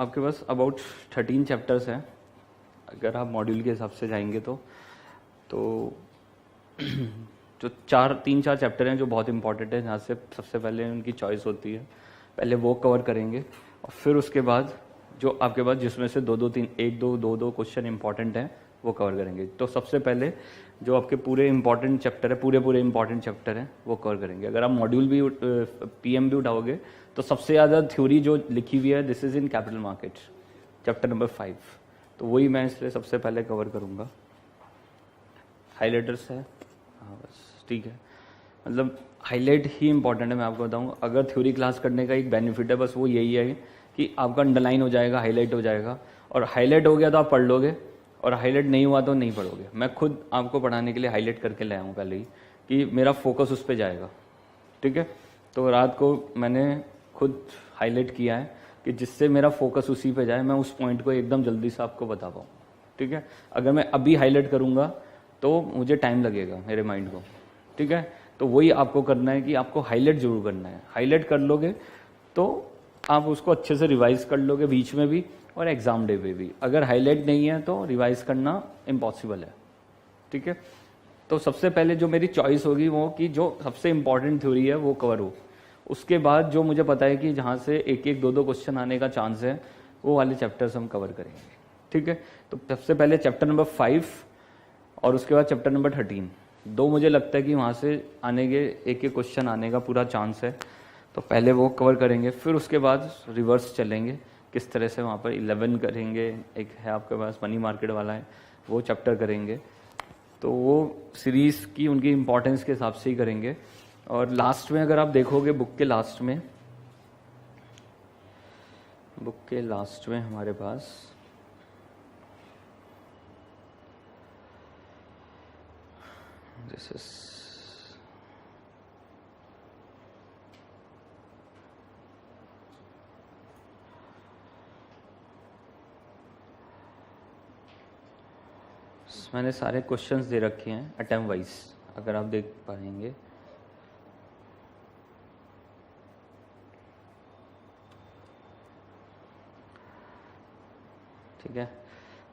आपके पास about 13 chapters हैं अगर आप मॉड्यूल के हिसाब से जाएंगे तो जो 3-4 चैप्टर हैं जो बहुत इंपॉर्टेंट है, जहाँ से सबसे पहले उनकी चॉइस होती है, पहले वो कवर करेंगे और फिर उसके बाद जो आपके पास जिसमें से 2-2 क्वेश्चन इंपॉर्टेंट हैं वो कवर करेंगे। तो सबसे पहले जो आपके पूरे इंपॉर्टेंट चैप्टर है, पूरे इंपॉर्टेंट चैप्टर हैं वो कवर करेंगे। अगर आप मॉड्यूल भी पीएम भी उठाओगे तो सबसे ज़्यादा थ्योरी जो लिखी हुई है this is in capital market chapter number 5, तो वही मैं इसलिए सबसे पहले कवर करूँगा। हाईलाइटर्स है, हाँ बस ठीक है, मतलब हाईलाइट ही इंपॉर्टेंट है। मैं आपको बताऊँ, अगर थ्योरी क्लास करने का एक बेनिफिट है बस वो यही है कि आपका अंडरलाइन हो जाएगा, हाईलाइट हो जाएगा, और हाईलाइट हो गया तो आप पढ़ लोगे, और हाईलाइट नहीं हुआ तो नहीं पढ़ोगे। मैं खुद आपको पढ़ाने के लिए हाईलाइट करके लाया हूँ पहले ही कि मेरा फोकस उस पर जाएगा, ठीक है। तो रात को मैंने खुद हाईलाइट किया है कि जिससे मेरा फोकस उसी पे जाए, मैं उस पॉइंट को एकदम जल्दी से आपको बता पाऊँ, ठीक है। अगर मैं अभी हाईलाइट करूँगा तो मुझे टाइम लगेगा मेरे माइंड को, ठीक है। तो वही आपको करना है कि आपको हाईलाइट जरूर करना है। हाईलाइट कर लोगे तो आप उसको अच्छे से रिवाइज कर लोगे बीच में भी और एग्ज़ाम डे पे भी। अगर हाईलाइट नहीं है तो रिवाइज करना इम्पॉसिबल है, ठीक है। तो सबसे पहले जो मेरी चॉइस होगी वो कि जो सबसे इम्पॉर्टेंट थ्योरी है वो कवर हो। उसके बाद जो मुझे पता है कि जहाँ से 1-2 क्वेश्चन आने का चांस है वो वाले चैप्टर्स हम कवर करेंगे, ठीक है। तो सबसे पहले चैप्टर नंबर 5 और उसके बाद चैप्टर नंबर 13, दो मुझे लगता है कि वहाँ से आने के एक क्वेश्चन आने का पूरा चांस है, तो पहले वो कवर करेंगे। फिर उसके बाद रिवर्स चलेंगे किस तरह से वहाँ पर 11 करेंगे। एक है आपके पास मनी मार्केट वाला है, वो चैप्टर करेंगे। तो वो सीरीज़ की उनकी इम्पोर्टेंस के हिसाब से ही करेंगे। और लास्ट में अगर आप देखोगे बुक के लास्ट में हमारे पास दिस इज मैंने सारे क्वेश्चंस दे रखे हैं अटेम्प्ट वाइज, अगर आप देख पाएंगे। ठीक है,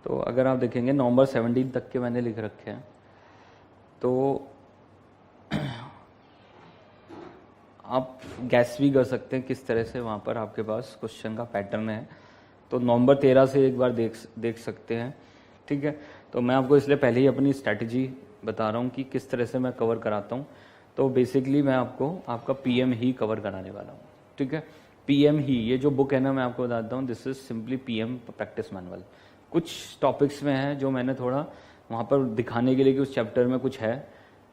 तो अगर आप देखेंगे नवंबर 17 तक के मैंने लिख रखे हैं। तो आप गैस भी कर सकते हैं किस तरह से वहाँ पर आपके पास क्वेश्चन का पैटर्न है। तो नवंबर 13 से एक बार देख सकते हैं, ठीक है। तो मैं आपको इसलिए पहले ही अपनी स्ट्रैटेजी बता रहा हूँ कि किस तरह से मैं कवर कराता हूँ। तो बेसिकली मैं आपको आपका पीएम ही कवर कराने वाला हूँ, ठीक है। पीएम ही, ये जो बुक है ना, मैं आपको बताता हूँ, this is simply PM practice manual. कुछ टॉपिक्स में है जो मैंने थोड़ा वहाँ पर दिखाने के लिए कि उस चैप्टर में कुछ है,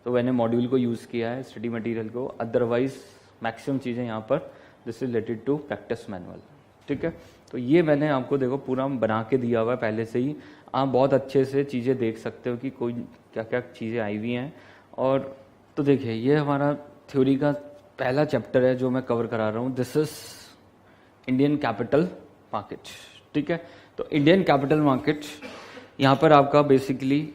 तो मैंने मॉड्यूल को यूज़ किया है, स्टडी मटेरियल को। अदरवाइज मैक्सिमम चीज़ें यहाँ पर this is related to practice manual, ठीक है। तो ये मैंने आपको देखो पूरा बना के दिया हुआ है पहले से ही। आप बहुत अच्छे से चीज़ें देख सकते हो कि कोई क्या क्या चीज़ें आई हुई हैं। और तो देखिए, ये हमारा थ्योरी का पहला चैप्टर है जो मैं कवर करा रहा हूँ। This is Indian capital market, ठीक है। तो इंडियन कैपिटल मार्केट, यहाँ पर आपका बेसिकली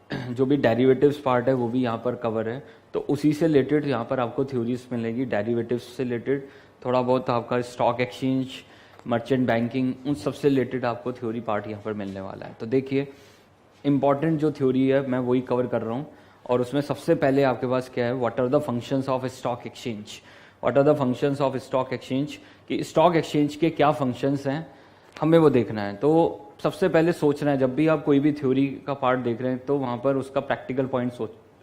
जो भी डेरिवेटिव्स पार्ट है वो भी यहाँ पर कवर है। तो उसी से रिलेटेड यहाँ पर आपको थ्योरीज मिलेगी, डेरिवेटिव्स से रिलेटेड थोड़ा बहुत आपका स्टॉक एक्सचेंज, मर्चेंट बैंकिंग, उन सबसे रिलेटेड आपको थ्योरी पार्ट यहाँ पर मिलने वाला है। तो देखिए, इंपॉर्टेंट जो थ्योरी है मैं वही कवर कर रहा हूँ। और उसमें सबसे पहले आपके पास क्या है, what are the functions of stock exchange. What are the functions of stock exchange, कि स्टॉक एक्सचेंज के क्या फंक्शंस हैं, हमें वो देखना है। तो सबसे पहले सोचना है, जब भी आप कोई भी थ्योरी का पार्ट देख रहे हैं तो वहाँ पर उसका प्रैक्टिकल पॉइंट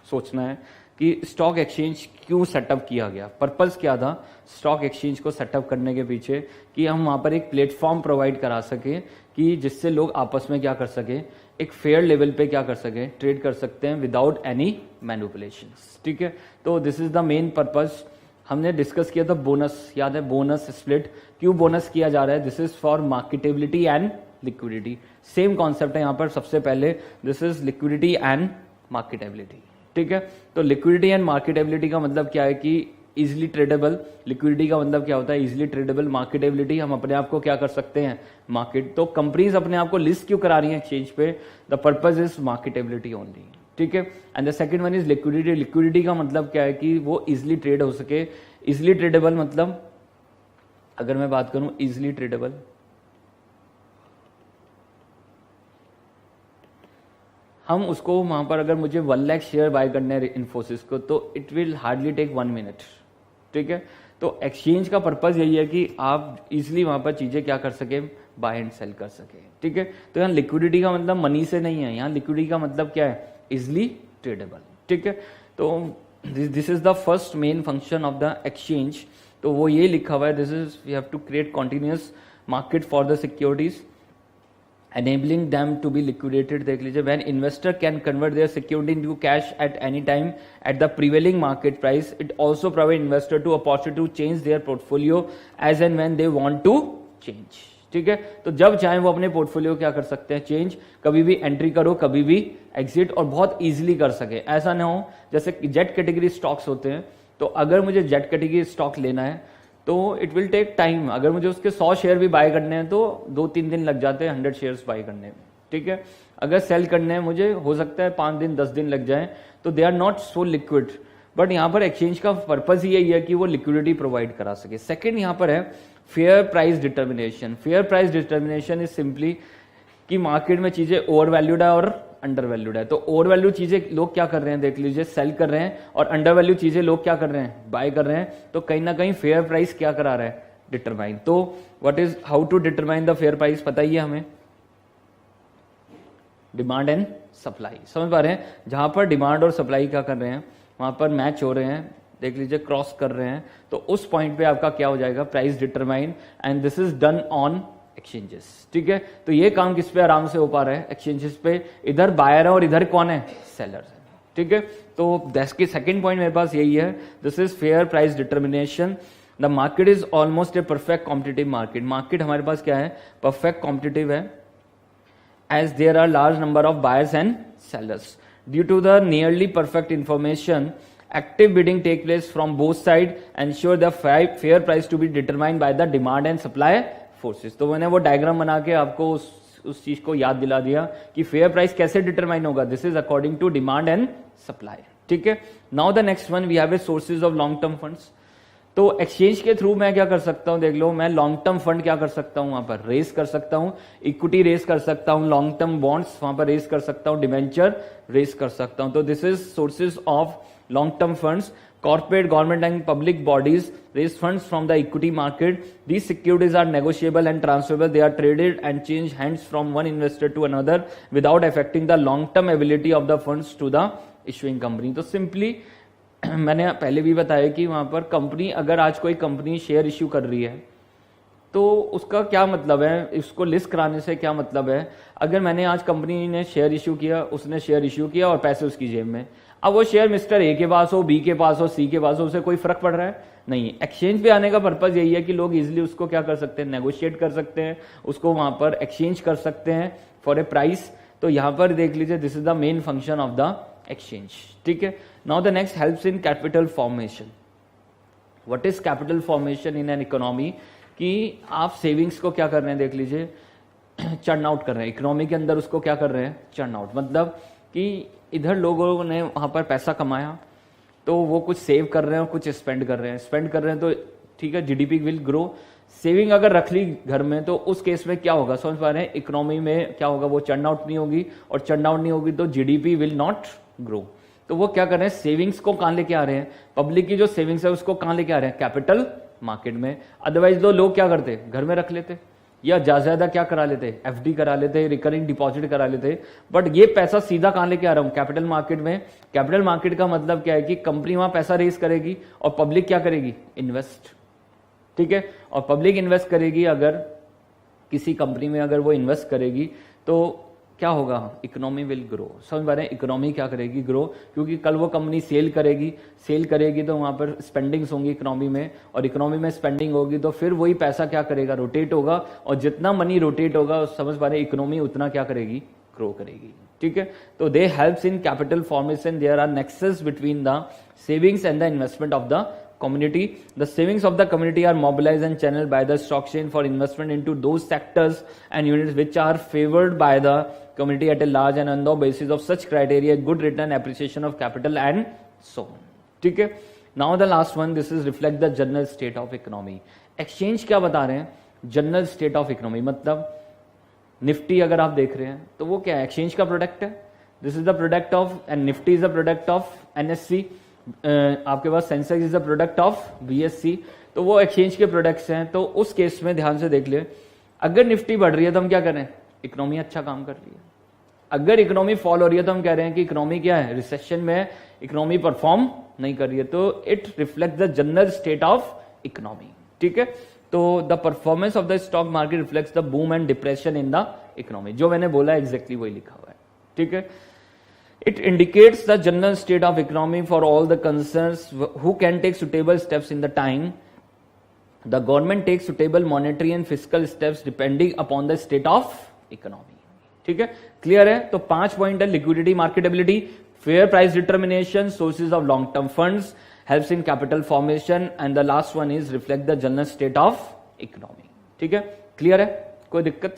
सोचना है कि स्टॉक एक्सचेंज क्यों सेटअप किया गया, पर्पस क्या था स्टॉक एक्सचेंज को सेटअप करने के पीछे, कि हम वहाँ पर एक प्लेटफॉर्म प्रोवाइड करा सके कि जिससे लोग आपस में क्या कर सके, एक फेयर लेवल पे क्या कर सके, ट्रेड कर सकते हैं विदाउट एनी मैनिपुलेशंस, ठीक है। तो this is the main purpose. हमने डिस्कस किया था बोनस, याद है, बोनस स्प्लिट क्यों बोनस किया जा रहा है, this is for marketability and liquidity. Same concept है यहाँ पर। सबसे पहले this is liquidity and marketability, ठीक है। तो लिक्विडिटी एंड मार्केटेबिलिटी का मतलब क्या है कि इजिली ट्रेडेबल। लिक्विडिटी का मतलब क्या होता है, इजिली ट्रेडेबल। मार्केटेबिलिटी, हम अपने आप को क्या कर सकते हैं, मार्केट। तो कंपनीज अपने आप को लिस्ट क्यों करा रही हैं एक्सचेंज पे, the purpose is marketability only, ठीक है। And the second one is liquidity. Liquidity का मतलब क्या है कि वो इजिली ट्रेड हो सके। इजिली ट्रेडेबल मतलब, अगर मैं बात करूं इजिली ट्रेडेबल, हम उसको वहां पर अगर मुझे 1 लाख शेयर बाय करने हैं इन्फोसिस को, तो it will hardly take 1 minute, ठीक है। तो एक्सचेंज का पर्पज यही है कि आप इजिली वहां पर चीजें क्या कर सके, बाय एंड सेल कर सके, ठीक है। तो यहाँ लिक्विडिटी का मतलब मनी से नहीं है, यहाँ लिक्विडिटी का मतलब क्या है, इजिली ट्रेडेबल, ठीक है। तो this is the first main function of the exchange. तो वो ये लिखा हुआ है, this is we have to create continuous market for the securities enabling them to be liquidated। देख लीजिए, when investor can convert their security into cash at any time at the prevailing market price, it also provide investor to opportunity to change their portfolio as and when they want to change, ठीक है। तो जब चाहे वो अपने portfolio क्या कर सकते हैं, चेंज, कभी भी एंट्री करो, कभी भी एग्जिट, और बहुत इजीली कर सके। ऐसा ना हो जैसे जेड कैटेगरी स्टॉक्स होते हैं, तो अगर मुझे जेड कैटेगरी स्टॉक लेना है तो इट विल टेक टाइम। अगर मुझे उसके 100 शेयर भी बाय करने हैं तो 2-3 दिन लग जाते हैं 100 शेयर्स बाय करने में, ठीक है। अगर सेल करने हैं मुझे हो सकता है 5 दिन 10 दिन लग जाए, तो they are not so liquid. But यहाँ पर एक्सचेंज का पर्पज यही है कि वो लिक्विडिटी प्रोवाइड करा सके। सेकेंड यहाँ पर है fair price determination. Fair price determination is simply कि मार्केट में चीजें ओवर वैल्यूड है और अंडर वैल्यूड है। तो ओवर वैल्यू चीजें लोग क्या कर रहे हैं, देख लीजिए, सेल कर रहे हैं, और अंडर वैल्यू चीजें लोग क्या कर रहे हैं, बाय कर रहे हैं। तो कहीं ना कहीं फेयर प्राइस क्या करा रहा है, डिटरमाइन। तो what is, how to determine the fair price, बताइए हमें। डिमांड एंड सप्लाई, समझ पा रहे हैं, जहां पर डिमांड और सप्लाई क्या कर रहे हैं, वहां पर मैच हो रहे हैं, देख लीजिए, क्रॉस कर रहे हैं, तो उस पॉइंट पे आपका क्या हो जाएगा, price determine. And this is done on exchanges, ठीक है। तो ये काम किस पे आराम से हो पा रहा है, एक्सचेंजेस पे। इधर बायर है और इधर कौन है, सेलर है, ठीक है। तो दैट्स की सेकंड पॉइंट मेरे पास यही है, this is fair price determination. The market is almost a perfect competitive market. Market हमारे पास क्या है, परफेक्ट कॉम्पिटिटिव है, as there are large number of buyers and sellers. Due to the nearly perfect information, active bidding take place from both sides, ensure the fair price to be determined by the demand and supply forces। तो मैंने वो diagram बना के आपको उस चीज को याद दिला दिया कि फेयर प्राइस कैसे डिटरमाइन होगा, this is according to demand and supply, ठीक है। Now the next one we have a sources of long term funds. तो एक्सचेंज के थ्रू मैं क्या कर सकता हूं, देख लो, मैं लॉन्ग टर्म फंड क्या कर सकता हूं, वहां पर रेस कर सकता हूं, इक्विटी रेस कर सकता हूं, लॉन्ग टर्म बॉन्ड्स वहां पर रेस कर सकता हूं, डिवेंचर रेस कर सकता हूं। तो this is sources of long term funds। Corporate, government and public bodies raise funds from the equity market. These securities are negotiable and transferable. They are traded and change hands from one investor to another without affecting the long term ability of the funds to the issuing company। तो simply मैंने पहले भी बताया कि वहां पर company, अगर आज कोई कंपनी शेयर इश्यू कर रही है तो उसका क्या मतलब है, इसको लिस्ट कराने से क्या मतलब है। अगर मैंने आज कंपनी ने शेयर इश्यू किया, उसने शेयर इश्यू किया और पैसे उसकी जेब में, अब वो शेयर मिस्टर ए के पास हो, बी के पास हो, सी के पास हो, उसे कोई फर्क पड़ रहा है नहीं। एक्सचेंज पे आने का पर्पज यही है कि लोग इजिली उसको क्या कर सकते हैं, नेगोशिएट कर सकते हैं, उसको वहां पर एक्सचेंज कर सकते हैं फॉर ए प्राइस। तो यहां पर देख लीजिए, this is the main function of the exchange, ठीक है। Now the next helps in capital formation. What is capital formation in an economy, कि आप सेविंग्स को क्या कर रहे हैं, देख लीजिए, चर्न आउट कर रहे हैं इकोनॉमी के अंदर, उसको क्या कर रहे हैं, चर्न आउट। मतलब कि इधर लोगों ने वहां पर पैसा कमाया तो वो कुछ सेव कर रहे हैं और कुछ स्पेंड कर रहे हैं, स्पेंड कर रहे हैं, तो ठीक है, जीडीपी विल ग्रो। सेविंग अगर रख ली घर में तो उस केस में क्या होगा, समझ पा रहे हैं, इकोनॉमी में क्या होगा, वो चर्न आउट नहीं होगी, और चर्न आउट नहीं होगी तो जीडीपी विल नॉट ग्रो। तो वो क्या कर रहे हैं, सेविंग्स को कहां लेके आ रहे हैं, पब्लिक की जो सेविंग्स है उसको कहां लेके आ रहे हैं, कैपिटल मार्केट में। अदरवाइज तो लोग क्या करते, घर में रख लेते, या ज्यादा क्या करा लेते, एफडी करा लेते, रिकरिंग डिपॉजिट करा लेते। बट ये पैसा सीधा कहां लेके आ रहा हूं, कैपिटल मार्केट में। कैपिटल मार्केट का मतलब क्या है कि कंपनी वहां पैसा रेज करेगी और पब्लिक क्या करेगी, इन्वेस्ट, ठीक है। और पब्लिक इन्वेस्ट करेगी, अगर किसी कंपनी में अगर वो इन्वेस्ट करेगी तो क्या होगा, इकोनॉमी विल ग्रो। समझ पा रहे हैं, इकोनॉमी क्या करेगी, ग्रो, क्योंकि कल वो कंपनी सेल करेगी तो वहां पर स्पेंडिंग्स होंगी इकोनॉमी में, और इकोनॉमी में स्पेंडिंग होगी तो फिर वही पैसा क्या करेगा, रोटेट होगा, और जितना मनी रोटेट होगा, समझ पा रहे हैं, इकोनॉमी उतना क्या करेगी, ग्रो करेगी, ठीक है। तो they helps in capital formation. There are nexus between the savings and the investment of the community। The savings of the community are mobilized and channeled by the stock exchange for investment into those sectors and units which are favored by the community at a large and on the basis of such criteria, good return, appreciation of capital and so on, ठीक है। Now the last one, this is reflect the general state of economy। exchange क्या बता रहे हैं, general state of economy, मतलब Nifty अगर आप देख रहे हैं तो वो क्या है, एक्सचेंज का प्रोडक्ट है। This is the product of, and Nifty is the product of NSE, आपके पास Sensex is the product of BSE, तो वो एक्सचेंज के प्रोडक्ट्स हैं। तो उस केस में ध्यान से देख ले, अगर निफ्टी बढ़ रही है तो हम क्या करें, इकोनॉमी अच्छा काम कर रही है। अगर इकोनॉमी फॉल हो रही है तो हम कह रहे हैं कि इकोनॉमी क्या है, रिसेशन में, इकोनॉमी परफॉर्म नहीं कर रही है। तो it reflect the general state of economy, ठीक है। तो the performance of the stock market reflects the boom and depression in the economy, जो मैंने बोला एग्जैक्टली वही लिखा हुआ है, ठीक है। It indicates the general state of economy for all the concerns who can take suitable steps in the time. The government takes suitable monetary and fiscal steps depending upon the state of economy. ठीक है, clear है। तो 5 point है, liquidity, marketability, fair price determination, sources of long term funds, helps in capital formation, and the last one is reflect the general state of economy. ठीक है, clear है, कोई दिक्कत?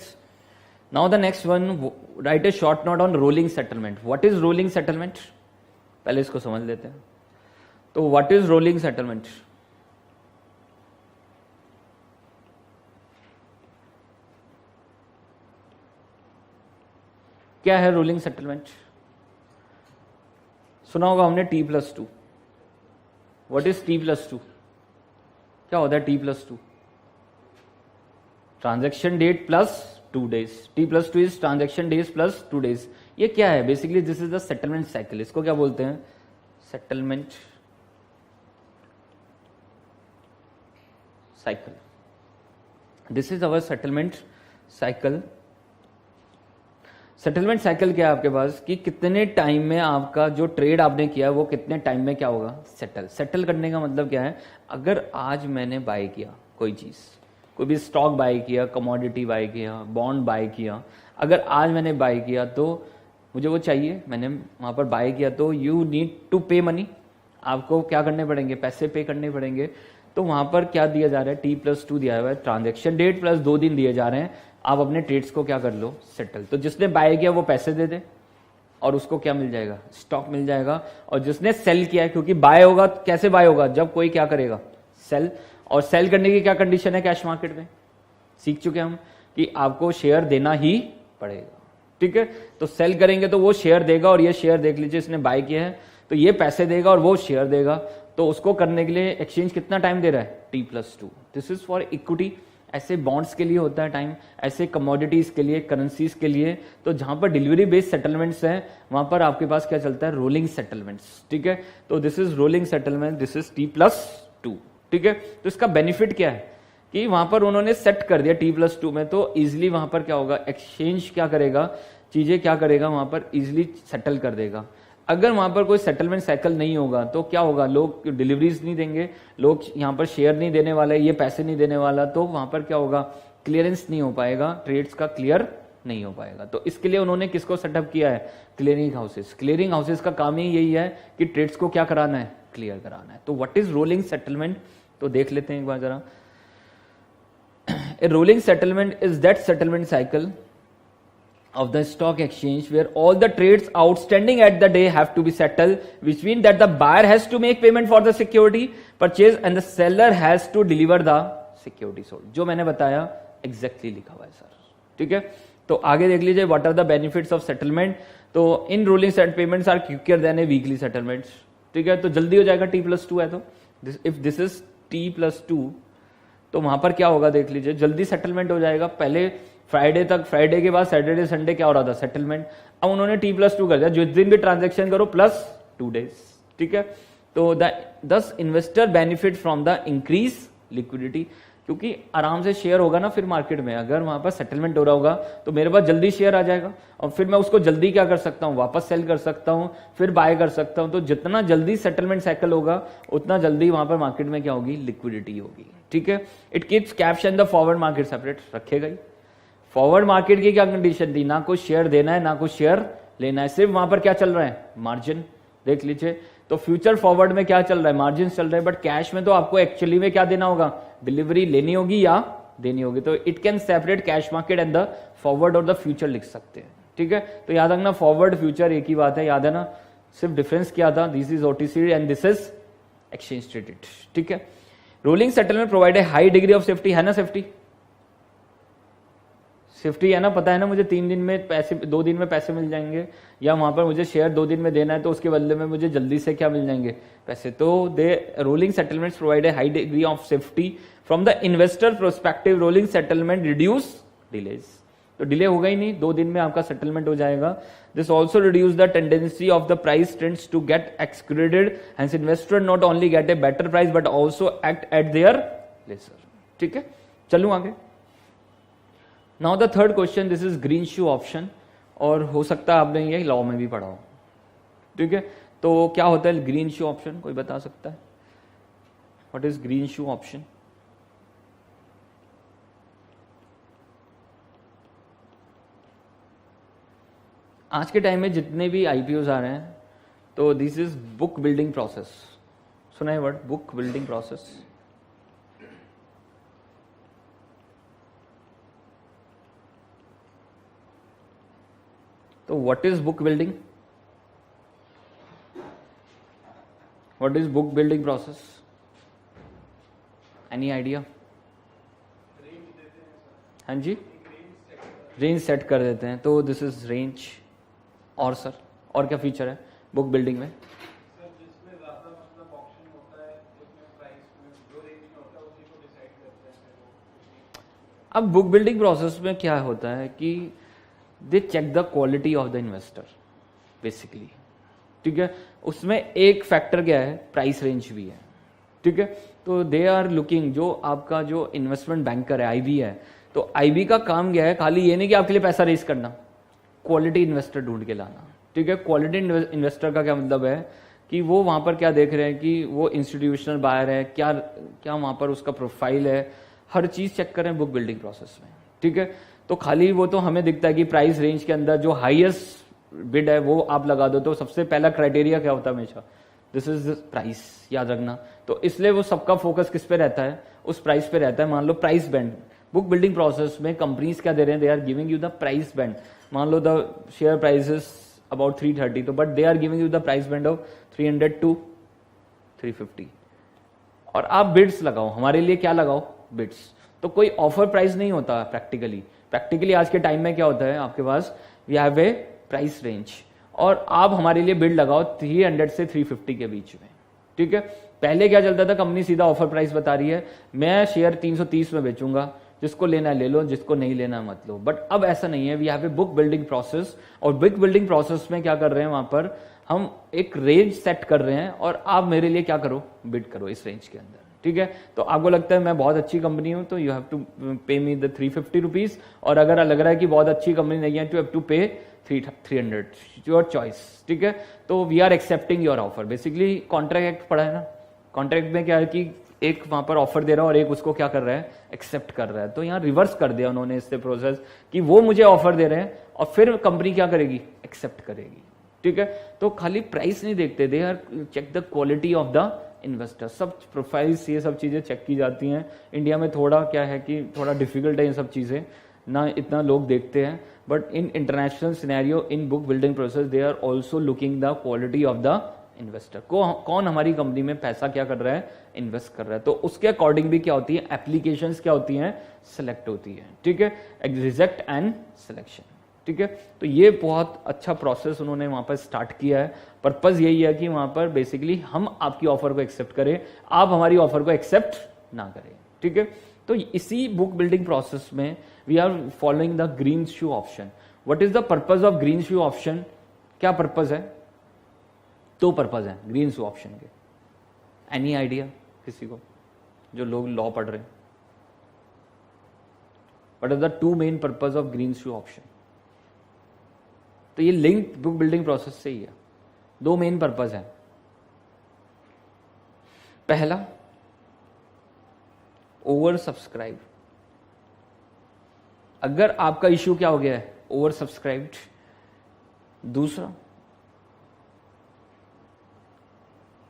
Now the next one, write a short note on rolling settlement. What is rolling settlement? पहले इसको समझ लेते हैं। तो what is rolling settlement? क्या है रोलिंग सेटलमेंट? सुना होगा हमने T+2। What is T+2? क्या होता है T+2? Transaction date plus 2 days। T+2 is transaction days plus 2 days। ये क्या है? Basically this is the settlement cycle. इसको क्या बोलते हैं? Settlement cycle. This is our settlement cycle. Settlement cycle क्या है आपके पास कि कितने टाइम में आपका जो ट्रेड आपने किया वो कितने टाइम में क्या होगा, सेटल करने का मतलब क्या है? अगर आज मैंने बाय किया कोई चीज, कोई भी स्टॉक बाय किया, कमोडिटी बाय किया, बॉन्ड बाय किया, अगर आज मैंने बाय किया तो मुझे वो चाहिए, मैंने वहां पर बाय किया, तो यू नीड टू पे मनी। आपको क्या करने पड़ेंगे? पैसे पे करने पड़ेंगे। तो वहां पर क्या दिया जा रहा है? T+2 दिया हुआ है, ट्रांजेक्शन डेट प्लस 2 दिन दिए जा रहे हैं। आप अपने ट्रेड्स को क्या कर लो? सेटल। तो जिसने बाय किया वो पैसे दे दे और उसको क्या मिल जाएगा? स्टॉक मिल जाएगा। और जिसने सेल किया है, क्योंकि बाय होगा, कैसे बाय होगा? जब कोई क्या करेगा? सेल। और सेल करने की क्या कंडीशन है कैश मार्केट में? सीख चुके हम कि आपको शेयर देना ही पड़ेगा, ठीक है। तो सेल करेंगे तो वो शेयर देगा, और ये शेयर देख लीजिए, इसने बाय किया है तो ये पैसे देगा और वो शेयर देगा। तो उसको करने के लिए एक्सचेंज कितना टाइम दे रहा है? T+2। This is for equity. ऐसे बॉन्ड्स के लिए होता है टाइम, ऐसे कमोडिटीज के लिए, करेंसीज के लिए। तो जहां पर डिलीवरी बेस्ड सेटलमेंट्स हैं वहां पर आपके पास क्या चलता है? रोलिंग सेटलमेंट्स, ठीक है। तो this is rolling settlement, this is T+2, ठीक है। तो इसका बेनिफिट क्या है कि वहां पर उन्होंने सेट कर दिया T+2 में, तो इजिली वहां पर क्या होगा? एक्सचेंज क्या करेगा? चीजें क्या करेगा? वहां पर इजिली सेटल कर देगा। अगर वहां पर कोई सेटलमेंट साइकिल नहीं होगा तो क्या होगा? लोग डिलीवरीज नहीं देंगे, लोग यहाँ पर शेयर नहीं देने वाले, ये पैसे नहीं देने वाला, तो वहां पर क्या होगा? क्लियरेंस नहीं हो पाएगा, ट्रेड्स का क्लियर नहीं हो पाएगा। तो इसके लिए उन्होंने किसको सेटअप किया है? Clearing houses. क्लियरिंग हाउसेस का काम ही यही है कि ट्रेड्स को क्या कराना है? क्लियर कराना है। तो व्हाट इज रोलिंग सेटलमेंट? तो देख लेते हैं एक बार जरा। A rolling settlement is that settlement cycle of the stock exchange where all the trades outstanding at the day have to be settled, which means that the buyer has to make payment for the security purchase and the seller has to deliver the security sold। जो मैंने बताया exactly लिखा हुआ है sir, ठीक है। तो आगे देख लीजिए, what are the benefits of settlement। तो in rolling set payments are quicker than a weekly settlements, ठीक है। तो जल्दी हो जाएगा, T+2 है तो if this is T+2 तो वहां पर क्या होगा? देख लीजिए, जल्दी सेटलमेंट हो जाएगा। पहले फ्राइडे तक, फ्राइडे के बाद सैटरडे संडे क्या हो रहा था? सेटलमेंट। अब उन्होंने T+2 कर दिया, जिस दिन भी ट्रांजेक्शन करो प्लस 2 days, ठीक है। तो दस investor benefit from the increase liquidity, क्योंकि आराम से शेयर होगा ना फिर मार्केट में। अगर वहां पर सेटलमेंट हो रहा होगा तो मेरे पास जल्दी शेयर आ जाएगा और फिर मैं उसको जल्दी क्या कर सकता हूं? वापस सेल कर सकता हूं, फिर बाय कर सकता हूं। तो जितना जल्दी सेटलमेंट साइकिल होगा उतना जल्दी वहां पर मार्केट में क्या होगी? लिक्विडिटी होगी, ठीक है। It keeps cash and the forward market separate, रखेगा ही। फॉरवर्ड मार्केट की क्या कंडीशन थी? ना कुछ शेयर देना है ना कुछ शेयर लेना है, सिर्फ वहां पर क्या चल रहा है? मार्जिन। देख लीजिए, तो फ्यूचर फॉरवर्ड में क्या चल रहा है? मार्जिन चल रहा है। बट कैश में तो आपको एक्चुअली में क्या देना होगा? डिलीवरी लेनी होगी या देनी होगी। तो it can separate cash market and the forward और द फ्यूचर लिख सकते हैं, ठीक है। तो याद रखना, फॉरवर्ड फ्यूचर एक ही बात है, याद है ना। सिर्फ डिफरेंस क्या था? This is OTC and this is exchange traded, ठीक है। Rolling settlement provide a high degree of safety, है ना सेफ्टी? सेफ्टी है ना, पता है ना मुझे 3 दिन में पैसे, 2 दिन में पैसे मिल जाएंगे, या वहां पर मुझे शेयर 2 दिन में देना है तो उसके बदले में मुझे जल्दी से क्या मिल जाएंगे, पैसे। तो they rolling settlements provide a high degree of safety from the investor prospective. Rolling settlement reduce delays, तो डिले होगा ही नहीं, 2 दिन में आपका सेटलमेंट हो जाएगा। This also reduce the tendency of the price trends to get excluded, hence investor not only get a better price but also act at their leisure. ठीक है, चलूं आगे। Now the third question, this is green shoe option, और हो सकता है आपने ये लॉ में भी पढ़ा हो। ठीक है, तो क्या होता है ग्रीन शू ऑप्शन, कोई बता सकता है? What is green shoe option? आज के टाइम में जितने भी आईपीओज आ रहे हैं, तो this is book building process. सुना है वर्ड बुक बिल्डिंग प्रोसेस? तो what is book building? What is book building process? Any idea? हाँ जी, रेंज सेट कर देते हैं, तो दिस इज रेंज। और सर और क्या फीचर है बुक बिल्डिंग में? सर जिसमें ज्यादा मतलब ऑप्शन होता है, जिसमें प्राइस में जो रेंज में होता है उसी को डिसाइड करते हैं। अब बुक बिल्डिंग प्रोसेस में क्या होता है कि they check the quality of the investor basically. ठीक है, उसमें एक फैक्टर क्या है, प्राइस रेंज भी है। ठीक है, तो दे आर लुकिंग, जो आपका जो इन्वेस्टमेंट बैंकर है आईबी है, तो आईबी का काम क्या है, खाली ये नहीं कि आपके लिए पैसा रेज करना, क्वालिटी इन्वेस्टर ढूंढ के लाना। ठीक है, क्वालिटी इन्वेस्टर का क्या मतलब है कि वो वहां पर क्या देख रहे हैं कि वो इंस्टीट्यूशनल बायर है, क्या क्या वहां पर उसका प्रोफाइल है, हर चीज चेक करें बुक बिल्डिंग प्रोसेस में। ठीक है, तो खाली वो तो हमें दिखता है कि प्राइस रेंज के अंदर जो हाईएस्ट बिड है वो आप लगा दो, तो सबसे पहला क्राइटेरिया क्या होता है हमेशा, दिस इज प्राइस, याद रखना। तो इसलिए वो सबका फोकस किस पे रहता है, उस प्राइस पे रहता है। मान लो price band, book building process में कंपनीज क्या दे रहे हैं, they are giving you the price band. मान लो the share price is about 330, तो but they are giving you the price band of 300 to 350, और आप बिड्स लगाओ, हमारे लिए क्या लगाओ, बिड्स। तो कोई ऑफर प्राइस नहीं होता प्रैक्टिकली आज के टाइम में क्या होता है, आपके पास we have a price range, और आप हमारे लिए बिड लगाओ 300 से 350 के बीच में। ठीक है, पहले क्या चलता था, कंपनी सीधा ऑफर प्राइस बता रही है, मैं शेयर 330 में बेचूंगा, जिसको लेना है ले लो, जिसको नहीं लेना मत लो। बट अब ऐसा नहीं है, we have a book building process, और बुक बिल्डिंग प्रोसेस में क्या कर रहे हैं, वहां पर हम एक रेंज सेट कर रहे हैं, और आप मेरे लिए क्या करो, बिड करो इस रेंज के अंदर। ठीक है, तो आपको लगता है मैं बहुत अच्छी कंपनी हूं, तो यू हैव टू पे मी द 350 रुपीज, और अगर लग रहा है कि बहुत अच्छी कंपनी नहीं है, तो यू हैव टू पे 300, योर चॉइस। ठीक है, तो we are accepting your offer. Basically contract पढ़ा है ना, कॉन्ट्रैक्ट में क्या है कि एक वहां पर ऑफर दे रहा है और एक उसको क्या कर रहा है, एक्सेप्ट कर रहा है। तो यहाँ रिवर्स कर दिया उन्होंने इससे प्रोसेस, कि वो मुझे ऑफर दे रहे हैं और फिर कंपनी क्या करेगी, एक्सेप्ट करेगी। ठीक है, तो खाली प्राइस नहीं देखते, they are check the quality of the investor. सब प्रोफाइल्स, ये सब चीजें चेक की जाती हैं। इंडिया में थोड़ा क्या है कि थोड़ा डिफिकल्ट है ये सब चीजें, ना इतना लोग देखते हैं, but in international scenario in book building process they are also looking the quality of the investor. कौन हमारी कंपनी में पैसा क्या कर रहा है, इन्वेस्ट कर रहा है, तो उसके अकॉर्डिंग भी क्या होती है, एप्लीकेशंस क्या होती हैं, सेलेक्ट होती है। ठीक है, रिजेक्ट एंड सिलेक्शन। ठीक है, तो ये बहुत अच्छा प्रोसेस उन्होंने वहां पर स्टार्ट किया है। पर्पज यही है कि वहां पर बेसिकली हम आपकी ऑफर को एक्सेप्ट करें, आप हमारी ऑफर को एक्सेप्ट ना करें। ठीक है, तो इसी बुक बिल्डिंग प्रोसेस में we are following the green shoe option. What is the purpose of green shoe option? क्या पर्पज है? 2 पर्पज है ग्रीन शू ऑप्शन के। एनी आइडिया किसी को, जो लोग लॉ पढ़ रहे हैं? What are the 2 main purpose of green shoe option? तो ये लिंक बुक बिल्डिंग प्रोसेस से ही है। 2 मेन पर्पज है। पहला, ओवर सब्सक्राइब। अगर आपका इश्यू क्या हो गया है, ओवर सब्सक्राइब्ड। दूसरा,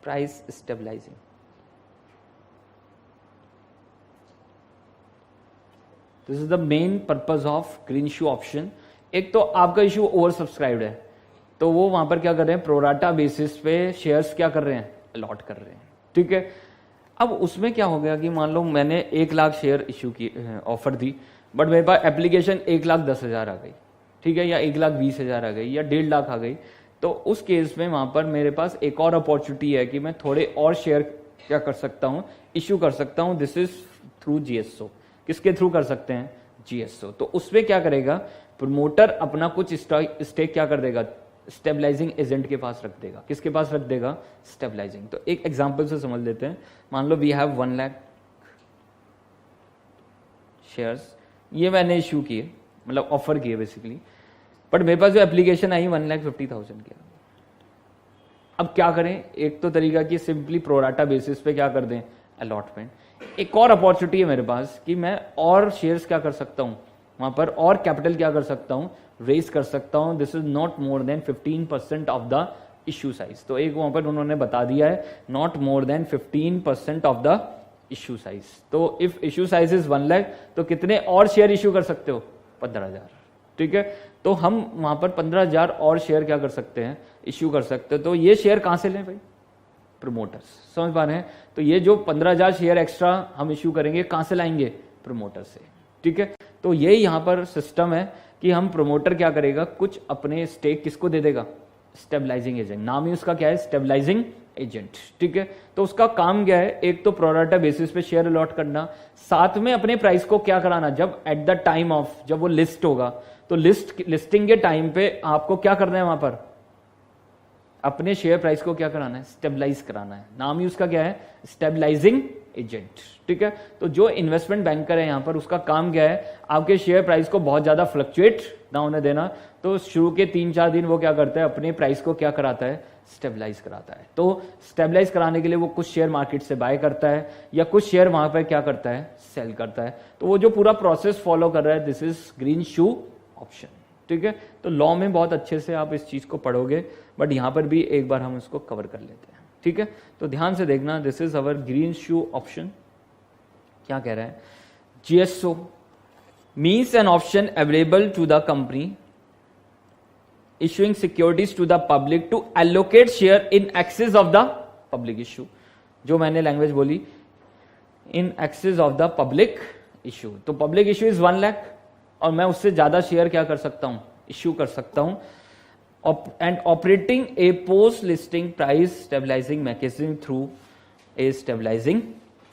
price stabilising. This is the main purpose of green shoe option. एक तो आपका इश्यू ओवर सब्सक्राइब्ड है, तो वो वहां पर क्या कर रहे हैं, प्रोराटा बेसिस पे शेयर्स क्या कर रहे हैं, अलॉट कर रहे हैं। ठीक है, अब उसमें क्या हो गया कि मान लो मैंने 1 लाख शेयर इश्यू की, ऑफर दी, बट मेरे पास एप्लीकेशन 1,10,000 आ गई, ठीक है, या 1,20,000 आ गई, या 1.5 लाख आ गई, तो उस केस में वहां पर मेरे पास एक और अपॉर्चुनिटी है कि मैं थोड़े और शेयर क्या कर सकता हूं, इश्यू कर सकता हूं। This is through GSO. किसके थ्रू कर सकते हैं? जीएसओ। तो उसमें क्या करेगा, प्रमोटर अपना कुछ स्टेक क्या कर देगा, स्टेबलाइजिंग एजेंट के पास रख देगा। किसके पास रख देगा? स्टेबलाइजिंग। तो एक एग्जांपल से समझ लेते हैं। मान लो वी हैव 1 लाख शेयर्स, ये मैंने इश्यू किए, मतलब ऑफर किए बेसिकली, बट मेरे पास जो एप्लीकेशन आई 1,50,000 की। अब क्या करें? एक तो तरीका कि सिंपली प्रोराटा बेसिस पे क्या कर दें, अलॉटमेंट। एक और अपॉर्चुनिटी है मेरे पास कि मैं और शेयर्स क्या कर सकता हूं, वहां पर और कैपिटल क्या कर सकता हूं, रेज कर सकता हूं। This is not more than 15% of the issue size. तो एक वहां पर उन्होंने बता दिया है, not more than 15% of the issue size. तो if issue size is 1 lakh, तो कितने और शेयर इश्यू कर सकते हो? 15,000, ठीक है। तो हम वहां पर 15,000 और शेयर क्या कर सकते हैं, इश्यू कर सकते हैं। तो ये शेयर कहां से लें भाई? प्रमोटर्स। समझ पा रहे हैं? तो ये जो 15,000 शेयर एक्स्ट्रा हम इश्यू करेंगे कहां से लाएंगे? प्रमोटर से, ठीक है। तो ये यहां पर सिस्टम है कि हम प्रमोटर क्या करेगा, कुछ अपने स्टेक किसको दे देगा? Stabilising agent. नाम ही उसका क्या है? स्टेबलाइजिंग एजेंट, ठीक है। तो उसका काम क्या है? एक तो प्रोराटा बेसिस पे शेयर अलॉट करना, साथ में अपने प्राइस को क्या कराना, जब एट द टाइम ऑफ, जब वो लिस्ट होगा, तो लिस्टिंग के टाइम पे आपको क्या करना है, वहां पर अपने शेयर प्राइस को क्या कराना है? स्टेबलाइज कराना है। नाम ही उसका क्या है? स्टेबलाइजिंग एजेंट, ठीक है। तो जो इन्वेस्टमेंट बैंकर है यहां पर, उसका काम क्या है? आपके शेयर प्राइस को बहुत ज्यादा फ्लक्चुएट ना होने देना। तो शुरू के 3-4 दिन वो क्या करता है, अपने प्राइस को क्या कराता है? स्टेबलाइज कराता है। तो स्टेबलाइज कराने के लिए वो कुछ शेयर मार्केट से बाय करता है, या कुछ शेयर वहां पर क्या करता है? सेल करता है। तो वो जो पूरा प्रोसेस फॉलो कर रहा है, this is green shoe option, ठीक है। तो लॉ में बहुत अच्छे से आप इस चीज को पढ़ोगे, बट यहां पर भी एक बार हम इसको कवर कर लेते हैं, ठीक है। तो ध्यान से देखना, this is our green shoe option. क्या कह रहा है? GSO means an option available to the company issuing securities to the public to allocate share in excess of the public issue। जो मैंने लैंग्वेज बोली, in excess of the public issue। तो public issue is 1 lakh, और मैं उससे ज्यादा share क्या कर सकता हूं? इश्यू कर सकता हूं। And operating a post listing price stabilising mechanism through a stabilising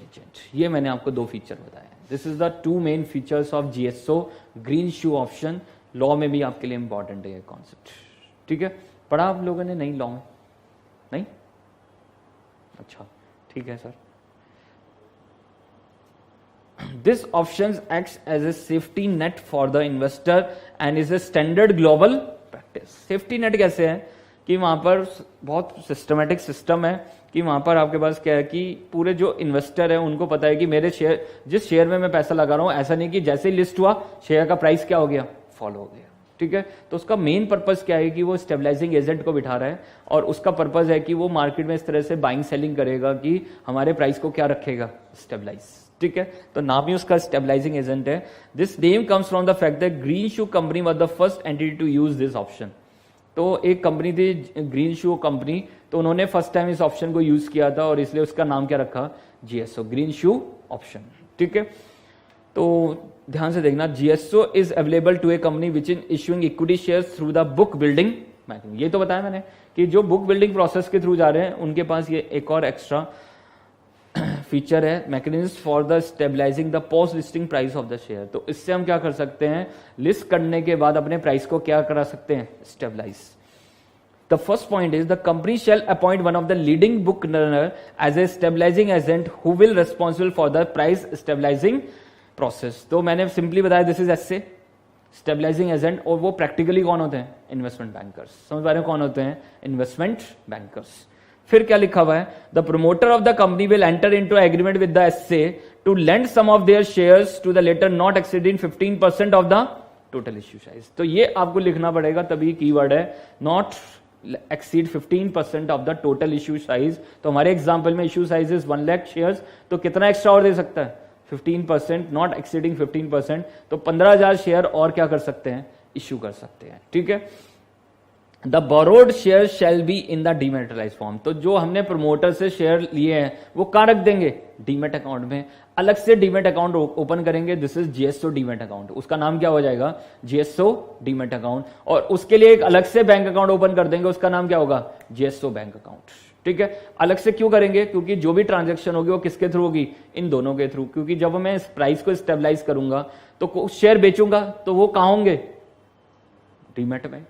agent. ये मैंने आपको 2 फीचर बताए। This is the 2 main features of GSO green shoe option. Law में भी आपके लिए इंपॉर्टेंट है ये कॉन्सेप्ट, ठीक है। पढ़ा आप लोगों ने? नहीं, लॉ में नहीं? अच्छा, ठीक है sir. This option acts as a safety net for the investor and is a standard global practice. Safety net कैसे है कि वहां पर बहुत सिस्टमेटिक सिस्टम है कि वहां पर आपके पास क्या है कि पूरे जो इन्वेस्टर है उनको पता है कि मेरे शेयर, जिस शेयर में मैं पैसा लगा रहा हूं, ऐसा नहीं कि जैसे ही लिस्ट हुआ शेयर का प्राइस क्या हो गया? फॉलो हो गया, ठीक है। तो उसका मेन पर्पस क्या है कि वो स्टेबलाइजिंग एजेंट को बिठा रहा है, और उसका पर्पस है कि वो मार्केट में इस तरह से बाइंग सेलिंग करेगा कि हमारे प्राइस को क्या रखेगा? स्टेबलाइज, ठीक है। तो नाम ही उसका स्टेबलाइजिंग एजेंट है। This name comes from the fact that green shoe company was the first entity to use this option. तो एक कंपनी थी ग्रीन शू कंपनी, तो उन्होंने फर्स्ट टाइम इस ऑप्शन को यूज किया था, और इसलिए उसका नाम क्या रखा? जीएसओ, ग्रीन शू ऑप्शन, ठीक है। तो ध्यान से देखना, GSO is available to a company which in issuing equity shares through the book building mechanism. ये तो बताया मैंने कि जो बुक बिल्डिंग प्रोसेस के थ्रू जा रहे हैं उनके पास ये एक और एक्स्ट्रा फीचर है, mechanism for the stabilising the post listing price of the share. तो इससे हम क्या कर सकते हैं? लिस्ट करने के बाद अपने प्राइस को क्या करा सकते हैं? Stabilise. The first point is the company shall appoint one of the leading book runner as a stabilising agent who will responsible for the price stabilising process. तो मैंने सिंपली बताया this is SA stabilising agent, और वो practically कौन होते हैं? Investment bankers. समझ पा रहे हो कौन होते हैं? Investment bankers. फिर क्या लिखा हुआ है? The promoter of the company will enter into agreement with the SA to lend some of their shares to the latter not exceeding 15% of the total issue size. तो ये आपको लिखना पड़ेगा, तभी कीवर्ड है not exceed 15% of the total issue size. तो हमारे example में issue size is 1 lakh shares, तो कितना एक्स्ट्रा और दे सकता है? 15%, नॉट एक्सीडिंग 15%। तो 15,000 शेयर और क्या कर सकते हैं? इश्यू कर सकते हैं, ठीक है। The borrowed share shall be in the dematerialise form. तो जो हमने प्रमोटर से शेयर लिए हैं वो कहां रख देंगे, डीमेट अकाउंट में। अलग से डीमेट अकाउंट ओपन करेंगे, this is GSO demat account, उसका नाम क्या हो जाएगा, जीएसओ डीमेट अकाउंट। और उसके लिए एक अलग से बैंक अकाउंट ओपन कर देंगे, उसका नाम क्या होगा, जीएसओ बैंक अकाउंट। ठीक है, अलग से क्यों करेंगे, क्योंकि जो भी ट्रांजेक्शन होगी वो किसके थ्रू होगी, इन दोनों के थ्रू। क्योंकि जब मैं इस प्राइस को स्टेबलाइज करूंगा तो शेयर बेचूंगा तो वो कहां होंगे, डीमेट में।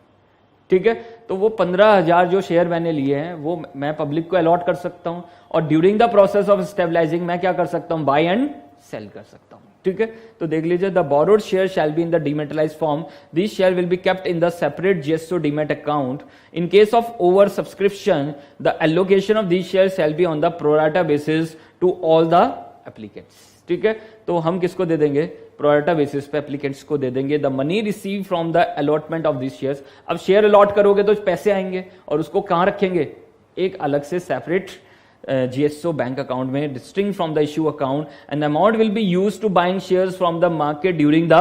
ठीक है, तो वो 15,000 जो शेयर मैंने लिए हैं वो मैं पब्लिक को अलॉट कर सकता हूं, और during the process of stabilising मैं क्या कर सकता हूं, बाय एंड सेल कर सकता हूं। ठीक है, तो देख लीजिए, the borrowed share shall be in the dematerialized form, this share will be kept in the separate GSO demat account. In case of over subscription the allocation of this share shall be on the pro rata basis to all the applicants. ठीक है, तो हम किसको दे देंगे, pro rata basis पे applicants को दे देंगे। The money receive from the allotment of this shares. अब शेयर अलॉट करोगे तो पैसे आएंगे, और उसको कहां रखेंगे, एक अलग से सेपरेट जीएसओ बैंक अकाउंट में, distinct from the issue account, and amount will be used to buying shares from the market during the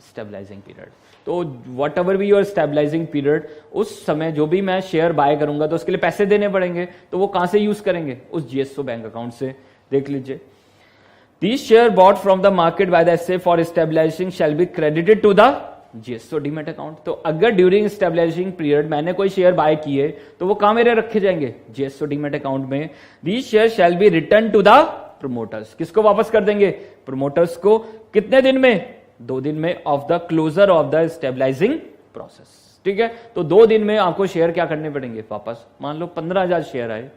stabilizing period. तो whatever be your stabilizing period, उस समय जो भी मैं शेयर बाय करूंगा तो उसके लिए पैसे देने पड़ेंगे, तो वो कहां से यूज करेंगे, उस जीएसओ बैंक अकाउंट से। देख लीजिए, these share bought from the market by the SA for stabilizing shall be credited to the GSO demat account. तो अगर ड्यूरिंग स्टेबलाइजिंग पीरियड मैंने कोई शेयर बाय किए तो वो कहां मेरे रखे जाएंगे, जीएसओ डीमेट अकाउंट में। these shares shall be returned to the promoters। किसको वापस कर देंगे, प्रोमोटर्स को। कितने दिन में, 2 दिन में, of the closure of the stabilising process. ठीक है, तो 2 दिन में आपको शेयर क्या करने पड़ेंगे वापस। मान लो 15,000 शेयर आए,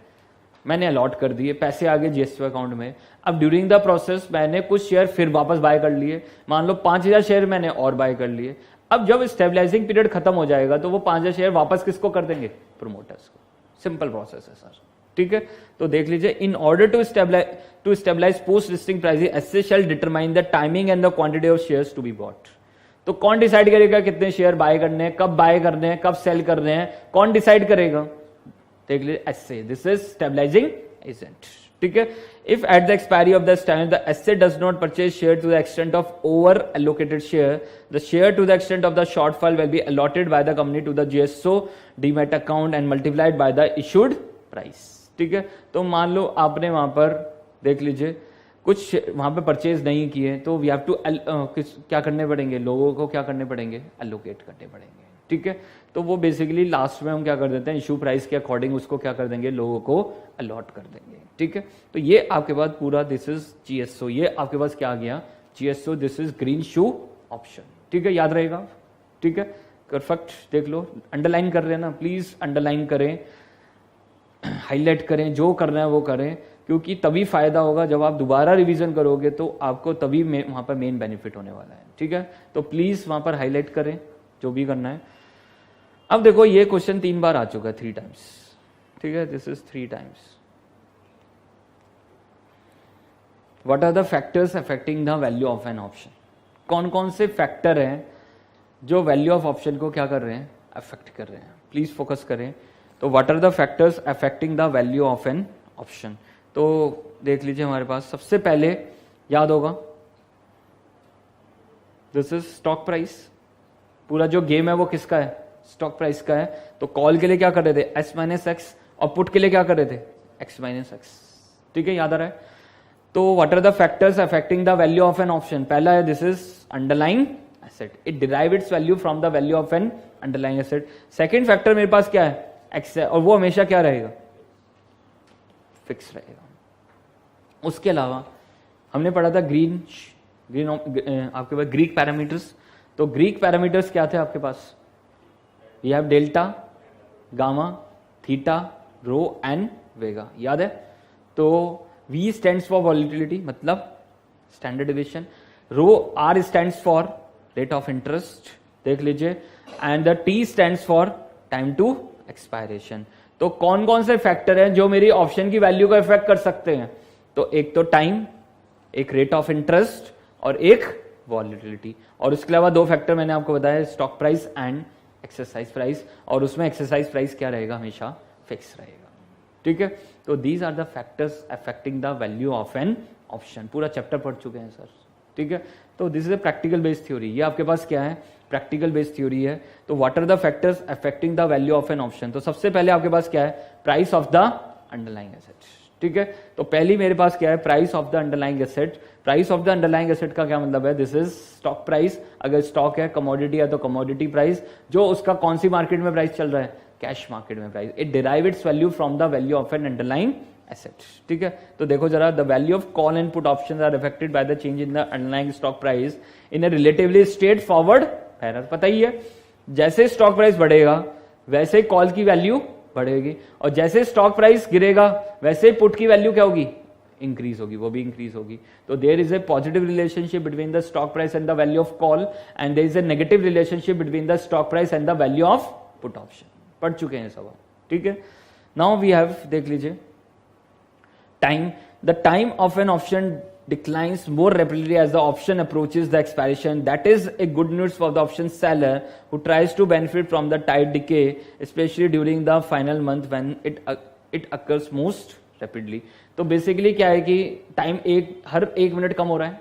मैंने अलॉट कर दिए, पैसे आ गए जीएसओ अकाउंट में। अब ड्यूरिंग द प्रोसेस मैंने कुछ शेयर फिर वापस बाय कर लिए, मान लो 5,000 शेयर मैंने और बाय कर लिए। अब जब स्टेबलाइजिंग पीरियड खत्म हो जाएगा तो वो 5,000 शेयर वापस किसको कर देंगे, प्रोमोटर्स को। सिंपल प्रोसेस है सर। ठीक है, तो देख लीजिए, in order to stabilise post listing price SA shall determine the timing and the quantity of shares to be bought. तो कौन डिसाइड करेगा कितने शेयर बाय करने हैं, कब बाय करने हैं, कब सेल करने हैं, कौन डिसाइड करेगा, देख लीजिए, SA, this is stabilising agent. ठीक है, if at the expiry of the time the asset does not purchase share to the extent of over allocated share, the share to the extent of the shortfall will be allotted by the company to the GSO demat account and multiplied by the issued price। ठीक है, तो मान लो आपने वहां पर, देख लीजिए, कुछ वहां पे परचेज नहीं किए तो वी हैव टू क्या करने पड़ेंगे, लोगों को क्या करने पड़ेंगे, एलोकेट करने पड़ेंगे। ठीक है, तो वो बेसिकली लास्ट में हम क्या कर देते हैं, इशू प्राइस के अकॉर्डिंग उसको क्या कर देंगे, लोगों को अलॉट कर देंगे। ठीक है, तो ये आपके पास पूरा, दिस इज जीएसओ, ये आपके पास क्या आ गया, GSO, this is green shoe option. ठीक है, याद रहेगा। ठीक है, परफेक्ट, देख लो, अंडरलाइन कर रहे हैं ना, प्लीज अंडरलाइन करें, हाईलाइट करें, जो करना है वो करें, क्योंकि तभी फायदा होगा। जब आप दोबारा रिवीजन करोगे तो आपको तभी वहां पर मेन बेनिफिट होने वाला है। ठीक है, तो प्लीज वहां पर हाईलाइट करें जो भी करना है। अब देखो, ये क्वेश्चन 3 बार आ चुका है, 3 टाइम्स। ठीक है, this is 3 times. What are the factors affecting the value of an option. कौन कौन से फैक्टर हैं जो वैल्यू ऑफ ऑप्शन को क्या कर रहे हैं, अफेक्ट कर रहे हैं। प्लीज फोकस करें। तो what are the factors affecting the value of an option. तो देख लीजिए, हमारे पास सबसे पहले याद होगा, दिस इज स्टॉक प्राइस। पूरा जो गेम है वो किसका है, स्टॉक प्राइस का है। तो कॉल के लिए क्या कर रहे थे, एस माइनस एक्स, और पुट के लिए क्या कर रहे थे, एक्स माइनस एक्स। ठीक है, याद आ रहा है। तो what are the factors affecting the value of an option. पहला है, this is underlying asset, it derive its value from the value of an underlying asset. Second factor मेरे पास क्या है, एक्स है, और वो हमेशा क्या रहेगा, फिक्स रहेगा। उसके अलावा हमने पढ़ा था ग्रीन आपके पास ग्रीक पैरामीटर्स। तो ग्रीक पैरामीटर्स क्या थे आपके पास, we have delta, gamma, theta, rho and vega, याद है। तो V स्टैंड्स फॉर वॉलिटिलिटी, मतलब standard deviation. Rho R stands for rate of interest, देख लीजिए, and the T stands for time to expiration. तो कौन कौन से फैक्टर हैं जो मेरी ऑप्शन की वैल्यू को इफेक्ट कर सकते हैं, तो एक तो टाइम, एक रेट ऑफ इंटरेस्ट, और एक वॉलिटिलिटी। और उसके अलावा 2 फैक्टर मैंने आपको बताया, stock price and exercise price, और उसमें एक्सरसाइज प्राइस क्या रहेगा, हमेशा फिक्स रहेगा। ठीक है, तो these are the factors affecting the value of an option. पूरा चैप्टर पढ़ चुके हैं सर। ठीक है, तो this is a practical based theory. ये आपके पास क्या है, प्रैक्टिकल बेस्ड थ्योरी है। तो what are the factors affecting the value of an option? तो सबसे पहले आपके पास क्या है? Price of the underlying asset, ठीक है। तो पहली मेरे पास क्या है? Price of the underlying asset. Price of the underlying asset का क्या मतलब है? This is stock price. अगर स्टॉक है, कमोडिटी है, तो कमोडिटी प्राइस, जो उसका कौन सी मार्केट में प्राइस चल रहा है? कैश मार्केट में price. It derive its value from the value of an underlying asset, ठीक है। तो देखो जरा, the value of call and put options are affected by the change in the underlying stock price in a relatively straightforward manner. पता ही है, जैसे stock price बढ़ेगा वैसे कॉल की वैल्यू बढ़ेगी, और जैसे स्टॉक प्राइस गिरेगा वैसे पुट की वैल्यू क्या होगी? इंक्रीज होगी, वो भी इंक्रीज होगी। तो there is a positive relationship between the stock price and the value of call, and there is a negative relationship between the stock price and the value of put option. पढ़ चुके हैं सब, ठीक है। Now we have, देख लीजिए, time. The time of an option declines more rapidly as the option approaches the expiration. That is a good news for the option seller who tries to benefit from the tide decay, especially during the final month when it occurs most rapidly. तो basically क्या है कि time हर एक minute कम हो रहा है,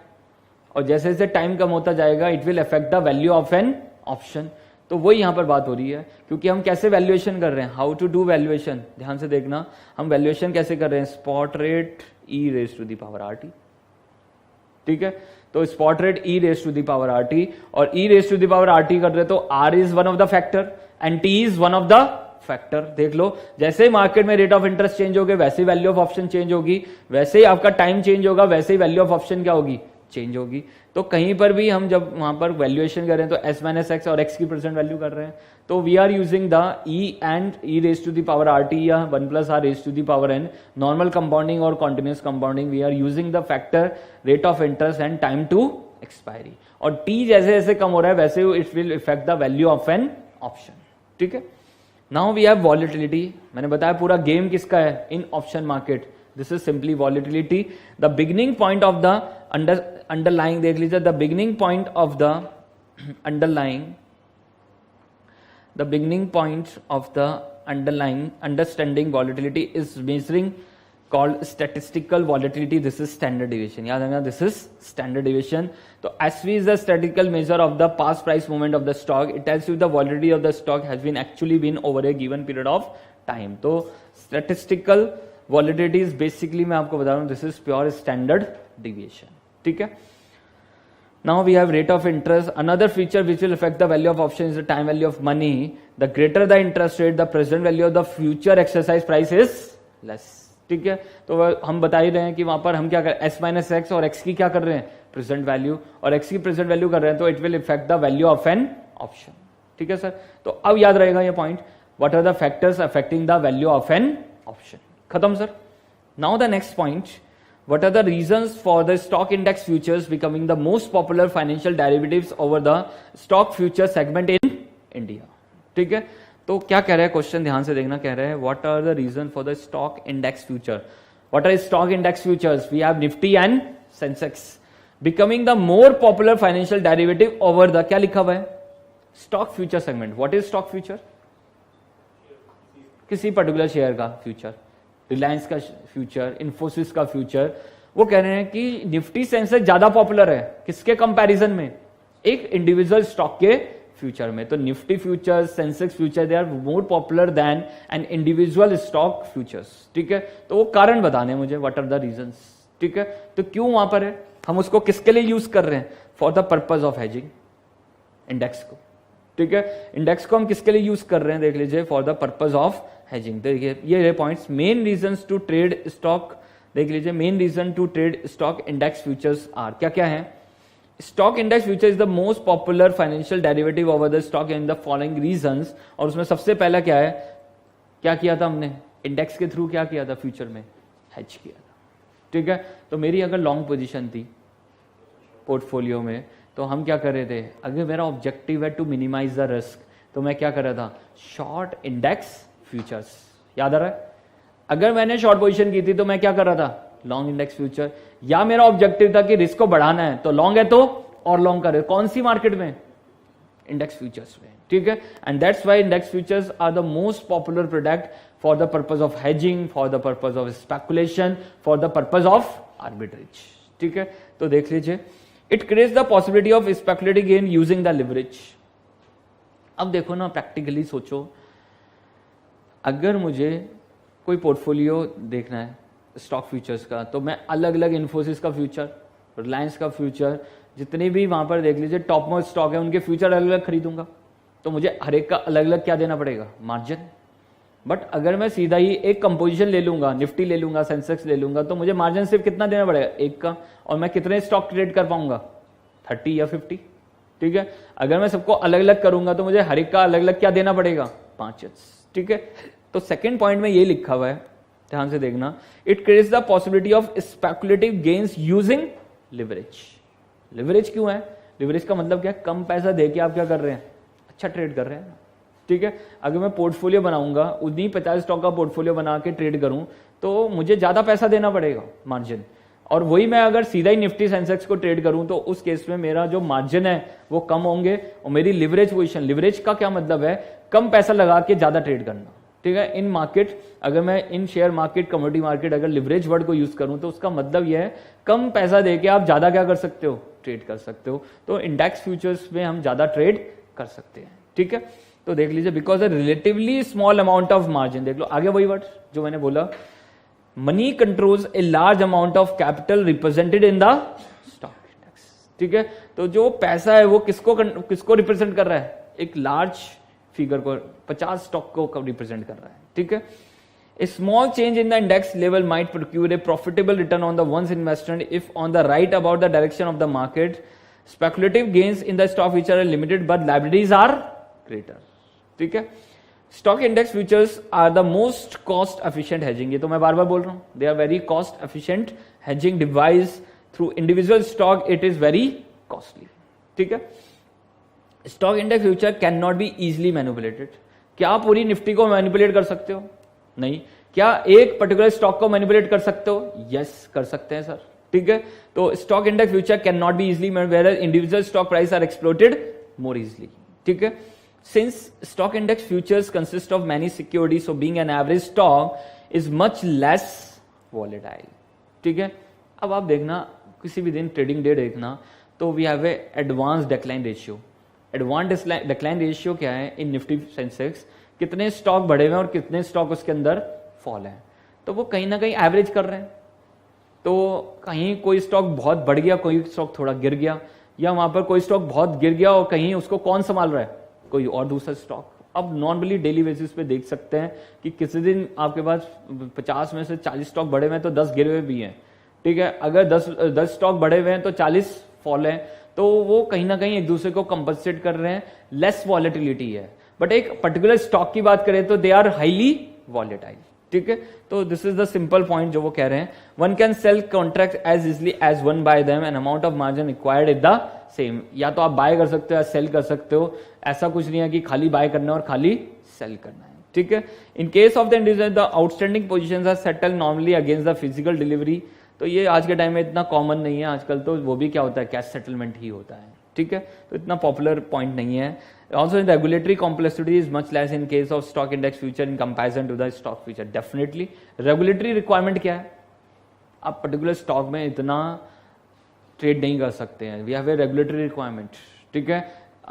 और जैसे जैसे टाइम कम होता जाएगा it will affect the value of an option. तो वही यहां पर बात हो रही है, क्योंकि हम कैसे वैल्यूएशन कर रहे हैं? हाउ टू डू वैल्यूएशन, ध्यान से देखना। हम वैल्यूएशन कैसे कर रहे हैं? Spot rate e raise to the power r t, ठीक है। तो spot rate e raise to the power r t, और e raise to the power r t कर रहे, तो r is one of the factor and t is one of the factor. देख लो, जैसे ही मार्केट में रेट ऑफ इंटरेस्ट चेंज होगे वैसे ही वैल्यू ऑफ ऑप्शन चेंज होगी, वैसे ही आपका टाइम चेंज होगा वैसे ही वैल्यू ऑफ ऑप्शन क्या होगी? चेंज होगी। तो कहीं पर भी हम जब वहां पर वैल्यूएशन कर रहे हैं तो एस माइनस एक्स और एक्स की प्रेजेंट वैल्यू कर रहे हैं, तो we are using the e and e raise to the power r t या 1 plus r raise to the power n, normal compounding और continuous compounding. We are using the factor rate of interest and time to expiry, और t जैसे जैसे कम हो रहा है वैसे it will effect the value of an option, ठीक है। Now we have volatility. मैंने बताया पूरा गेम किसका है in option market? This is simply volatility. The beginning point of the underlying, देख लीजिए, the beginning point of the underlying, the beginning point of the underlying understanding volatility is measuring called statistical volatility. This is standard deviation. याद रखना, this is standard deviation. तो SV is the statistical measure of the past price movement of the stock. It tells you the volatility of the stock has been actually been over a given period of time. तो statistical volatility is basically, मैं आपको बता रहा हूँ, this is pure standard deviation, ठीक है। Now we have rate of interest. Another feature which will affect the value of option is the time value of money. The greater the interest rate, the present value of the future exercise price is less. ठीक है, तो हम बता ही रहे हैं कि वहां पर हम क्या कर, s माइनस एक्स और x की क्या कर रहे हैं? प्रेजेंट वैल्यू, और x की प्रेजेंट वैल्यू कर रहे हैं, तो it will effect the value of an option, ठीक है सर। तो अब याद रहेगा ये point, what are the factors affecting the value of an option. खत्म sir. Now the next point, what are the reasons for the stock index futures becoming the most popular financial derivatives over the stock future segment in India? ठीक है, तो क्या कह रहे हैं question, ध्यान से देखना। कह रहे हैं what are the reason for the stock index future? What are stock index futures? We have Nifty and Sensex becoming the more popular financial derivative over the, क्या लिखा हुआ है? stock future segment. What is stock future? किसी particular share का future, Reliance का future, Infosys का future. वो कह रहे हैं कि निफ्टी सेंसेक्स ज्यादा पॉपुलर है किसके कंपैरिजन में? एक इंडिविजुअल स्टॉक के फ्यूचर में। तो Nifty future, Sensex future, they are more popular than an individual stock futures, ठीक है। तो वो कारण बताने मुझे, व्हाट आर द रीजंस, ठीक है। तो क्यों वहां पर है, हम उसको किसके लिए यूज कर रहे हैं? For the purpose of hedging index को, ठीक है। इंडेक्स को हम किसके लिए यूज कर रहे हैं? देख लीजिए, for the purpose of hedging. देखिए ये points, main reasons to trade stock, देख लीजिए, main reason to trade stock index futures are, क्या क्या है? Stock index future is the most popular financial derivative over the stock in the following reasons. और उसमें सबसे पहला क्या है, क्या किया था हमने? इंडेक्स के थ्रू क्या किया था? फ्यूचर में हेज किया था, ठीक है। तो मेरी अगर लॉन्ग पोजीशन थी पोर्टफोलियो में, तो हम क्या कर रहे थे? अगर मेरा ऑब्जेक्टिव है टू मिनिमाइज द रिस्क, तो मैं क्या कर रहा था? शॉर्ट इंडेक्स फ्यूचर्स, याद आ रहा है? अगर मैंने शॉर्ट पोजीशन की थी तो मैं क्या कर रहा था? Long index future. या मेरा ऑब्जेक्टिव था कि रिस्क को बढ़ाना है, तो लॉन्ग है तो और लॉन्ग कर, कौन सी मार्केट में? इंडेक्स फ्यूचर्स में, ठीक है। And that's why index futures are the most popular product for the purpose of hedging, for the purpose of speculation, for the purpose of arbitrage, ठीक है। तो देख लीजिए, it creates the possibility of speculative gain using the leverage, अब देखो ना, practically सोचो, अगर मुझे कोई पोर्टफोलियो देखना है स्टॉक फ्यूचर्स का, तो मैं अलग अलग इन्फोसिस का फ्यूचर, रिलायंस का फ्यूचर, जितने भी वहां पर देख लीजिए टॉप मोस्ट स्टॉक है, उनके फ्यूचर अलग अलग खरीदूंगा, तो मुझे हर एक का अलग अलग क्या देना पड़ेगा, मार्जिन। बट अगर मैं सीधा ही एक कंपोजिशन ले लूंगा, निफ्टी ले लूंगा, सेंसेक्स ले लूंगा, तो मुझे मार्जिन सिर्फ कितना देना पड़ेगा, एक का, और मैं कितने स्टॉक ट्रेड कर पाऊंगा, 30 या 50। ठीक है, अगर मैं सबको अलग अलग करूंगा तो मुझे हर एक का अलग अलग क्या देना पड़ेगा, 5। ठीक है, तो सेकेंड पॉइंट में ये लिखा हुआ है, ध्यान से देखना, it creates the possibility of speculative gains using leverage. Leverage क्यों है, लिवरेज का मतलब क्या है, कम पैसा देके आप क्या कर रहे हैं, अच्छा ट्रेड कर रहे हैं। ठीक है, अगर मैं पोर्टफोलियो बनाऊंगा, उन्हीं 50 स्टॉक का पोर्टफोलियो बना के ट्रेड करूं, तो मुझे ज्यादा पैसा देना पड़ेगा, मार्जिन। और वही मैं अगर सीधा ही निफ्टी सेंसेक्स को ट्रेड करूं, तो उस केस में मेरा जो मार्जिन है वो कम होंगे, और मेरी लिवरेज पोजीशन, लिवरेज का क्या मतलब है, कम पैसा लगा के ज्यादा ट्रेड करना। ठीक है, इन मार्केट, अगर मैं इन शेयर मार्केट, कमोडिटी मार्केट, अगर लिवरेज वर्ड को यूज करूं, तो उसका मतलब यह है कम पैसा देके आप ज्यादा क्या कर सकते हो, ट्रेड कर सकते हो। तो इंडेक्स फ्यूचर्स में हम ज्यादा ट्रेड कर सकते हैं। ठीक है, तो देख लीजिए, because a relatively small amount of margin, देख लो आगे वही वर्ड जो मैंने बोला, money controls a large amount of capital represented in the stock index. ठीक है, तो जो पैसा है वो किसको रिप्रेजेंट कर रहा है, एक लार्ज फिगर को, 50 स्टॉक को रिप्रेजेंट कर रहा है। ठीक है, A small change in the index level might procure a profitable return on the one's investment if on the right about the direction of the market. Speculative gains in the stock futures are limited but liabilities are greater. ठीक है, stock index futures are the most cost efficient hedging. ये तो मैं बार बार बोल रहा हूँ, they are very cost efficient hedging device. Through individual stock it is very costly. ठीक है, stock index future cannot be easily manipulated. क्या आप पूरी निफ्टी को मैनिपुलेट कर सकते हो, नहीं। क्या एक पर्टिकुलर स्टॉक को मैनिपुलेट कर सकते हो, यस कर सकते हैं सर। ठीक है, तो stock index future can not be easily where individual stock price are exploited more easily. ठीक है, since stock index futures consist of many securities, so being an average stock is much less volatile. ठीक है, अब आप देखना, किसी भी दिन ट्रेडिंग डे देखना, तो we have a advance decline ratio. Advance decline ratio क्या है इन निफ्टी सेंसेक्स, कितने स्टॉक बढ़े हुए हैं और कितने स्टॉक उसके अंदर फॉल है, तो वो कहीं ना कहीं एवरेज कर रहे हैं। तो कहीं कोई स्टॉक बहुत बढ़ गया, कोई स्टॉक थोड़ा गिर गया, या वहां पर कोई स्टॉक बहुत गिर गया और कहीं उसको कौन संभाल रहा है, कोई और दूसरा स्टॉक। अब नॉर्मली डेली बेसिस पे देख सकते हैं कि किसी दिन आपके पास 50 में से 40 स्टॉक बढ़े हुए हैं तो 10 गिरे हुए भी हैं। ठीक है, अगर 10 स्टॉक बढ़े हुए हैं तो 40 फॉल है, तो वो कहीं ना कहीं एक दूसरे को कंपनसेट कर रहे हैं, लेस वॉलेटिलिटी है। बट एक पर्टिकुलर स्टॉक की बात करें तो दे आर हाईली वॉलेटाइल। ठीक है, तो this is the simple point जो वो कह रहे हैं, one can sell contract as easily as one buy them and amount of margin required is the same. या तो आप बाय कर सकते हो या सेल कर सकते हो, ऐसा कुछ नहीं है कि खाली बाय करना है और खाली सेल करना है। ठीक है, in case of the individual the outstanding positions are settle normally against the physical delivery. तो ये आज के टाइम में इतना कॉमन नहीं है, आजकल तो वो भी क्या होता है, कैश सेटलमेंट ही होता है। ठीक है, तो इतना पॉपुलर पॉइंट नहीं है। Also, in regulatory complexity is much less in case of stock index future in comparison to the stock future. Definitely, regulatory requirement क्या है, आप पर्टिकुलर स्टॉक में इतना ट्रेड नहीं कर सकते हैं, we have a regulatory requirement. ठीक है,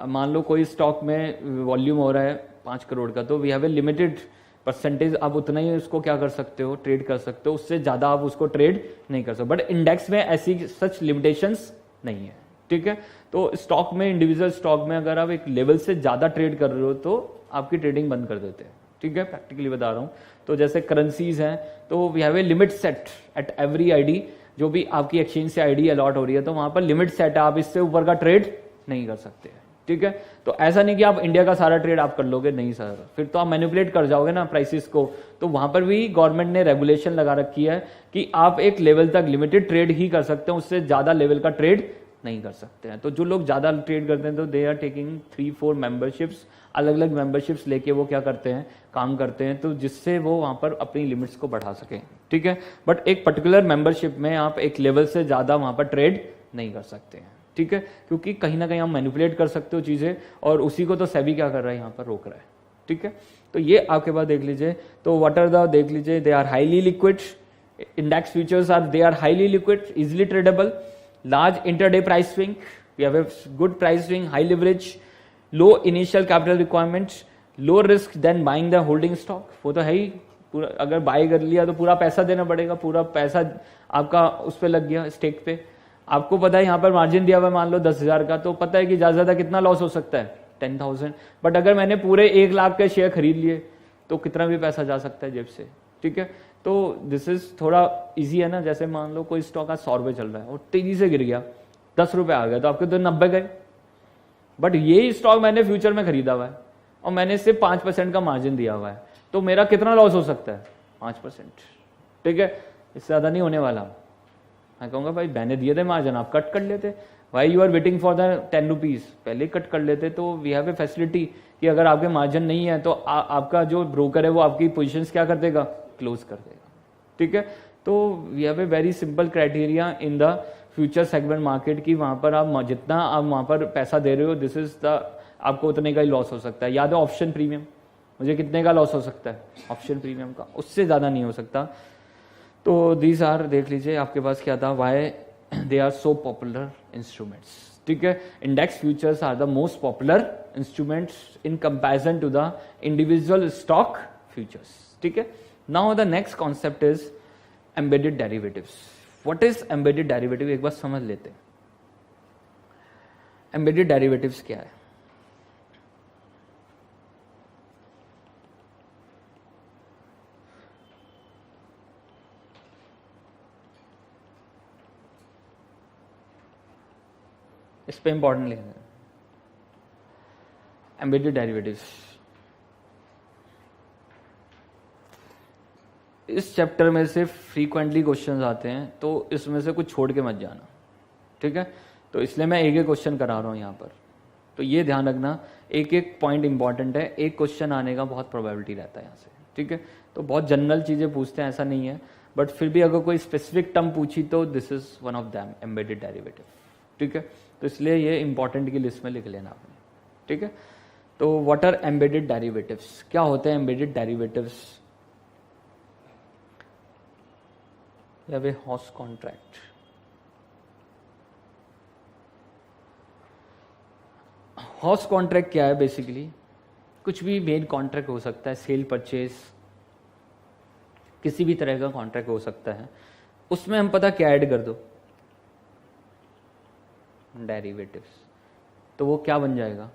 मान लो कोई स्टॉक में वॉल्यूम हो रहा है 5 करोड़ का, तो we have a limited percentage, आप उतना ही उसको क्या कर सकते हो, ट्रेड कर सकते हो, उससे ज्यादा आप उसको ट्रेड नहीं कर सकते। बट इंडेक्स में ऐसी सच लिमिटेशंस नहीं है। ठीक है, तो स्टॉक में, इंडिविजुअल स्टॉक में अगर आप एक लेवल से ज्यादा ट्रेड कर रहे हो तो आपकी ट्रेडिंग बंद कर देते हैं। ठीक है, प्रैक्टिकली बता रहा हूं। तो जैसे करेंसीज हैं, तो we have a limit set at every ID, जो भी आपकी एक्सचेंज से आईडी अलॉट हो रही है तो वहां पर लिमिट सेट है, आप इससे ऊपर का ट्रेड नहीं कर सकते हैं। ठीक है, तो ऐसा नहीं कि आप इंडिया का सारा ट्रेड आप कर लोगे, नहीं सर, फिर तो आप मैनिपुलेट कर जाओगे ना प्राइसेस को। तो वहां पर भी गवर्नमेंट ने रेगुलेशन लगा रखी है कि आप एक लेवल तक लिमिटेड ट्रेड ही कर सकते हैं, उससे ज्यादा लेवल का ट्रेड नहीं कर सकते हैं। तो जो लोग ज्यादा ट्रेड करते हैं तो दे आर टेकिंग 3-4 मेंबरशिप्स, अलग अलग मेंबरशिप्स लेके वो क्या करते हैं, काम करते हैं, तो जिससे वो वहां पर अपनी लिमिट्स को बढ़ा सकें। ठीक है, बट एक पर्टिकुलर मेंबरशिप में आप एक लेवल से ज्यादा वहां पर ट्रेड नहीं कर सकते हैं। ठीक है, क्योंकि कहीं ना कहीं आप मैनिपुलेट कर सकते हो चीजें, और उसी को तो सेबी क्या कर रहा है, यहाँ पर रोक रहा है। ठीक है, तो ये आपके पास देख लीजिए, तो व्हाट आर द, देख लीजिए, they are highly liquid, index futures are, they are highly liquid, easily tradable, large intraday price swing, we have a good price swing, high leverage, low initial capital requirements, low risk then buying the holding stock, वो तो है ही, पूरा अगर bye कर लिया तो पूरा पैसा देना पड़ेगा, पूरा पैसा आपका उस पर लग गया स्टेक पे। आपको पता है यहाँ पर मार्जिन दिया हुआ है मान लो 10,000 का, तो पता है कि ज्यादा ज्यादा कितना लॉस हो सकता है 10,000, बट अगर मैंने पूरे 1 लाख के शेयर खरीद लिए तो कितना भी पैसा जा सकता है जेब से, ठीक है। तो दिस इज थोड़ा इजी है ना, जैसे मान लो कोई स्टॉक आज 100 रुपये चल रहा है और तेजी से गिर गया 10 रुपये आ गया तो आपके तो 90 गए, बट ये स्टॉक मैंने फ्यूचर में खरीदा हुआ है और मैंने सिर्फ 5% का मार्जिन दिया हुआ है, तो मेरा कितना लॉस हो सकता है 5%, ठीक है, इससे ज्यादा नहीं होने वाला। मैं कहूँगा भाई मैंने दिए थे मार्जिन, आप कट कर लेते, why you are waiting for the 10 rupees, पहले कट कर लेते। तो वी हैव ए फैसिलिटी कि अगर आपके मार्जिन नहीं है तो आपका जो ब्रोकर है वो आपकी पोजीशंस क्या कर देगा, क्लोज कर देगा, ठीक है। तो we have a very simple criteria in the future segment market की, वहां पर आप जितना आप वहां पर पैसा दे रहे हो दिस इज द, आपको उतने का ही लॉस हो सकता है। याद है ऑप्शन प्रीमियम, मुझे कितने का लॉस हो सकता है ऑप्शन प्रीमियम का, उससे ज्यादा नहीं हो सकता। तो दीज आर, देख लीजिए आपके पास क्या था, why they are so popular instruments, ठीक है। Index futures are the most popular instruments in comparison to the individual stock futures, ठीक है। Now the next concept is embedded derivatives. What is embedded derivative, एक बार समझ लेते हैं। Embedded derivatives क्या है? इस पे इंपॉर्टेंट लिखना है, एम्बेडेड डेरिवेटिव्स। इस चैप्टर में से फ्रीक्वेंटली क्वेश्चंस आते हैं, तो इसमें से कुछ छोड़ के मत जाना, ठीक है। तो इसलिए मैं एक एक क्वेश्चन करा रहा हूं यहां पर, तो ये ध्यान रखना, एक एक पॉइंट इंपॉर्टेंट है, एक क्वेश्चन आने का बहुत प्रोबेबिलिटी रहता है यहाँ से, ठीक है। तो बहुत जनरल चीजें पूछते हैं ऐसा नहीं है, बट फिर भी अगर कोई स्पेसिफिक टर्म पूछी तो this is one of them, embedded derivative, ठीक है। तो इसलिए ये इंपॉर्टेंट की लिस्ट में लिख लेना आपने, ठीक है। तो व्हाट आर एम्बेडेड डेरिवेटिव्स, क्या होते हैं एम्बेडेड डेरिवेटिव्स? या वे हॉर्स कॉन्ट्रैक्ट, हॉर्स कॉन्ट्रैक्ट क्या है? बेसिकली कुछ भी मेन कॉन्ट्रैक्ट हो सकता है, सेल परचेज, किसी भी तरह का कॉन्ट्रैक्ट हो सकता है, उसमें हम पता क्या ऐड कर दो, डेरिवेटिव्स, तो वो क्या बन जाएगा,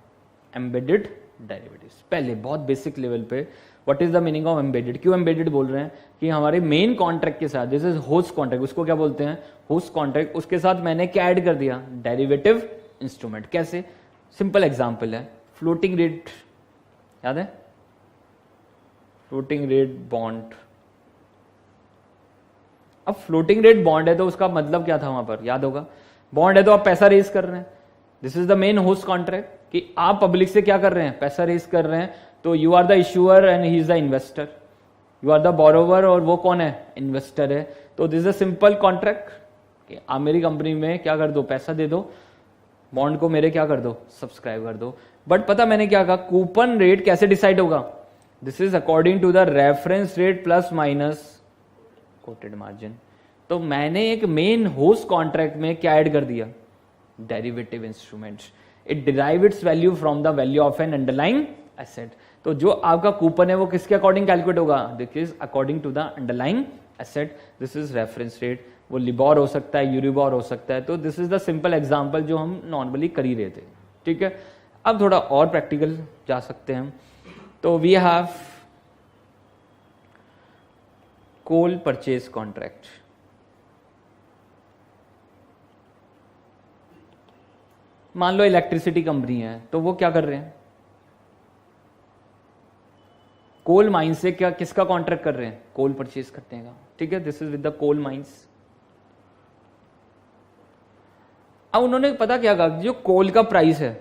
एम्बेडेड डेरिवेटिव्स। पहले बहुत बेसिक लेवल पे what is the meaning of embedded, क्यों एम्बेडेड बोल रहे हैं कि हमारे मेन कॉन्ट्रैक्ट के साथ, दिस इज होस्ट कॉन्ट्रैक्ट, उसको क्या बोलते हैं, होस्ट कॉन्ट्रैक्ट, उसके साथ मैंने क्या ऐड कर दिया, डेरिवेटिव इंस्ट्रूमेंट। कैसे? सिंपल एग्जांपल है, फ्लोटिंग रेट, याद है, फ्लोटिंग रेट बॉन्ड। अब फ्लोटिंग रेट बॉन्ड है तो उसका मतलब क्या था वहां पर, याद होगा, बॉन्ड है तो आप पैसा रेज कर रहे हैं, this is the main host contract, कि आप पब्लिक से क्या कर रहे हैं, पैसा रेज कर रहे हैं, तो you are the issuer and he is the investor, you are the borrower और वो कौन है, इन्वेस्टर है। तो this is a simple contract कि आप मेरी कंपनी में क्या कर दो, पैसा दे दो, बॉन्ड को मेरे क्या कर दो, सब्सक्राइब कर दो। बट पता मैंने क्या कहा, कूपन रेट कैसे डिसाइड होगा, this is according to the reference rate plus minus quoted margin. तो मैंने एक मेन होस्ट कॉन्ट्रैक्ट में क्या ऐड कर दिया, derivative instruments, it derive its value from the value of an underlying asset. तो जो आपका कूपन है वो किसके अकॉर्डिंग कैलकुलेट होगा, this is according to the underlying asset, this is reference rate, वो लिबॉर हो सकता है, यूरिबॉर हो सकता है। तो this is the simple example जो हम नॉर्मली कर ही रहे थे, ठीक है। अब थोड़ा और प्रैक्टिकल जा सकते हैं, तो we have coal purchase contract. मान लो इलेक्ट्रिसिटी कंपनी है, तो वो क्या कर रहे हैं, कोल माइन से क्या किसका कॉन्ट्रैक्ट कर रहे हैं, कोल परचेज करते हैं, ठीक है, this is with the coal mines. अब उन्होंने पता क्या कहा, जो कोल का प्राइस है,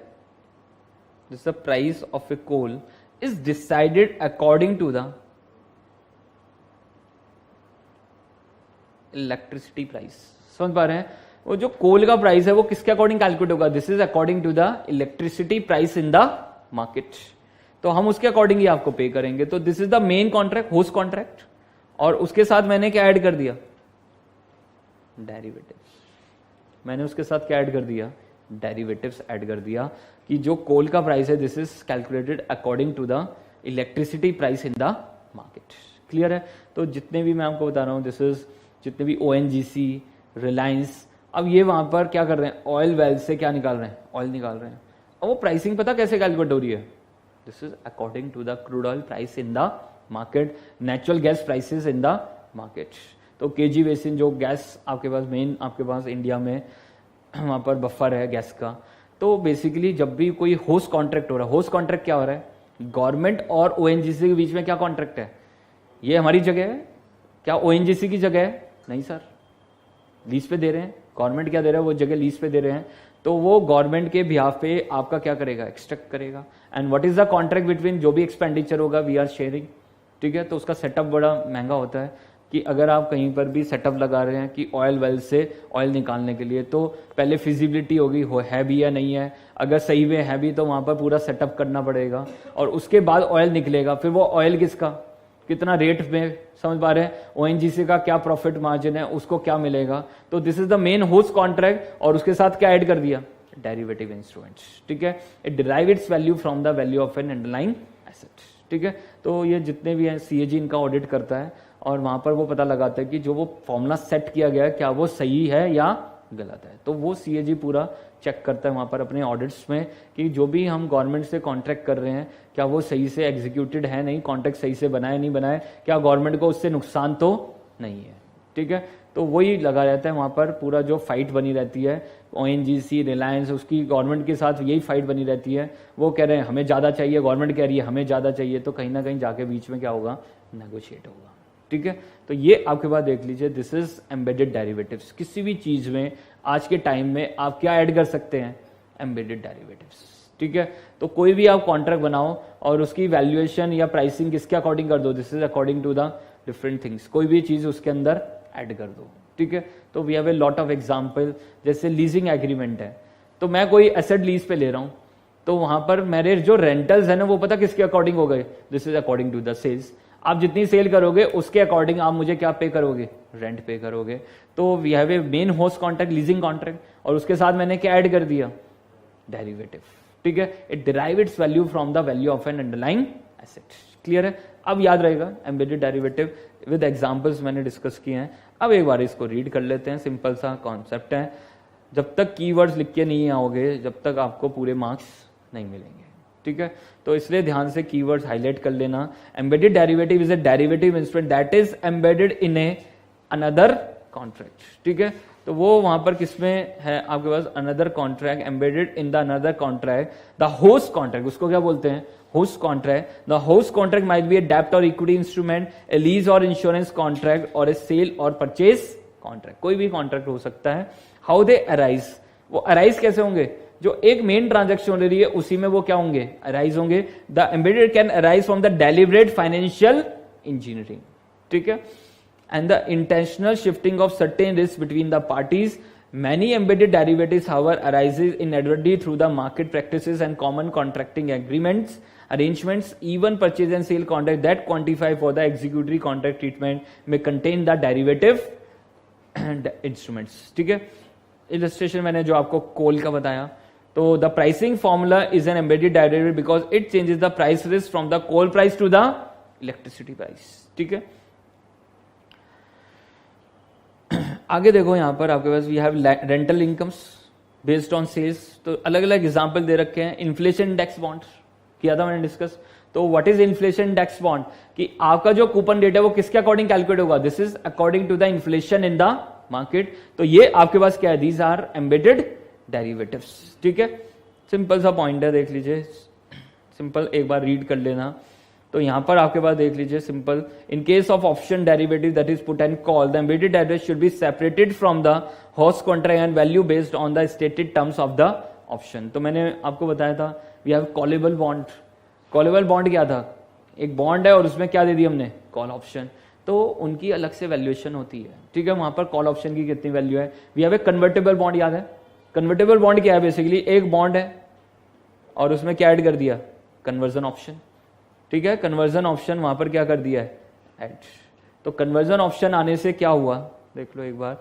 this the price of a coal is decided according to the electricity price. समझ पा रहे हैं, वो जो कोल का प्राइस है वो किसके अकॉर्डिंग कैलकुलेट होगा, this is according to the electricity price in the market. तो हम उसके अकॉर्डिंग ही आपको पे करेंगे। तो this is the main contract, host contract, और उसके साथ मैंने क्या ऐड कर दिया, डेरिवेटिव्स। मैंने उसके साथ क्या ऐड कर दिया, डेरिवेटिव्स ऐड कर दिया कि जो कोल का प्राइस है this is calculated according to the electricity price in the market. Clear है? तो जितने भी मैं आपको बता रहा हूँ दिस इज जितने भी ONGC, रिलायंस, अब ये वहां पर क्या कर रहे हैं, ऑयल वेल से क्या निकाल रहे हैं, ऑयल निकाल रहे हैं। अब वो प्राइसिंग पता कैसे कैलकुलेट हो रही है, this is according to the crude oil price in the market, natural gas prices in the market. तो केजी बेसिन जो गैस आपके पास मेन आपके पास इंडिया में वहां पर बफर है गैस का, तो बेसिकली जब भी कोई होस्ट कॉन्ट्रैक्ट हो रहा है, होस्ट कॉन्ट्रैक्ट क्या हो रहा है, गवर्नमेंट और ONGC के बीच में क्या कॉन्ट्रैक्ट है, ये हमारी जगह है क्या ONGC की जगह है, नहीं सर, लीज पे दे रहे हैं, गवर्नमेंट क्या दे रहा है, वो जगह लीज पे दे रहे हैं, तो वो गवर्नमेंट के बिहाफ पे आपका क्या करेगा, एक्सट्रैक्ट करेगा। And what is the contract between, जो भी एक्सपेंडिचर होगा वी आर शेयरिंग, ठीक है। तो उसका सेटअप बड़ा महंगा होता है कि अगर आप कहीं पर भी सेटअप लगा रहे हैं कि ऑयल वेल से ऑयल निकालने के लिए, तो पहले फिजिबिलिटी होगी है भी या नहीं है, अगर सही में है भी तो वहां पर पूरा सेटअप करना पड़ेगा और उसके बाद ऑयल निकलेगा, फिर वो ऑयल किसका, कितना रेट में, समझ पा रहे हैं, ONGC का क्या प्रॉफिट मार्जिन है, उसको क्या मिलेगा। तो this is the main host contract और उसके साथ क्या ऐड कर दिया, डेरिवेटिव इंस्ट्रूमेंट्स, ठीक है। It derive its value from the value of an underlying asset, ठीक है। तो ये जितने भी हैं CAG इनका ऑडिट करता है और वहां पर वो पता लगाता है कि जो वो फॉर्मूला सेट किया गया है क्या वो सही है या गलत है। तो वो CAG पूरा चेक करता है वहां पर अपने ऑडिट्स में कि जो भी हम गवर्नमेंट से कॉन्ट्रैक्ट कर रहे हैं क्या वो सही से एग्जीक्यूटेड है, नहीं, कॉन्ट्रैक्ट सही से बनाए नहीं बनाए, क्या गवर्नमेंट को उससे नुकसान तो नहीं है, ठीक है। तो वही लगा रहता है वहां पर, पूरा जो फाइट बनी रहती है ONGC, रिलायंस, उसकी गवर्नमेंट के साथ यही फाइट बनी रहती है। वो कह रहे हैं हमें ज्यादा चाहिए, गवर्नमेंट कह रही है हमें ज्यादा चाहिए, तो कहीं ना कहीं जाके बीच में क्या होगा, नेगोशिएट होगा, ठीक है। तो ये आपके पास देख लीजिए, दिस इज एम्बेडेड डेरिवेटिव्स। किसी भी चीज में आज के टाइम में आप क्या ऐड कर सकते हैं, एम्बेडेड डेरिवेटिव्स, ठीक है। तो कोई भी आप कॉन्ट्रैक्ट बनाओ और उसकी वैल्यूएशन या प्राइसिंग किसके अकॉर्डिंग कर दो, this is according to the different things, कोई भी चीज उसके अंदर ऐड कर दो, ठीक है। तो we have a lot of example, जैसे लीजिंग एग्रीमेंट है, तो मैं कोई एसेट लीज पे ले रहा हूं, तो वहां पर मेरे जो रेंटल्स है ना वो पता किसके अकॉर्डिंग हो गए, this is according to the sales. आप जितनी सेल करोगे उसके अकॉर्डिंग आप मुझे क्या पे करोगे, रेंट पे करोगे। तो we have a main host contract, leasing contract, और उसके साथ मैंने क्या ऐड कर दिया, डेरिवेटिव, ठीक है। It derive its value from the value of an underlying asset, clear है। अब याद रहेगा एम्बेडेड डेरिवेटिव विद एग्जांपल्स मैंने डिस्कस किए हैं। अब एक बार इसको रीड कर लेते हैं, सिंपल सा कॉन्सेप्ट है। जब तक कीवर्ड्स लिख के नहीं आओगे जब तक आपको पूरे मार्क्स नहीं मिलेंगे, ठीक है। तो इसलिए ध्यान से कीवर्ड्स हाईलाइट कर लेना। Embedded derivative is a derivative instrument that is embedded in a another contract, ठीक है। तो वो वहां पर किसमें है आपके पास, another contract, embedded in the another contract, the host contract, उसको क्या बोलते हैं, host contract. The host contract might be a डेब्ट or equity instrument, a lease or insurance contract or a sale or purchase contract, कोई भी contract हो सकता है। हाउ दे अराइज, वो अराइज कैसे होंगे, जो एक मेन ट्रांजैक्शन हो रही है उसी में वो क्या होंगे, अराइज होंगे। The embedded can arise from the deliberate financial engineering, ठीक है, and the intentional shifting of certain risks between the parties. Many embedded derivatives, however, arises inadvertently through the market practices and common contracting agreements, arrangements, even purchase and sale contract that quantify for the executory contract treatment may contain the derivative instruments, ठीक है। illustration मैंने जो आपको कोल का बताया, तो the pricing formula is an embedded derivative because it changes the price risk from the coal price to the electricity price, ठीक है। आगे देखो यहां पर आपके पास we have rental incomes based on sales, तो अलग अलग एग्जांपल दे रखे हैं। इन्फ्लेशन इंडेक्स बॉन्ड किया था मैंने डिस्कस, तो what is inflation index bond, कि आपका जो कूपन रेट है वो किसके अकॉर्डिंग कैलकुलेट होगा, this is according to the inflation in the market. तो ये आपके पास क्या है, दीज आर एम्बेडेड डेरिवेटिव्स, ठीक है। सिंपल सा पॉइंट है, देख लीजिए, सिंपल एक बार रीड कर लेना। तो यहां पर आपके पास देख लीजिए simple, in case of option derivative that is put and call, the embedded derivative should be separated from the host contract and value based on the stated terms of the option. तो मैंने आपको बताया था we have callable bond. Callable bond क्या था, एक bond है और उसमें क्या दे दी हमने, कॉल ऑप्शन, तो उनकी अलग से वैल्यूएशन होती है, ठीक है। वहां पर कॉल ऑप्शन की कितनी वैल्यू है। We have a convertible bond, याद है कन्वर्टेबल बॉन्ड क्या है, बेसिकली एक बॉन्ड है और उसमें क्या ऐड कर दिया, कन्वर्जन ऑप्शन, ठीक है। कन्वर्जन ऑप्शन वहां पर क्या कर दिया है, ऐड। तो कन्वर्जन ऑप्शन आने से क्या हुआ, देख लो एक बार,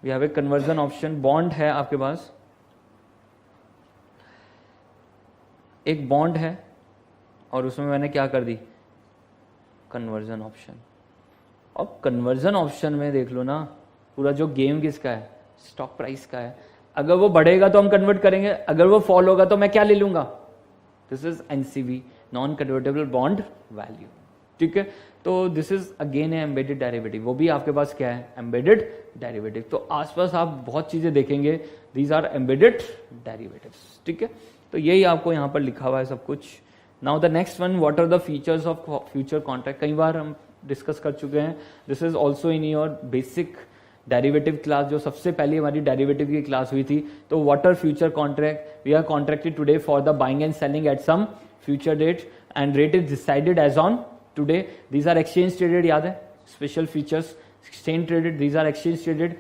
we have a conversion option, bond है आपके पास, एक बॉन्ड है और उसमें मैंने क्या कर दी, कन्वर्जन ऑप्शन। और कन्वर्जन ऑप्शन में देख लो ना, पूरा जो गेम किसका है, स्टॉक प्राइस का है। अगर वो बढ़ेगा तो हम कन्वर्ट करेंगे, अगर वो फॉल होगा तो मैं क्या ले लूंगा, this is NCV, non convertible bond value. ठीक है, तो दिस इज अगेन है एम्बेडेड डेरिवेटिव, वो भी आपके पास क्या है, एम्बेडेड डेरिवेटिव। तो आसपास आप बहुत चीजें देखेंगे, दीज आर एम्बेडेड डेरिवेटिव्स। ठीक है, तो यही आपको यहाँ पर लिखा हुआ है सब कुछ। Now the next one, what are the features of future contract, कई बार हम डिस्कस कर चुके हैं। This is also in your basic derivative class, जो सबसे पहली हमारी डेरिवेटिव की क्लास हुई थी। तो what are future contract, we are contracted today for the buying and selling at some future date and rate is decided as on today. These are exchange traded, याद है, special features, exchange traded, these are exchange traded.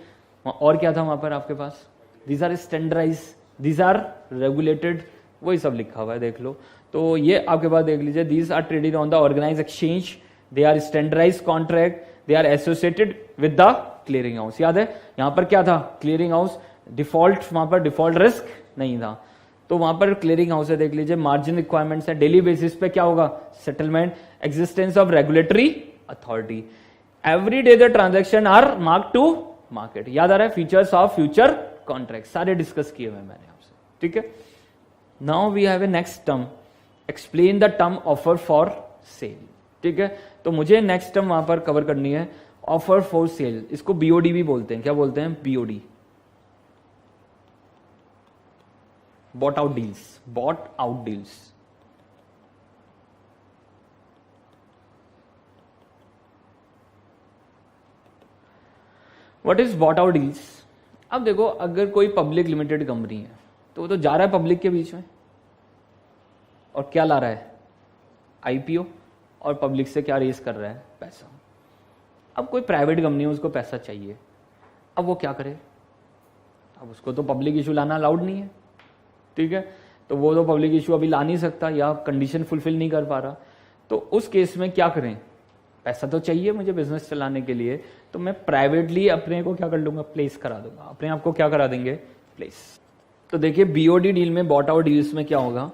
और क्या था वहां पर आपके पास, these are standardize, these are regulated, वही सब लिखा हुआ है, देख लो। तो ये आपके पास देख लीजिए, these are traded on the organise exchange, they are standardise contract, they are associated with the clearing house. याद है यहां पर क्या था, क्लियरिंग हाउस, डिफॉल्ट, वहां पर डिफॉल्ट रिस्क नहीं था, तो वहां पर क्लियरिंग हाउस है। देख लीजिए, मार्जिन रिक्वायरमेंट्स है, डेली बेसिस पे क्या होगा, settlement, existence of regulatory authority, every day the transaction are mark to market. याद आ रहा है, फीचर्स ऑफ फ्यूचर कॉन्ट्रैक्ट सारे डिस्कस किए हुए मैंने आपसे। ठीक है, now we have a next term, explain the term offer for sale. ठीक है, तो मुझे नेक्स्ट टर्म वहां पर कवर करनी है, ऑफर फॉर सेल। इसको बीओडी भी बोलते हैं, क्या बोलते हैं, BOD, bought out deals, bought out deals. What is bought out deals. अब देखो, अगर कोई पब्लिक लिमिटेड कंपनी है तो वो तो जा रहा है पब्लिक के बीच में और क्या ला रहा है, आईपीओ, और पब्लिक से क्या रेस कर रहा है, पैसा। अब कोई प्राइवेट कंपनी है, उसको पैसा चाहिए, अब वो क्या करे, अब उसको तो पब्लिक इशू लाना अलाउड नहीं है। ठीक है, तो वो तो पब्लिक इशू अभी ला नहीं सकता या कंडीशन फुलफिल नहीं कर पा रहा, तो उस केस में क्या करें, पैसा तो चाहिए मुझे बिजनेस चलाने के लिए, तो मैं प्राइवेटली अपने को क्या कर लूंगा, प्लेस करा दूंगा, अपने आप को क्या करा देंगे, प्लेस। तो देखिए, बीओडी डील में, बॉट आउट डील्स में क्या होगा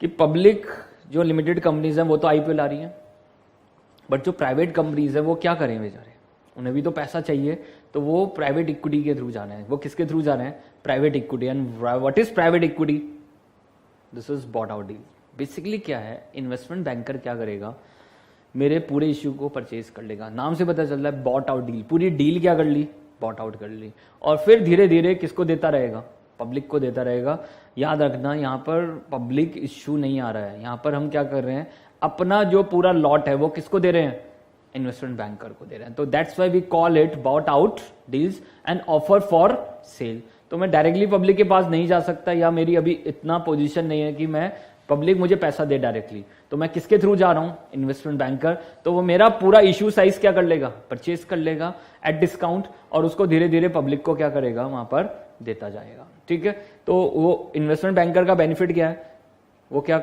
कि पब्लिक जो लिमिटेड कंपनीज हैं वो तो आईपीओ ला रही हैं, बट जो प्राइवेट कंपनीज हैं वो क्या करें बेचारे, उन्हें भी तो पैसा चाहिए, तो वो प्राइवेट इक्विटी के थ्रू जा रहे हैं। वो किसके थ्रू जा रहे हैं, private equity. And what is private equity, this is bought out deal. Basically क्या है, इन्वेस्टमेंट बैंकर क्या करेगा, मेरे पूरे इश्यू को परचेज कर लेगा, नाम से पता चल रहा है बॉट आउट डील, पूरी डील क्या कर ली, बॉट आउट कर ली, और फिर धीरे धीरे किसको देता रहेगा, पब्लिक को देता रहेगा। याद रखना, यहाँ पर पब्लिक इश्यू नहीं आ रहा है, यहाँ पर हम क्या कर रहे हैं, अपना जो पूरा लॉट है वो किसको दे रहे हैं, इन्वेस्टमेंट बैंकर को दे रहे हैं। तो that's why we call it bought out deals and offer for sale. तो मैं डायरेक्टली पब्लिक के पास नहीं जा सकता, या मेरी अभी इतना पोजीशन नहीं है कि मैं पब्लिक मुझे पैसा दे डायरेक्टली, तो मैं किसके थ्रू जा रहा हूं, इन्वेस्टमेंट बैंकर। तो वो मेरा पूरा इश्यू साइज क्या कर लेगा, परचेज कर लेगा एट डिस्काउंट, और उसको धीरे धीरे पब्लिक को क्या करेगा, वहां पर देता जाएगा। ठीक है, तो वो इन्वेस्टमेंट बैंकर का बेनिफिट क्या है, वो क्या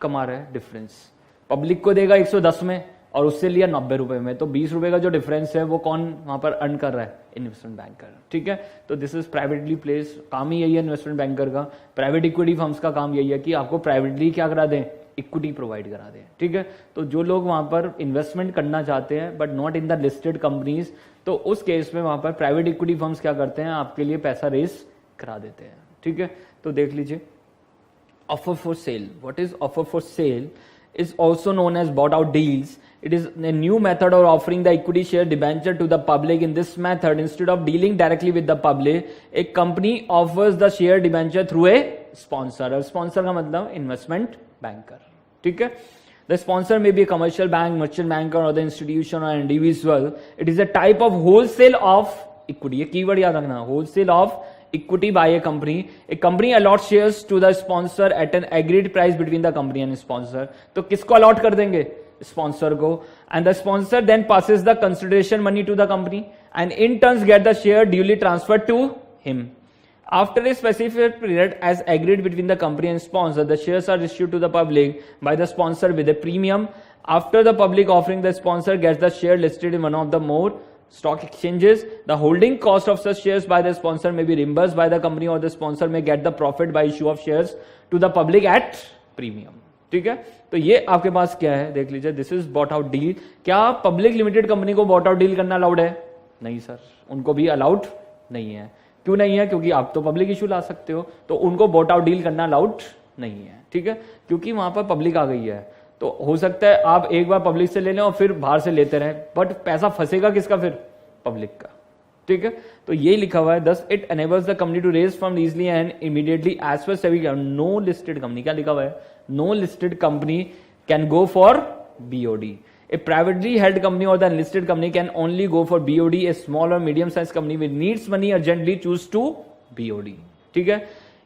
कमा रहा है, डिफरेंस। पब्लिक को देगा 110 में और उससे लिया 90 रुपए में, तो 20 रुपए का जो डिफरेंस है वो कौन वहां पर अर्न कर रहा है, इन्वेस्टमेंट बैंकर। ठीक है, तो दिस इज प्राइवेटली प्लेस, काम ही यही है इन्वेस्टमेंट बैंकर का। प्राइवेट इक्विटी फर्म्स का काम यही है कि आपको प्राइवेटली क्या करा दें, इक्विटी प्रोवाइड करा दें। ठीक है, तो जो लोग वहां पर इन्वेस्टमेंट करना चाहते हैं but not in the listed companies, तो उस केस में वहां पर प्राइवेट इक्विटी फर्म्स क्या करते हैं, आपके लिए पैसा रेस करा देते हैं। ठीक है, तो देख लीजिए, offer for cell, what is offer for cell is also known as bought out deals. It is a new method of offering the equity share debenture to the public. In this method, instead of dealing directly with the public, a company offers the share debenture through a sponsor. और sponsor का मतलब investment banker. ठीक है, the sponsor may be a commercial bank, merchant bank or other institution or individual. It is a type of wholesale of equity. ये keyword याद रखना, wholesale of equity by a company. A company allots shares to the sponsor at an agreed price between the company and sponsor. तो किसको allot कर देंगे, sponsor को, and the sponsor then passes the consideration money to the company and in turn get the share duly transferred to him. After a specific period as agreed between the company and sponsor, the shares are issued to the public by the sponsor with a premium. After the public offering, the sponsor gets the share listed in one of the more stock exchanges. The holding cost of such shares by the sponsor may be reimbursed by the company, or the sponsor may get the profit by issue of shares to the public at premium, ठीक है। तो ये आपके पास क्या है देख लीजिए, this is bought out deal. क्या पब्लिक लिमिटेड कंपनी को बॉट आउट डील करना अलाउड है? नहीं सर, उनको भी अलाउड नहीं है। क्यों नहीं है? क्योंकि आप तो पब्लिक इशू ला सकते हो, तो उनको बॉट आउट डील करना अलाउड नहीं है, ठीक है, क्योंकि वहां पर पब्लिक आ गई है। तो हो सकता है आप एक बार पब्लिक से ले लें और फिर बाहर से लेते रहें, बट पैसा फंसेगा किसका फिर? पब्लिक का, ठीक है। तो यही लिखा हुआ है, thus it enables the company to raise fund easily and immediately as per SEBI. No listed company, क्या लिखा हुआ है? No listed company can go for BOD. A privately held company or the unlisted company can only go for BOD. A small or medium sized company which needs money urgently choose to BOD. ठीक है?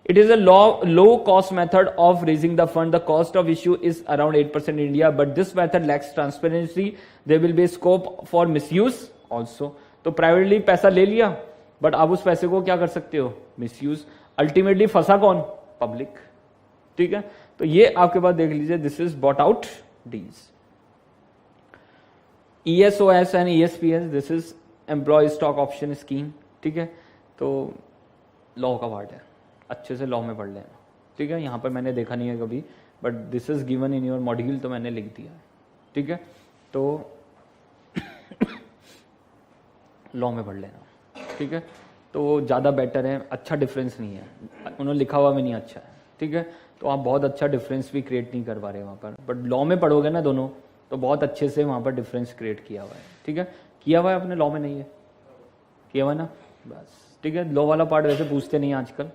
It is a low cost method of raising the fund. The cost of issue is around 8% in India, but this method lacks transparency. There will be scope for misuse also. तो privately पैसा ले लिया, but आप उस पैसे को क्या कर सकते हो? Misuse. Ultimately फंसा कौन? Public. ठीक है? तो ये आपके पास देख लीजिए, this is bought out deals. ESOS and ESPS, this is employ stock option scheme, ठीक है। तो लॉ का पार्ट है, अच्छे से लॉ में पढ़ लेना, ठीक है। यहाँ पर मैंने देखा नहीं है कभी, but this is given in your module, तो मैंने लिख दिया है, ठीक है। तो लॉ में पढ़ लेना, ठीक है। तो ज़्यादा बेटर है, अच्छा डिफरेंस नहीं है, उन्होंने लिखा हुआ में नहीं अच्छा है, ठीक है। तो आप बहुत अच्छा डिफरेंस भी क्रिएट नहीं कर पा रहे वहाँ पर, बट लॉ में पढ़ोगे ना दोनों, तो बहुत अच्छे से वहां पर डिफरेंस क्रिएट किया हुआ है, ठीक है। किया हुआ है अपने लॉ में, नहीं है किया हुआ ना, बस ठीक है। लॉ वाला पार्ट वैसे पूछते नहीं आजकल,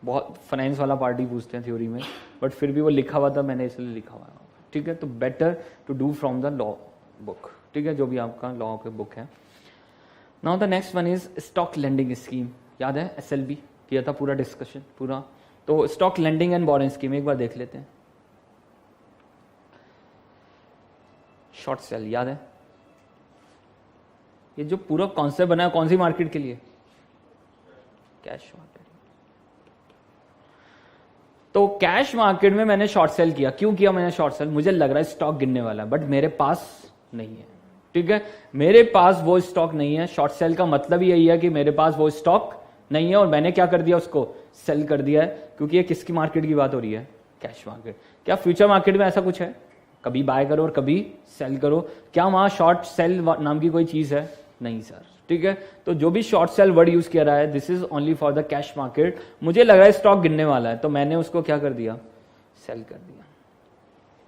बहुत फाइनेंस वाला पार्ट ही पूछते हैं थ्योरी में, बट फिर भी वो लिखा हुआ था, मैंने इसलिए लिखा हुआ है, ठीक है। तो better to do from the law book, ठीक है, जो भी आपका लॉ के बुक है। Now the next one is stock lending scheme. याद है SLB किया था पूरा डिस्कशन पूरा। तो stock lending and boring scheme एक बार देख लेते हैं। शॉर्ट सेल याद है, ये जो पूरा कॉन्सेप्ट बना है कौन सी मार्केट के लिए? Cash market. तो कैश मार्केट में मैंने शॉर्ट सेल किया। क्यों किया मैंने शॉर्ट सेल? मुझे लग रहा है स्टॉक गिरने वाला है, बट मेरे पास नहीं है, ठीक है। मेरे पास वो स्टॉक नहीं है। शॉर्ट सेल का मतलब यही है कि मेरे पास वो स्टॉक नहीं है और मैंने क्या कर दिया? उसको सेल कर दिया है। क्योंकि ये किसकी मार्केट की बात हो रही है? Cash market. क्या फ्यूचर मार्केट में ऐसा कुछ है? कभी बाय करो और कभी सेल करो। क्या वहां शॉर्ट सेल नाम की कोई चीज है? नहीं सर, ठीक है। तो जो भी शॉर्ट सेल वर्ड यूज किया रहा है, this is only for the cash market. मुझे लग रहा है स्टॉक गिरने वाला है, तो मैंने उसको क्या कर दिया? सेल कर दिया।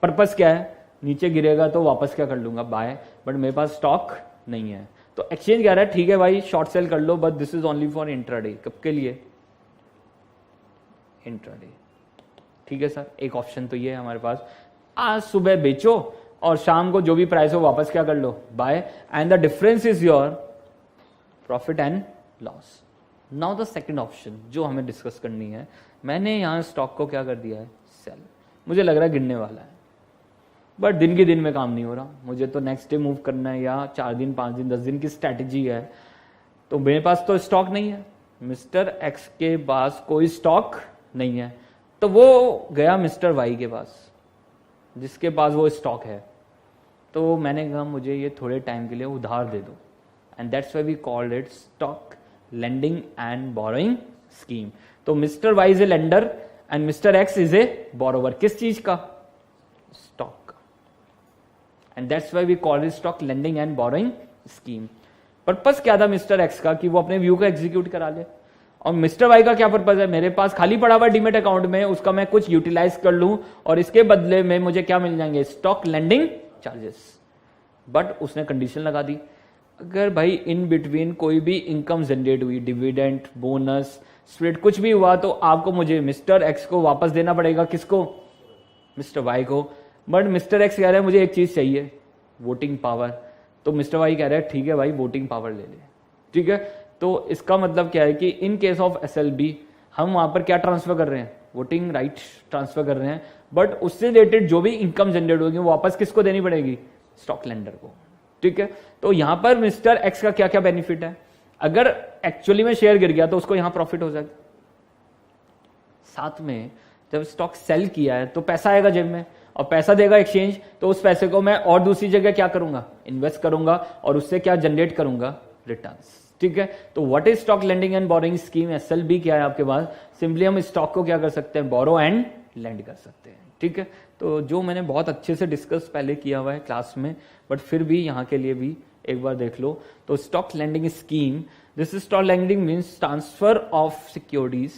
पर्पस क्या है? नीचे गिरेगा तो वापस क्या कर लूंगा? बाय। बट मेरे पास स्टॉक नहीं है, तो एक्सचेंज कह रहा है ठीक है भाई शॉर्ट सेल कर लो, but this is only for intraday. कब के लिए? इंट्राडे, ठीक है सर। एक ऑप्शन तो ये है हमारे पास, आज सुबह बेचो और शाम को जो भी प्राइस हो वापस क्या कर लो? Buy, and the difference is your profit and loss. Now the second option जो हमें डिस्कस करनी है, मैंने यहां स्टॉक को क्या कर दिया है? सेल। मुझे लग रहा है गिरने वाला है, बट दिन के दिन में काम नहीं हो रहा, मुझे तो नेक्स्ट डे मूव करना है, या 4 दिन 5 दिन 10 दिन की स्ट्रैटेजी है। तो मेरे पास तो स्टॉक नहीं है, मिस्टर एक्स के पास कोई स्टॉक नहीं है, तो वो गया मिस्टर वाई के पास जिसके पास वो स्टॉक है। तो मैंने कहा मुझे ये थोड़े टाइम के लिए उधार दे दो, and that's why we called it stock lending and borrowing scheme. तो Mister Y is a lender and Mister X is a borrower. किस चीज का? स्टॉक का। And that's why we called it stock lending and borrowing scheme. Purpose क्या था mister x का? कि वो अपने व्यू को एग्जीक्यूट करा ले। और मिस्टर वाई का क्या पर्पस है? मेरे पास खाली पड़ा हुआ डीमेट अकाउंट में, उसका मैं कुछ यूटिलाइज कर लूं और इसके बदले में मुझे क्या मिल जाएंगे? Stock lending charges. बट उसने कंडीशन लगा दी, अगर भाई इन बिटवीन कोई भी इनकम जनरेट हुई, डिविडेंड, बोनस, स्प्लिट कुछ भी हुआ, तो आपको मुझे मिस्टर एक्स को वापस देना पड़ेगा। किसको? मिस्टर वाई को। बट मिस्टर एक्स कह रहा है मुझे एक चीज चाहिए, वोटिंग पावर। तो मिस्टर वाई कह रहा है ठीक है भाई वोटिंग पावर ले ले, ठीक है। तो इसका मतलब क्या है कि इन केस ऑफ SLB हम वहां पर क्या ट्रांसफर कर रहे हैं? वोटिंग राइट ट्रांसफर कर रहे हैं, बट उससे रिलेटेड जो भी इनकम जनरेट होगी वो वापस किसको देनी पड़ेगी? स्टॉक लेंडर को, ठीक है। तो यहां पर मिस्टर एक्स का क्या क्या बेनिफिट है? अगर एक्चुअली में शेयर गिर गया तो उसको यहां प्रॉफिट हो जाएगा। साथ में जब स्टॉक सेल किया है तो पैसा आएगा जेब में, और पैसा देगा एक्सचेंज, तो उस पैसे को मैं और दूसरी जगह क्या करूंगा? इन्वेस्ट करूंगा, और उससे क्या जनरेट करूंगा? रिटर्न्स, ठीक है। तो what is stock lending and borrowing scheme? SLB क्या है आपके पास? सिंपली हम स्टॉक को क्या कर सकते हैं? बोरो एंड लेंड कर सकते हैं, ठीक है, तो जो मैंने बहुत अच्छे से डिस्कस पहले किया हुआ है क्लास में, बट फिर भी यहाँ के लिए भी एक बार देख लो। तो stock lending scheme, this stock lending means transfer of securities,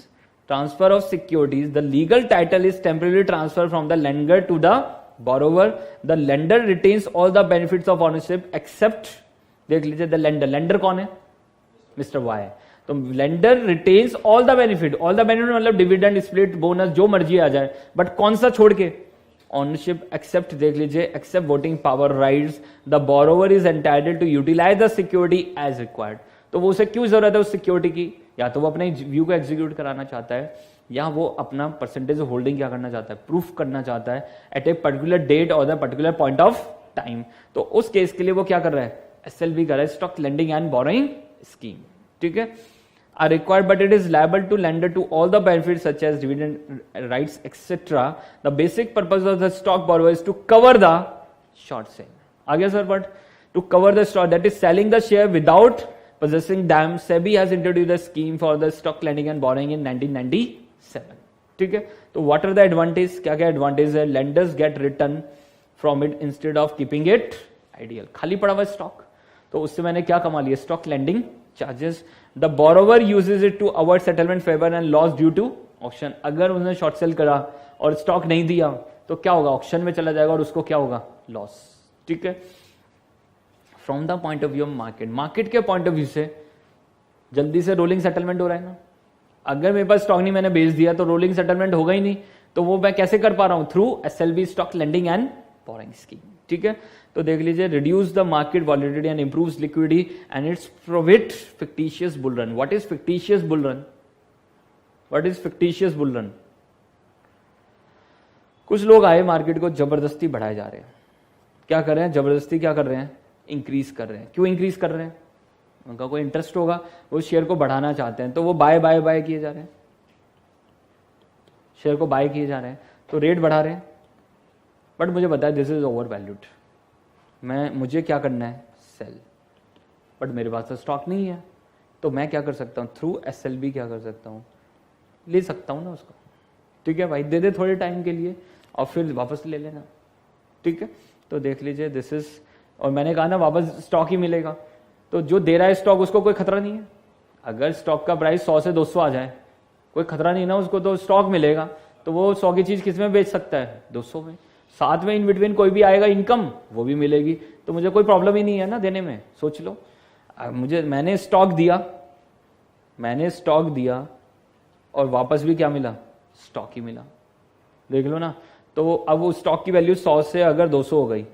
transfer of securities, the legal title is temporary transfer from the lender to the borrower, the lender retains all the benefits of ownership except, देख लीजिए the lender, lender कौन है, mister Y, तो lender retains all the benefit, all the benefit मतलब dividend, split, bonus, जो मर्जी आ जाए, but कौन सा छोड़ के, ओनरशिप एक्सेप्ट, देख लीजिए except voting power rights, the borrower is entitled to utilise the security as required. तो वो उसे क्यों जरूरत है उस सिक्योरिटी की, या तो वो अपने व्यू को एग्जीक्यूट कराना चाहता है, या वो अपना परसेंटेज होल्डिंग क्या करना चाहता है, प्रूफ करना चाहता है एट ए पर्टिकुलर डेट और the particular point of time. तो उस केस के लिए वो क्या कर रहा है, SLB कर रहा है, stock lending and borrowing scheme, ठीक है। are required, but it is liable to lender to all the benefits such as dividend rights, etc. The basic purpose of the stock borrower is to cover the short sale. आगे sir, but to cover the stock, that is selling the share without possessing them. SEBI has introduced a scheme for the stock lending and borrowing in 1997. ठीक है, तो what are the advantages? क्या क्या advantages है? Lenders get return from it instead of keeping it ideal. खाली पड़ा हुआ stock, तो उससे मैंने क्या कमा लिया, stock lending charges. The borrower uses it to avoid settlement favour and loss due to auction. अगर उसने शॉर्ट सेल करा और स्टॉक नहीं दिया तो क्या होगा, ऑक्शन में चला जाएगा और उसको क्या होगा, लॉस, ठीक है। From the point of view of market, market के पॉइंट ऑफ व्यू से जल्दी से रोलिंग सेटलमेंट हो रहा है ना। अगर मेरे पास स्टॉक नहीं, मैंने बेच दिया, तो रोलिंग सेटलमेंट होगा ही नहीं, तो वो मैं कैसे कर पा रहा हूं, through SLB stock lending and borrowing scheme, ठीक है। तो देख लीजिए, reduce the market volatility and improves liquidity and it's prohibit fictitious bull run. What is fictitious bull run, what is fictitious bull run? कुछ लोग आए मार्केट को जबरदस्ती बढ़ाए जा रहे हैं, क्या कर रहे हैं, जबरदस्ती क्या कर रहे हैं, इंक्रीज कर रहे हैं। क्यों इंक्रीज कर रहे हैं, उनका कोई इंटरेस्ट होगा, वो शेयर को बढ़ाना चाहते हैं, तो वो बाय बाय बाय किए जा रहे हैं, शेयर को बाय किए जा रहे हैं, तो रेट बढ़ा रहे हैं। बट मुझे पता है दिस इज ओवर वैल्यूड, मुझे क्या करना है, सेल, बट मेरे पास तो स्टॉक नहीं है, तो मैं क्या कर सकता हूँ, थ्रू SLB क्या कर सकता हूँ, ले सकता हूँ ना उसको, ठीक है भाई, दे दे थोड़े टाइम के लिए और फिर वापस ले लेना, ठीक है। तो देख लीजिए दिस इज, और मैंने कहा ना वापस स्टॉक ही मिलेगा, तो जो दे रहा है स्टॉक उसको कोई खतरा नहीं है। अगर स्टॉक का प्राइस 100 से 200 आ जाए, कोई खतरा नहीं ना उसको, तो स्टॉक मिलेगा, तो वो 100 की चीज किस में बेच सकता है, 200 में। साथ में इन बिटवीन कोई भी आएगा इनकम, वो भी मिलेगी, तो मुझे कोई प्रॉब्लम ही नहीं है ना देने में। सोच लो, मैंने स्टॉक दिया और वापस भी क्या मिला, स्टॉक ही मिला, देख लो ना। तो अब वो स्टॉक की वैल्यू 100 से अगर 200 हो गई,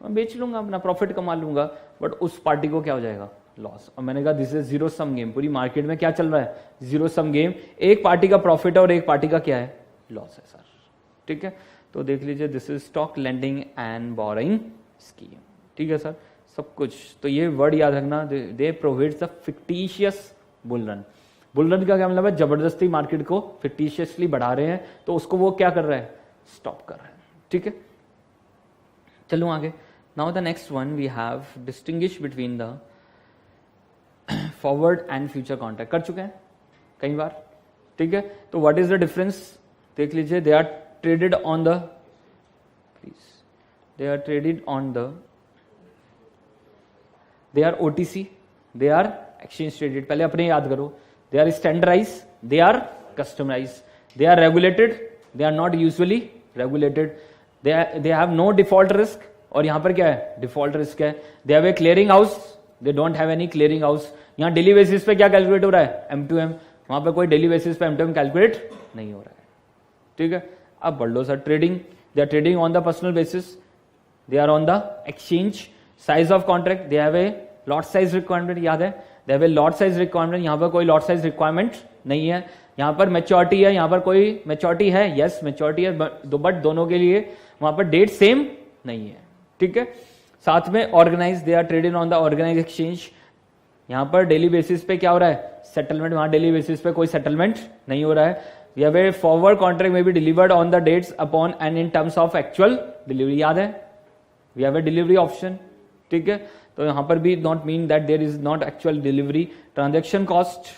मैं बेच लूंगा, अपना प्रॉफिट कमा लूंगा, बट उस पार्टी को क्या हो जाएगा, लॉस। और मैंने कहा this is zero sum game. पूरी मार्केट में क्या चल रहा है, जीरो सम गेम, एक पार्टी का प्रॉफिट है और एक पार्टी का क्या है, लॉस है सर, ठीक है। तो देख लीजिए this is stock lending and borrowing scheme, ठीक है सर, सब कुछ। तो ये वर्ड याद रखना, they prohibit the fictitious bull run. Bull run का क्या मतलब है, जबरदस्ती मार्केट को फिक्टिशियसली बढ़ा रहे हैं, तो उसको वो क्या कर रहा है, स्टॉप कर रहा है, ठीक है। चलो आगे, now the next one we have distinguish between the forward and future contract, कर चुके हैं कई बार, ठीक है। तो व्हाट इज द डिफरेंस, देख लीजिए, they are traded on the, please, they are traded on the, they are OTC, they are exchange traded। पहले अपने याद करो, they are standardized, they are customized, they are regulated, they are not usually regulated, they have no default risk, और यहां पर क्या है, default risk है। they have a clearing house, they don't have any clearing house। यहां daily basis पे क्या calculate हो रहा है, M2M, वहां पर कोई डेली बेसिस पे M2M कैलकुलेट नहीं हो रहा है, ठीक है। अब बढ़ लो sir, trading, they are trading on the personal basis, they are on the exchange, size of contract, they have a lot size requirement, याद है, they have a lot size requirement, यहां पर कोई लॉट साइज रिक्वायरमेंट नहीं है। यहां पर maturity है, यहां पर कोई मैच्योरिटी है, यस मैच्योरिटी है, बट दोनों के लिए वहां पर डेट सेम नहीं है, ठीक है। साथ में organise, they are trading on the organise exchange, यहां पर डेली बेसिस पे क्या हो रहा है, सेटलमेंट, वहां डेली बेसिस पे कोई सेटलमेंट नहीं हो रहा है। We have a forward contract may be delivered on the dates upon and in terms of actual delivery, याद है, we have a delivery option, ठीक है। तो यहां पर भी not mean that there is not actual delivery। transaction cost,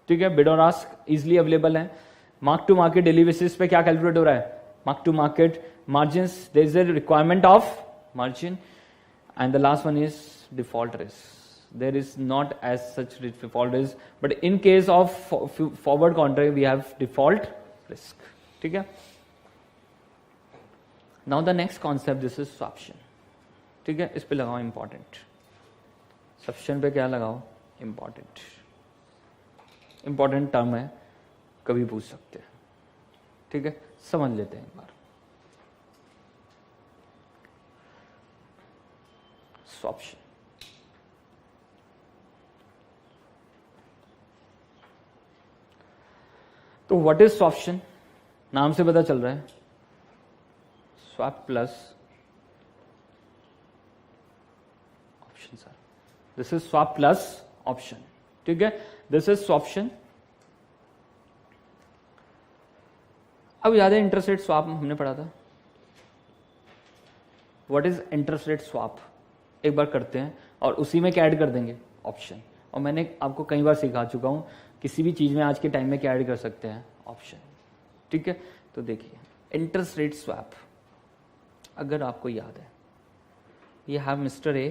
ठीक है, bid और ask easily available है। Mark to market daily basis पे क्या कैलकुलेट हो रहा है, mark to market margin, there is a requirement of margin, and the last one is default risk. There is not as such default risk, but in case of forward contract we have default risk. ठीक है. Now the next concept, this is swaption. ठीक है, इस पे लगाओ important. swaption पे क्या लगाओ, important. important term है, कभी पूछ सकते हैं. ठीक है, समझ लेते हैं एक बार. swaption. तो व्हाट इज स्वैप्शन, नाम से पता चल रहा है, swap plus option. Sir this is swap plus option. ठीक है, दिस इज स्वैप्शन. अब याद है इंटरेस्ट रेट स्वैप हमने पढ़ा था. What is interest rate swap, एक बार करते हैं और उसी में क्या ऐड कर देंगे, ऑप्शन. और मैंने आपको कई बार सिखा चुका हूं, किसी भी चीज में आज के टाइम में क्या ऐड कर सकते हैं, ऑप्शन. ठीक है, तो देखिए इंटरेस्ट रेट स्वैप, अगर आपको याद है, we have mister A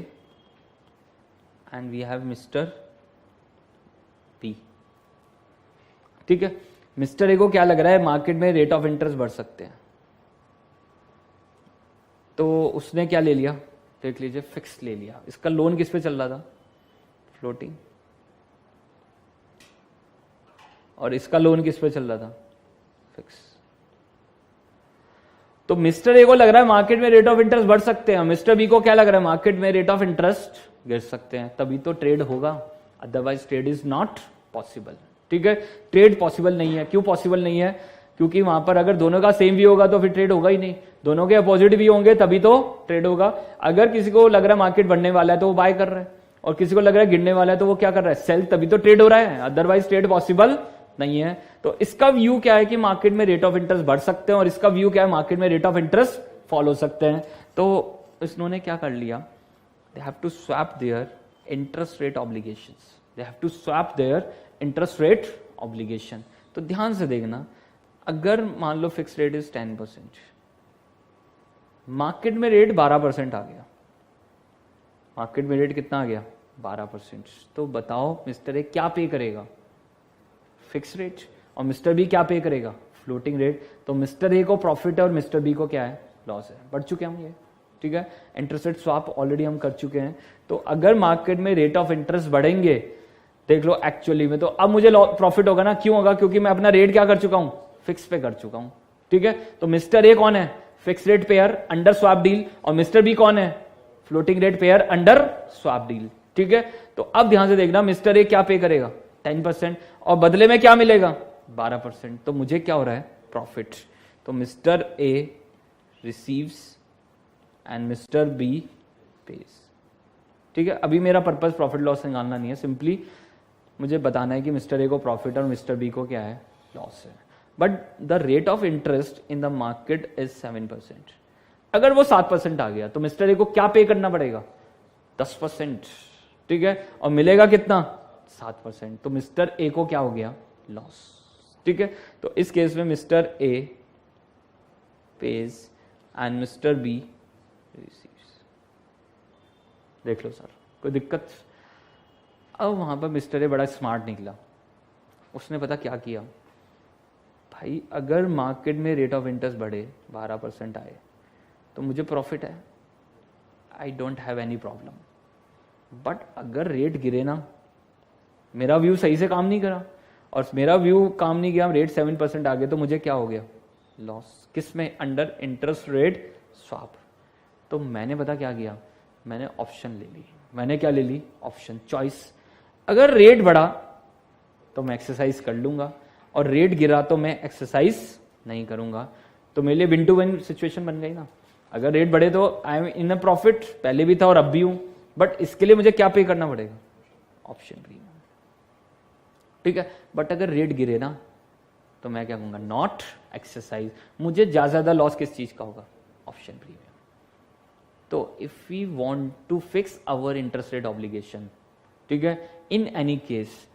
and we have mister B. ठीक है, मिस्टर ए को क्या लग रहा है, मार्केट में रेट ऑफ इंटरेस्ट बढ़ सकते हैं, तो उसने क्या ले लिया, देख लीजिए फिक्स ले लिया. इसका लोन किस पे चल रहा था, फ्लोटिंग, और इसका लोन किस पे चल रहा था, फिक्स. तो मिस्टर ए को लग रहा है मार्केट में रेट ऑफ इंटरेस्ट बढ़ सकते हैं, मिस्टर बी को क्या लग रहा है, मार्केट में रेट ऑफ इंटरेस्ट गिर सकते हैं, तभी तो ट्रेड होगा, otherwise trade is not possible. ठीक है, ट्रेड पॉसिबल नहीं है. क्यों पॉसिबल नहीं है, क्योंकि वहां पर अगर दोनों का सेम व्यू होगा तो फिर ट्रेड होगा ही नहीं, दोनों के अपोजिट व्यू होंगे तभी तो ट्रेड होगा. अगर किसी को लग रहा है मार्केट बढ़ने वाला है तो वो बाय कर रहा है, और किसी को लग रहा है गिरने वाला है तो वो क्या कर रहा है, सेल, तभी तो ट्रेड हो रहा है, अदरवाइज ट्रेड पॉसिबल नहीं है. तो इसका व्यू क्या है कि मार्केट में रेट ऑफ इंटरेस्ट बढ़ सकते हैं, और इसका व्यू क्या है, मार्केट में रेट ऑफ इंटरेस्ट फॉल हो सकते हैं. तो इन्होंने क्या कर लिया, they have to swap their interest rate obligations, they have to swap their interest rate obligation. तो ध्यान से देखना, अगर मान लो फिक्स रेट इज 10%, मार्केट में रेट 12% आ गया, मार्केट में रेट कितना आ गया, 12%, तो बताओ मिस्टर ए क्या पे करेगा, फिक्स रेट, और मिस्टर बी क्या पे करेगा, फ्लोटिंग रेट. तो मिस्टर ए को प्रॉफिट है और मिस्टर बी को क्या है, लॉस है. बढ़ चुके हम ये. ठीक है, इंटरेस्ट रेट स्वैप ऑलरेडी हम कर चुके हैं. तो अगर मार्केट में रेट ऑफ इंटरेस्ट बढ़ेंगे, देख लो एक्चुअली में, तो अब मुझे प्रॉफिट होगा ना. क्यों होगा, क्योंकि मैं अपना रेट क्या कर चुका हूं, फिक्स पे कर चुका हूं. ठीक है, तो मिस्टर ए कौन है, fix rate pair under swap deal, और मिस्टर बी कौन है, floating rate pair under swap deal. ठीक है, तो अब ध्यान से देखना, मिस्टर ए क्या पे करेगा, 10%, और बदले में क्या मिलेगा, 12%. तो मुझे क्या हो रहा है, प्रॉफिट. तो mister A receives and mister B pays. ठीक है, अभी मेरा पर्पस प्रॉफिट लॉस निकालना नहीं है, सिंपली मुझे बताना है कि मिस्टर ए को प्रॉफिट और मिस्टर बी को क्या है, लॉस है. But the rate of interest in the market is 7%. अगर वो 7% आ गया तो मिस्टर ए को क्या पे करना पड़ेगा, 10%. ठीक है, और मिलेगा कितना, 7%. तो मिस्टर ए को क्या हो गया, लॉस. ठीक है, तो इस केस में mister A pays and mister B receives. देख लो सर, कोई दिक्कत. अब वहां पर मिस्टर ए बड़ा स्मार्ट निकला, उसने पता क्या किया, भाई अगर मार्केट में रेट ऑफ इंटरेस्ट बढ़े, 12% आए, तो मुझे प्रॉफिट है, I don't have any problem. But अगर रेट गिरे ना, मेरा व्यू सही से काम नहीं करा, और मेरा व्यू काम नहीं किया, रेट 7% आ गया, तो मुझे क्या हो गया, लॉस. किस में, अंडर इंटरेस्ट रेट स्वैप. तो मैंने पता क्या किया, मैंने ऑप्शन ले ली. मैंने क्या ले ली, ऑप्शन चॉइस. अगर रेट बढ़ा तो मैं एक्सरसाइज कर लूंगा, और रेट गिरा तो मैं एक्सरसाइज नहीं करूंगा. तो मेरे लिए विन टू विन सिचुएशन बन गई ना. अगर रेट बढ़े तो I am in a profit, पहले भी था और अब भी हूं, बट इसके लिए मुझे क्या पे करना पड़ेगा, ऑप्शन प्रीमियम. ठीक है, बट अगर रेट गिरे ना, तो मैं क्या कहूंगा, नॉट एक्सरसाइज. मुझे ज्यादा लॉस किस चीज का होगा, ऑप्शन प्रीमियम. तो if we want to fix our interest rate obligation, ठीक है, इन एनी केस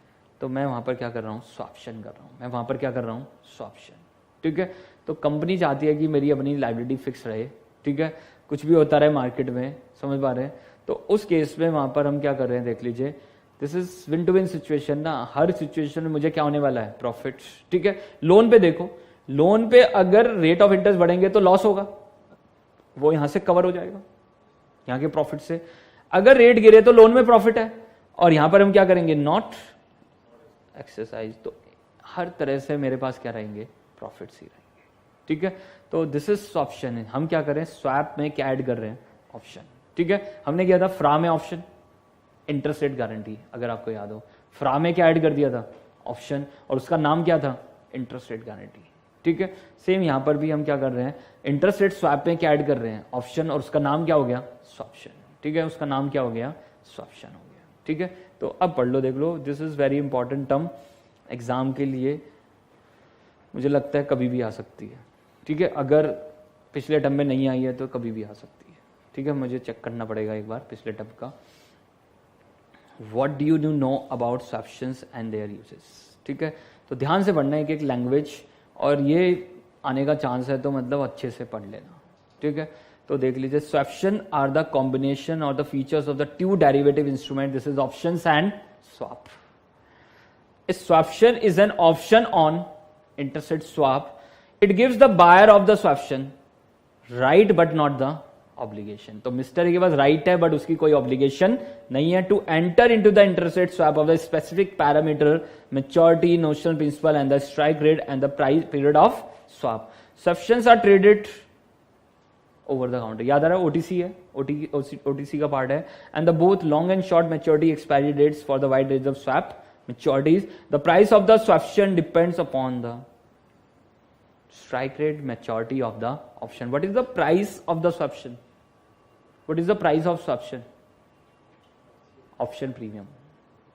तो मैं वहां पर क्या कर रहा हूँ, स्वैप्शन कर रहा हूँ, मैं वहां पर क्या कर रहा हूँ, स्वैप्शन। ठीक है, तो कंपनी चाहती है कि मेरी अपनी लाइबिलिटी फिक्स रहे, ठीक है, कुछ भी होता रहे मार्केट में, समझ पा रहे हैं। तो उस केस में वहां पर हम क्या कर रहे हैं, देख लीजिए, this is win to win situation ना, हर सिचुएशन में मुझे क्या होने वाला है, प्रॉफिट। ठीक है, लोन पे देखो, लोन पे अगर रेट ऑफ इंटरेस्ट बढ़ेंगे तो लॉस होगा, वो यहां से कवर हो जाएगा यहाँ के प्रॉफिट से। अगर रेट गिरे तो लोन में प्रॉफिट है, और यहां पर हम क्या करेंगे, नॉट एक्सरसाइज, तो हर तरह से मेरे पास क्या रहेंगे, प्रॉफिट्स ही रहेंगे। ठीक है, तो दिस इज ऑप्शन है, हम क्या करें, स्वैप में क्या ऐड कर रहे हैं, ऑप्शन। ठीक है, हमने किया था फ्रा में ऑप्शन, इंटरेस्ट रेट गारंटी, अगर आपको याद हो, फ्रा में क्या ऐड कर दिया था, ऑप्शन, और उसका नाम क्या था, इंटरेस्ट रेट गारंटी। ठीक है, सेम यहां पर भी हम क्या कर रहे हैं, इंटरेस्ट रेट स्वैप में क्या ऐड कर रहे हैं, ऑप्शन, और उसका नाम क्या हो गया, स्वैप्शन। ठीक है, उसका नाम क्या हो गया, स्वैप्शन हो गया। ठीक है, तो अब पढ़ लो, देख लो, this is very important term exam के लिए, मुझे लगता है कभी भी आ सकती है। ठीक है, अगर पिछले टर्म में नहीं आई है तो कभी भी आ सकती है। ठीक है, मुझे चेक करना पड़ेगा एक बार पिछले टर्म का। What do you know about swaptions and their uses. ठीक है, तो ध्यान से पढ़ना है कि एक लैंग्वेज, और ये आने का चांस है तो मतलब अच्छे से पढ़ लेना। ठीक है, तो देख लीजिए, स्वैप्शन आर द कॉम्बिनेशन और the features of the two derivative instrument, this is options and swap. Swaption is an option on interest rate swap. It gives the buyer of the swaption right but not the obligation. तो mister के पास right है but उसकी कोई obligation नहीं है to enter into the interest rate swap of the specific parameter, maturity, notional principal and the strike rate and the price period of swap. Swaptions are traded over the counter, याद आ रहा है, OTC है, OTC का part है, and the both long and short maturity expiry dates for the wide range of swap maturities. The price of the swaption depends upon the strike rate, maturity of the option. What is the price of the swaption? What is the price of swaption? Option premium.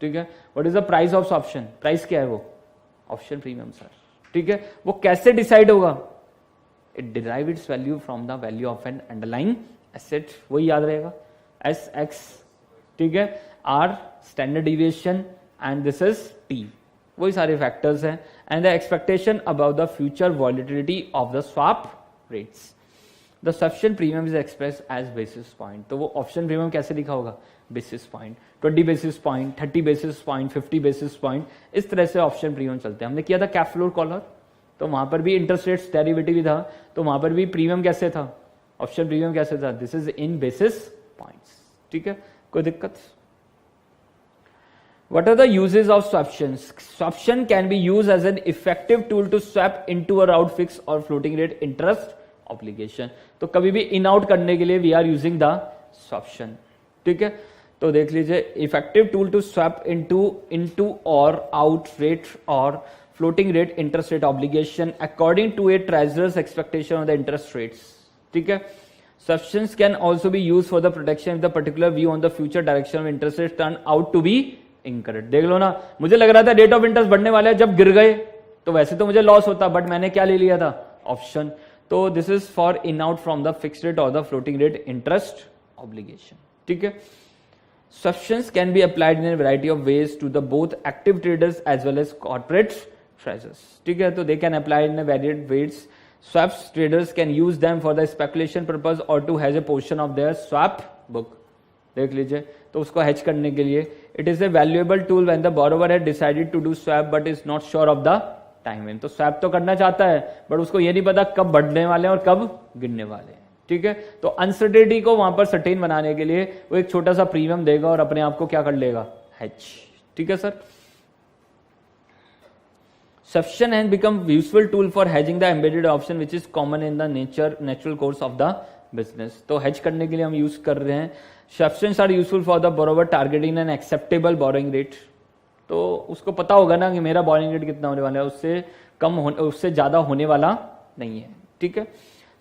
ठीक है, what is the price of swaption? Price क्या है वो? Option premium sir. ठीक है, वो कैसे decide होगा? It derive its value from the value of an underlying asset. वही याद रहेगा, SX। ठीक है, R standard deviation and this is T, वही सारे फैक्टर्स हैं, and the expectation about the future volatility of the swap rates. The swaption premium is expressed as basis point. तो वो option premium कैसे लिखा होगा, basis point, 20 basis point, 30 basis point, 50 basis point, इस तरह से option premium चलते हैं। हमने किया था कैप फ्लोर कॉलर, तो वहां पर भी इंटरेस्ट रेट्स डेरिवेटिव ही था, तो वहां पर भी प्रीमियम कैसे था, ऑप्शन प्रीमियम कैसे था, this is in basis points. ठीक है, कोई दिक्कत? What are the uses of swaptions? Swaption can be used as an effective tool to swap into or out fixed or floating rate interest obligation. तो कभी भी in out करने के लिए we are using the swaption. ठीक है, तो देख लीजिए, effective tool to swap into or out rate or floating rate interest rate obligation according to a treasurer's expectation of the interest rates. ठीक है, swaptions can also be used for the protection of the particular view on the future direction of interest rates turn out to be incorrect. देख लो ना, मुझे लग रहा था rate of interest बढ़ने वाला है, जब गिर गए तो वैसे तो मुझे लॉस होता, बट मैंने क्या ले लिया था, ऑप्शन। तो this is for in out from the fixed rate or the floating rate interest obligation. ठीक है, swaptions can be applied in a variety of ways to the both active traders as well as corporate treasurers. ठीक है, तो they can apply in varied ways. Swaps traders can use them for the speculation purpose or to hedge a portion of their swap book. देख लीजिए, तो उसको hedge करने के लिए it is a valuable tool when the borrower had decided to do swap but is not sure of the time. तो swap तो करना चाहता है बट उसको ये नहीं पता कब बढ़ने वाले हैं और कब गिरने वाले हैं। ठीक है, तो अनसर्टेनिटी को वहां पर सर्टेन बनाने के लिए वो एक छोटा सा प्रीमियम देगा और अपने आप को क्या कर लेगा, हेज। ठीक है sir, swaption has become useful tool for hedging the embedded option which is common in the natural course of the business. तो हेज करने के लिए हम यूज कर रहे हैं। Swaptions are useful for the borrower targeting an acceptable borrowing rate. तो उसको पता होगा ना कि मेरा borrowing rate कितना होने वाला है, उससे कम होने, उससे ज्यादा होने वाला नहीं है। ठीक है,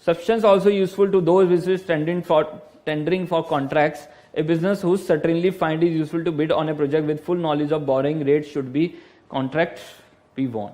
Swaptions also useful to those businesses tendering for contracts. A business whose certainly find is useful to bid on a project with full knowledge of borrowing rate should be contract be won.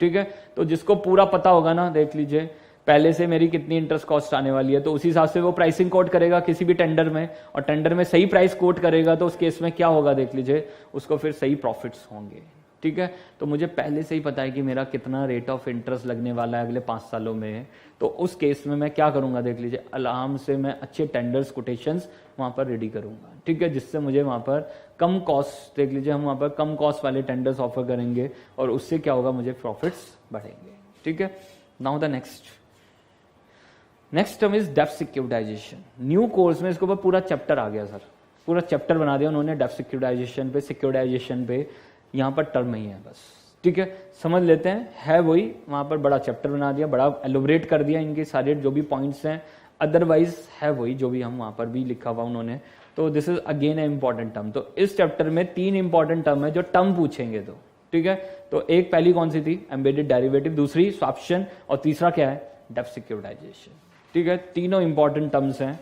ठीक है, तो जिसको पूरा पता होगा ना, देख लीजिए पहले से मेरी कितनी इंटरेस्ट कॉस्ट आने वाली है, तो उसी हिसाब से वो प्राइसिंग कोट करेगा किसी भी टेंडर में, और टेंडर में सही प्राइस कोट करेगा तो उस केस में क्या होगा, देख लीजिए उसको फिर सही प्रॉफिट्स होंगे। ठीक है। तो मुझे पहले से ही पता है कि मेरा कितना रेट ऑफ इंटरेस्ट लगने वाला है अगले 5 सालों में, तो उस केस में मैं क्या करूंगा, देख लीजिए, आराम से मैं अच्छे टेंडर्स कोटेशंस वहां पर रेडी करूंगा, ठीक है, जिससे मुझे वहां पर कम कॉस्ट, देख लीजिए, हम वहां पर कम कॉस्ट वाले टेंडर्स ऑफर करेंगे और उससे क्या होगा, मुझे प्रॉफिट्स बढ़ेंगे, ठीक है। Now the next term is depth securitisation. New course में इसके ऊपर पूरा चैप्टर आ गया सर, पूरा चैप्टर बना दिया उन्होंने डेप्थ सिक्योरिटाइजेशन पे, यहाँ पर टर्म ही है बस, ठीक है, समझ लेते हैं, है वही, वहां पर बड़ा चैप्टर बना दिया, बड़ा एलोबरेट कर दिया इनके सारे जो भी पॉइंट्स हैं, अदरवाइज है वही जो भी हम वहां पर भी लिखा हुआ उन्होंने। तो this is again A important term. तो इस चैप्टर में 3 इंपॉर्टेंट टर्म है जो टर्म पूछेंगे, तो ठीक है। तो एक पहली कौन सी थी, एम्बेडेड डेरिवेटिव, दूसरी स्वैप्शन, और तीसरा क्या है, डेप्थ सिक्योरिटाइजेशन, ठीक है। तीनों इंपॉर्टेंट टर्म्स हैं,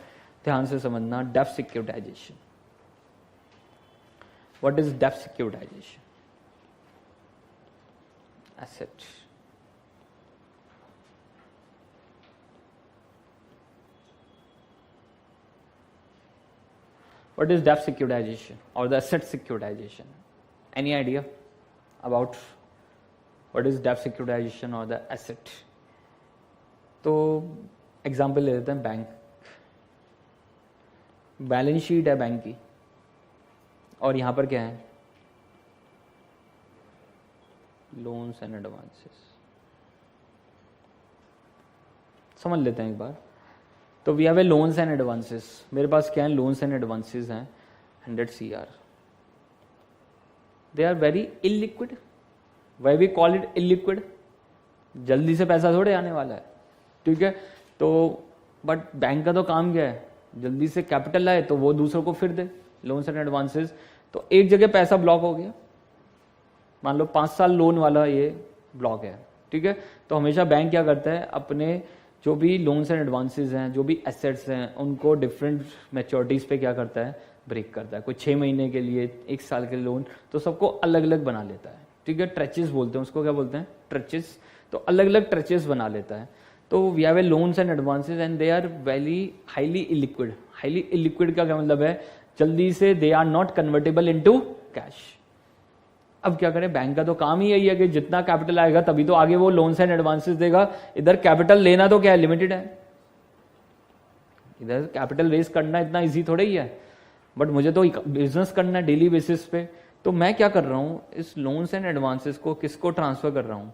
ध्यान से समझना। Depth securitisation, what is depth securitisation? Asset, what is debt securitization or the asset securitization? Any idea about what is debt securitization or the asset? तो एग्जाम्पल ले लेते हैं, बैंक, बैलेंस शीट है bank की, और यहां पर क्या है, लोन्स एंड एडवांसेस। समझ लेते हैं एक बार। तो we have a loans and advances, मेरे पास क्या है, लोन्स एंड एडवांसेस हैं 100 CR। They are very illiquid, why we call it illiquid, जल्दी से पैसा थोड़े आने वाला है, ठीक है। तो बट बैंक का तो काम क्या है, जल्दी से कैपिटल आए तो वो दूसरों को फिर दे, लोन्स एंड एडवांसेस। तो एक जगह पैसा ब्लॉक हो गया, मान लो 5 साल लोन वाला ये ब्लॉक है, ठीक है। तो हमेशा बैंक क्या करता है, अपने जो भी लोन्स एंड एडवांसेस हैं, जो भी एसेट्स हैं, उनको डिफरेंट मैच्योरिटीज पे क्या करता है, ब्रेक करता है। कोई 6 महीने के लिए, 1 साल के लोन, तो सबको अलग अलग बना लेता है, ठीक है। ट्रेचेस बोलते हैं उसको, क्या बोलते हैं, ट्रेचेस। तो अलग अलग ट्रेचेस बना लेता है। तो we have a loans and advances and they are very highly illiquid. Highly illiquid का क्या मतलब है, जल्दी से they are not convertible into cash. अब क्या करें, बैंक का तो काम ही यही है कि जितना कैपिटल आएगा तभी तो आगे वो लोन्स एंड एडवांसेस देगा। इधर कैपिटल लेना तो क्या है, लिमिटेड है, इधर कैपिटल रेज करना इतना इजी थोड़ा ही है, बट मुझे तो बिजनेस करना है डेली बेसिस पे। तो मैं क्या कर रहा हूं, इस लोन्स एंड एडवांसेस को किसको ट्रांसफर कर रहा हूं,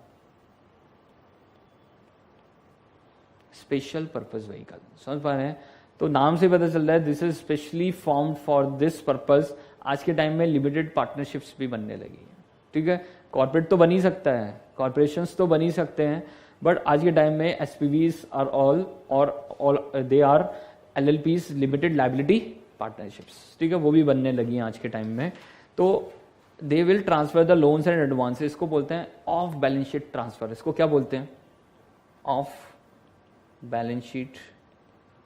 स्पेशल पर्पस व्हीकल। समझ पा रहे हैं? तो नाम से पता चल रहा है this is specially formed for this purpose. आज के टाइम में लिमिटेड पार्टनरशिप्स भी बनने लगी है, ठीक है। कॉर्पोरेट तो बन ही सकता है, कॉर्पोरेशंस तो बन ही सकते हैं, बट आज के टाइम में SPVs are all they are LLPs, limited liability partnerships, ठीक है, वो भी बनने लगी हैं आज के टाइम में। तो they will transfer the loans and advances, इसको बोलते हैं ऑफ बैलेंस शीट ट्रांसफर। इसको क्या बोलते हैं, ऑफ बैलेंस शीट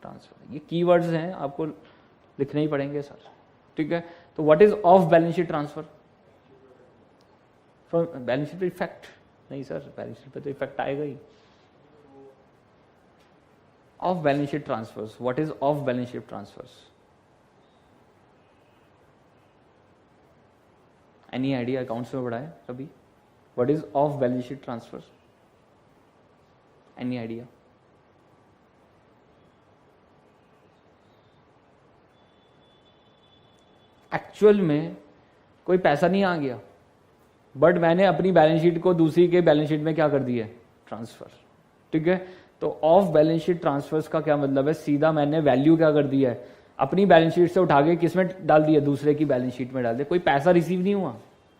ट्रांसफर। ये कीवर्ड्स हैं, आपको लिखने ही पड़ेंगे सर, ठीक है। तो what is off balance sheet transfer? Balance sheet पे इफेक्ट नहीं सर, बैलेंस शीट पे तो इफेक्ट आएगा ही। Off balance sheet transfers, what is off balance sheet transfers? Any idea, accounts में पढ़ा है कभी? What is off balance sheet transfers? Any idea? Actual में कोई पैसा नहीं आ गया, बट मैंने अपनी बैलेंस शीट को दूसरी के बैलेंस शीट में क्या कर दिया, ट्रांसफर, ठीक है। तो ऑफ बैलेंस शीट ट्रांसफर्स का क्या मतलब है, सीधा मैंने वैल्यू क्या कर दिया है, अपनी बैलेंस शीट से उठा के किसमें डाल दिया, दूसरे की बैलेंस शीट में डाल दिया, कोई पैसा रिसीव नहीं हुआ,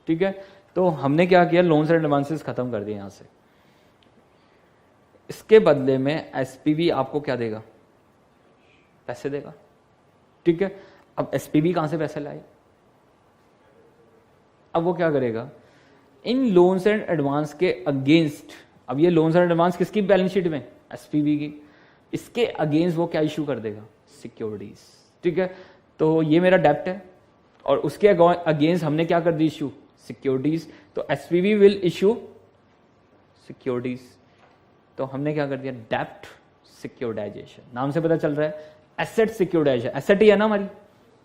ठीक है। तो हमने क्या किया, लोन्स एंड एडवांसेस खत्म कर दिए यहां से। इसके बदले में एसपीवी आपको क्या देगा, पैसे देगा, ठीक है। अब एसपीवी कहां से पैसे लाए, अब वो क्या करेगा, इन लोन्स एंड एडवांस के अगेंस्ट, अब ये लोन्स एंड एडवांस किसकी बैलेंस शीट में, एसपीवी की, इसके अगेंस्ट वो क्या इशू कर देगा, सिक्योरिटीज, ठीक है। तो ये मेरा डेप्ट है और उसके अगेंस्ट हमने क्या कर दी, इशू सिक्योरिटीज। तो एसपीवी विल इशू सिक्योरिटीज। तो हमने क्या कर दिया, डेप्ट सिक्योरिटाइजेशन। नाम से पता चल रहा है एसेट सिक्योरिटाइजेशन, एसेट ही है ना हमारी